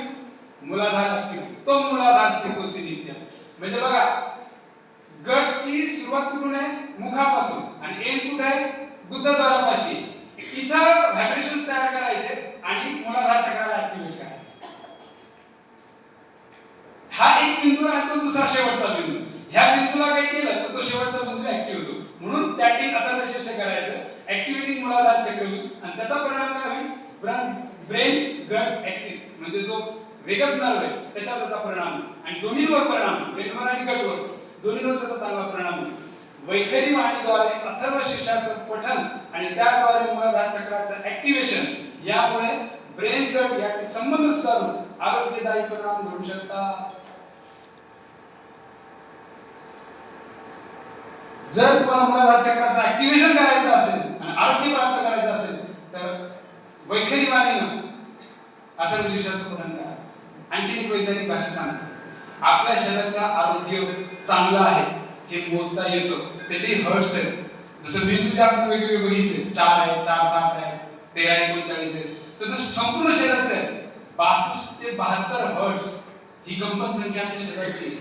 मूलाधार ऍक्टिव्हिटी, तो मूलाधार स्थितोसी नित्य. म्हणजे बघा गटची सुरुवात कुठून आहे? मुखापासून आणि एंड कुठे आहे? गुदद्वारापाशी. इथं व्हायब्रेशन्स तयार करायचे आणि मूलाधार चक्राला ऍक्टिव्हेट करायचं. हा एक बिंदू आहे, तो दुसरा शेवटचा बिंदू. ह्या बिंदूला काही केलं तर तो शेवटचा बिंदू ऍक्टिव्ह होतो. म्हणून चॅटिंग अथर्व शीर्ष करायचं, ऍक्टिव्हिटी मूलाधार चक्र होईल आणि त्याचा परिणाम काय होईल? ब्रेन गट ऍक्सिस म्हणजे जो वेगस नर्व आहे त्याच्यावर त्याचा परिणाम होईल आणि दोन्हीवर परिणाम, ब्रेनवर आणि गटवर दोन्हीवर त्याचा चांगला परिणाम होईल. वैखरी वाणीद्वारे अथर्व शीर्षाचं पठण आणि त्याद्वारे मूलाधार चक्राचं ऍक्टिव्हेशन यामुळे ब्रेन गट यातील संबंध सुधारून आरोग्यदायी परिणाम घडू शकतात. जर तुम्हाला मूलाधार चक्राचं ऍक्टिव्हेशन करायचं असेल आणि आरोग्य प्राप्त करायचं असेल तर वैखरी वाणीनं अथर्व शीर्षाचं पठण करा. आणखी एक वैज्ञानिक भाषा सांगते आपल्या शरीराचं आरोग्य चांगलं आहे हे मोजता येतं. त्याचे हर्ट्स आहेत. जसं मेंदूचे आपण वेगवेगळे बघितले 4 आहे, 4-7 आहे, 13-39 आहे. तसं संपूर्ण शरीराचं आहे 62 ते 72 हर्ट्स ही कंपन संख्या आपल्या शरीराची आहे.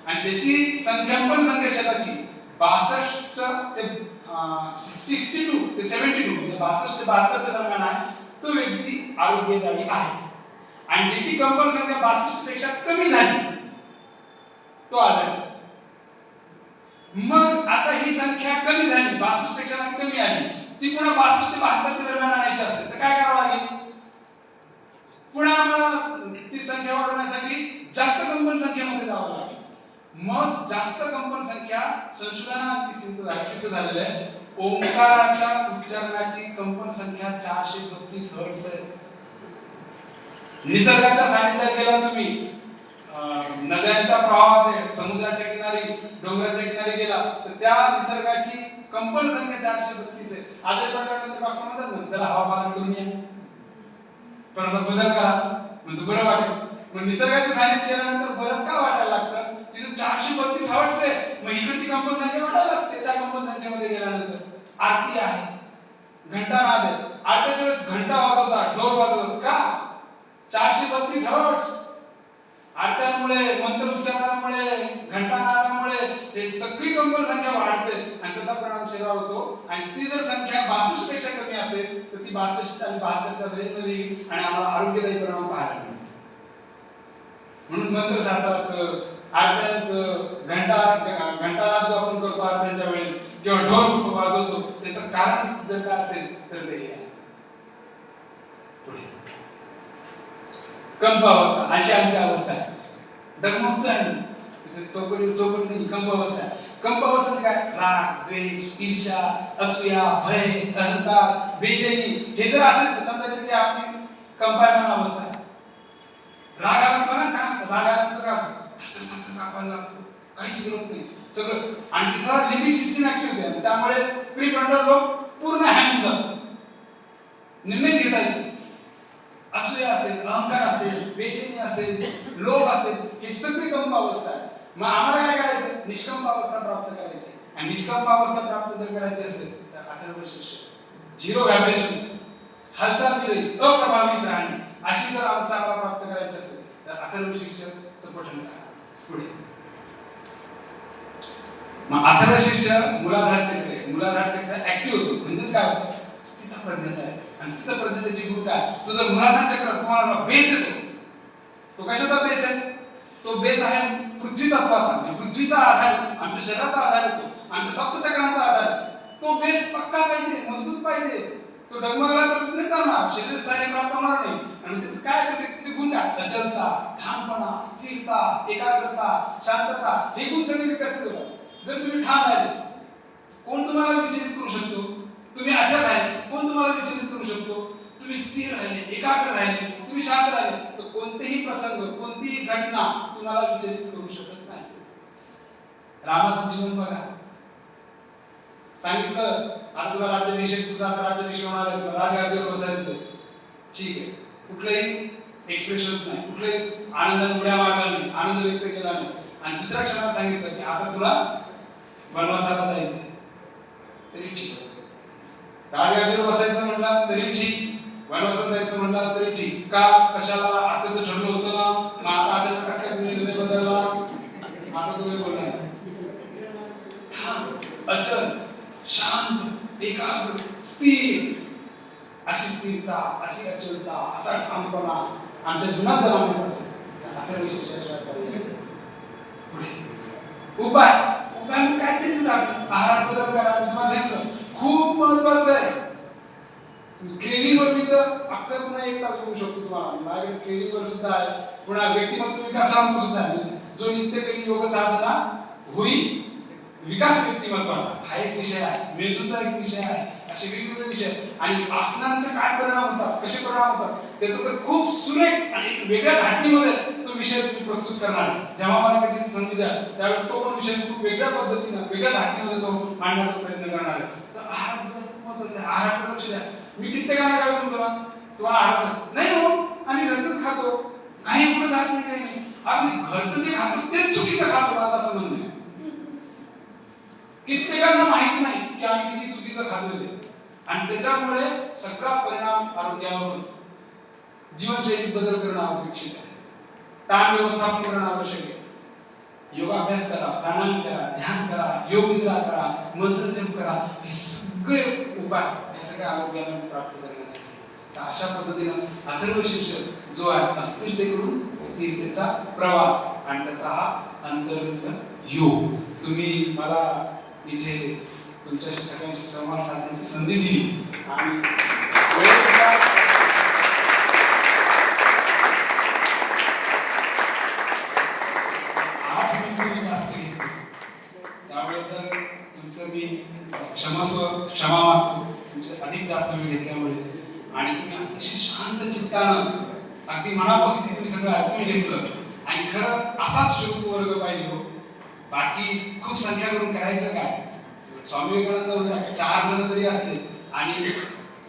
आणि त्याची संख्यांपन संख्या शरीराची 62 ते 62 ते 72 म्हणजे 62 ते 72 दरम्यान आहे. तो व्यक्ती आरोग्यदायी आहे. आणि ज्याची कंपन संख्या 62 पेक्षा कमी झाली तो आजारी. मग आता ही संख्या कमी झाली, 62 पेक्षा कमी आली, ती पुन्हा 62 ते 72 दरम्यान आणायची असेल तर काय करावं लागेल? पुन्हा आम्हाला ती संख्या वाढवण्यासाठी जास्त कंपन संख्येमध्ये जावं लागेल. मग जास्त कंपन संख्या संशोधनात सिद्ध झालेलं आहे. ओंकाराच्या उच्चारणाची कंपन संख्या 432 हर्ट्ज आहे. निसर्गाच्या सानिध्यात गेला तुम्ही, नद्यांच्या प्रवाहात, समुद्राच्या किनारी, डोंगराच्या किनारी गेला तर त्या निसर्गाची कंपन संख्या 432 आहे. आजारी पडल्यानंतर डॉक्टर म्हणतात ना जरा हवामान करून या, थोडासा बदल करा म्हणजे बरं वाटेल. मग निसर्गाच्या सानिध्यात गेल्यानंतर बरं का वाटायला लागतं? तिथे 432 हर्ट्ज आहे. मग इकडची कंपन संख्या वाढायला लागते. त्या कंपन संख्येमध्ये गेल्यानंतर आरती आहे, घंटानाद आहे. आरतीच्या वेळेस घंटा वाजवता, ढोल वाजवतात का? 432 हर्ट्ज. आरत्यांमुळे, मंत्र उच्चारणामुळे, घंटानादामुळे हे सगळी कंपन संख्या वाढते आणि त्याचा परिणाम शरीरावर होतो. आणि ती जर संख्या 62 पेक्षा कमी असेल तर ती 62 आणि 72च्या ब्रेनमध्ये येईल आणि आम्हाला आरोग्यदायी परिणाम पाहायला मिळतील. म्हणून मंत्रशास्त्राचं, आरत्यांचं, घंटानाद जो आपण करतो आरत्यांच्या वेळेस किंवा ढोल वाजवतो त्याचं कारण जर काय असेल तर ते आहे. पुढे कंप अवस्था, अशी आमची अवस्था आहे. डगमगतो आहे चौकट नाही, कंप अवस्था आहे. कंप अवस्था काय? राग, द्वेष, ईर्ष्या, असूया, भय, अहंकार, बेचैनी हे जर असेल तर समजायचं की आपली कंपायमान अवस्था आहे. राग आला बघा ना, राग आल्यानंतर कापायला लागतो, काहीच होत नाही सगळं. आणि तिथं लिम्बिक सिस्टीम ऍक्टिव्ह होते त्यामुळे प्रीफ्रंटल लोब पूर्ण हँग जातो, निर्णयच घेता येतो. असूया असेल, अहंकार असेल, बेचैनी असेल, लोभ असेल, हे सगळी कंप अवस्था आहे. मग आम्हाला काय करायचं? निष्कंप अवस्था प्राप्त करायची. आणि निष्कंप अवस्था प्राप्त जर करायची असेल तर अथर्व शीर्ष 0 व्हायब्रेशन्स, हालचाल विरहित, अप्रभावित राहणे, अशी जर अवस्था आम्हाला प्राप्त करायची असेल तर अथर्व शीर्षचं पठण करा. पुढे मग अथर्व शीर्ष मूलाधार चक्र आहे. मूलाधार चक्र ऍक्टिव्ह होतो म्हणजेच काय होतं? स्थितप्रज्ञता आहे. आणि स्थितप्रज्ञतेची गुण काय? तो जर मूलाधार चक्र तुम्हाला बेस येतो, तो कशाचा बेस आहे? तो बेस आहे पृथ्वी तत्वाचा, पृथ्वीचा आधार येतो, आमच्या शरीराचा आधार येतो, आमच्या सप्तचक्रांचा आधार. तो बेस पक्का पाहिजे, मजबूत पाहिजे. तो डगमगला तर नाही चालणार, शरीर स्थायी प्राप्त होणार नाही. आणि त्याचं काय त्याचे गुण काय? अचलता, ठामपणा, स्थिरता, एकाग्रता, शांतता हे गुण सगळे विकसित होतात जर तुम्ही ठाम राहिले. कोण तुम्हाला विचलित करू शकतो? तुम्ही अचल राहिले, कोण तुम्हाला विचलित करू शकतो? तुम्ही स्थिर राहिले, एकाग्र राहिले, तुम्ही शांत राहिले, तर कोणतेही प्रसंग, कोणतीही घटना तुम्हाला विचलित करू शकत नाही. रामाचं जीवन बघा, सांगितलं आता तुला राज्याभिषेक, तुझा आता राज्याभिषेक होणार आहे, तुला राजगादीवर बसायचं. ठीक आहे, कुठलेही एक्सप्रेशन्स नाही, कुठलेही आनंदाने उड्या मारला नाही, आनंद व्यक्त केला नाही. आणि दुसऱ्या क्षणात सांगितलं की आता तुला वनवासाला जायचं, तरी ठीक. राजगादीवर बसायचं म्हटलं तरी ठीक, वनवासाला जायचं म्हटलं तरी ठीक. का? कशाला? आता तर ठरलं होतं ना, मग आता अचानक कसं काय निर्णय बदलला? असं तुम्ही बोलणार. अचल, शांत, एकाग्र, स्थिर, अशी स्थिरता, अशी अचलता, असा ठामपणा आमच्या जुन्या जमान्याचा असेल. आता विशेषाच्या पुढे उपाय काय तेच दाखवलं. आहारात बदल करा. मी तुम्हाला सांगितलं खूप महत्वाचं आहे. क्रेविंगवर मी तर अख्खा पुन्हा एक तास बोलू शकतो तुम्हाला. माझ्याकडे क्रेविंगवर सुद्धा आहे, पुन्हा व्यक्तिमत्व विकासांचं सुद्धा आहे. जो नित्यकरी योग साधना होईल विकास व्यक्तिमत्वाचा हा एक विषय आहे, मेंदूचा एक विषय आहे, असे वेगवेगळे विषय. आणि आसनांचे काय परिणाम होतात, कसे परिणाम होतात, त्याचं तर खूप सुरेख आणि वेगळ्या धाटणीमध्ये तो विषय तुम्ही प्रस्तुत करणार आहे. जेव्हा मला कधी संधी द्या त्यावेळेस तो पण विषय खूप वेगळ्या पद्धतीनं, वेगळ्या धाटणीमध्ये तो मांडण्याचा प्रयत्न करणार आहे. तर आहाराबद्दल खूप महत्वाचं आहे. आहाराकडे लक्ष द्या. मी कित्येकांना काय सांगतो ना, तुम्हाला आहार नाही हो, आम्ही घरचंच खातो, काही पुढे जात नाही, काही नाही. आम्ही घरचं जे खातो तेच चुकीचं खातो, माझं असं म्हणणं आहे. कित्येकांना माहित नाही की आम्ही किती चुकीचं खातो ते, आणि त्याच्यामुळे सगळा परिणाम आरोग्यावर होतो. जीवनशैलीत बदल करणं अपेक्षित आहे. ताण व्यवस्थापन करणं आवश्यक आहे. योगाभ्यास करा, प्राणायाम करा, ध्यान करा, योग निद्रा करा, मंत्र जप करा. हे सगळे उपाय या सगळ्या आरोग्याला प्राप्त करण्यासाठी. तर अशा पद्धतीनं अथर्वशीर्ष जो आहे अस्थिरतेकडून स्थिरतेचा प्रवास आणि त्याचा हा अंतर्गत योग. तुम्ही मला इथे तुमच्याशी सगळ्यांशी संवाद साधण्याची संधी दिली आणि वेळेनुसार 8 मिनिटं मी जास्त घेतली, त्यामुळे तर तुमचं मी क्षमा मागतो तुमचे अधिक जास्त वेळ घेतल्यामुळे. आणि तुम्ही अतिशय शांत चित्तानं अगदी मनापासून तुम्ही सगळं ऐकून घेतलं. आणि खरं असाच श्रोतृ वर्ग पाहिजे हो. बाकी खूप संख्या करून करायचं काय? स्वामी विवेकानंद म्हणतात 4 जण जरी असले आणि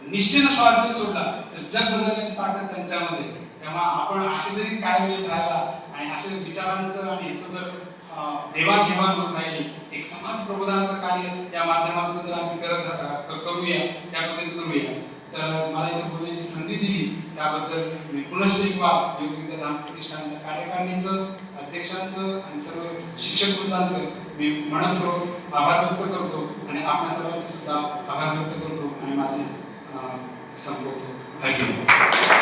निष्ठेनं श्वास जरी सोडला तर जग बदलण्याची ताकद त्यांच्यामध्ये. तेव्हा आपण असे जरी काय मिळत राहिला आणि असे विचारांचं आणि ह्याचं जर देवाणघेवाण होत राहिली, एक समाज प्रबोधनाचं कार्य या माध्यमातून जर आम्ही करूया, या पद्धतीने करूया, तर मला इथे बोलण्याची संधी दिली त्याबद्दल मी पुनश्च एक वार योग विद्याधाम प्रतिष्ठानच्या कार्यकारिणीचं, अध्यक्षांचं आणि सर्व शिक्षक वृंदांचं मी मनपूर्वक आभार व्यक्त करतो आणि आपल्या सर्वांचे सुद्धा आभार व्यक्त करतो आणि माझे संपवतो. हरिओम.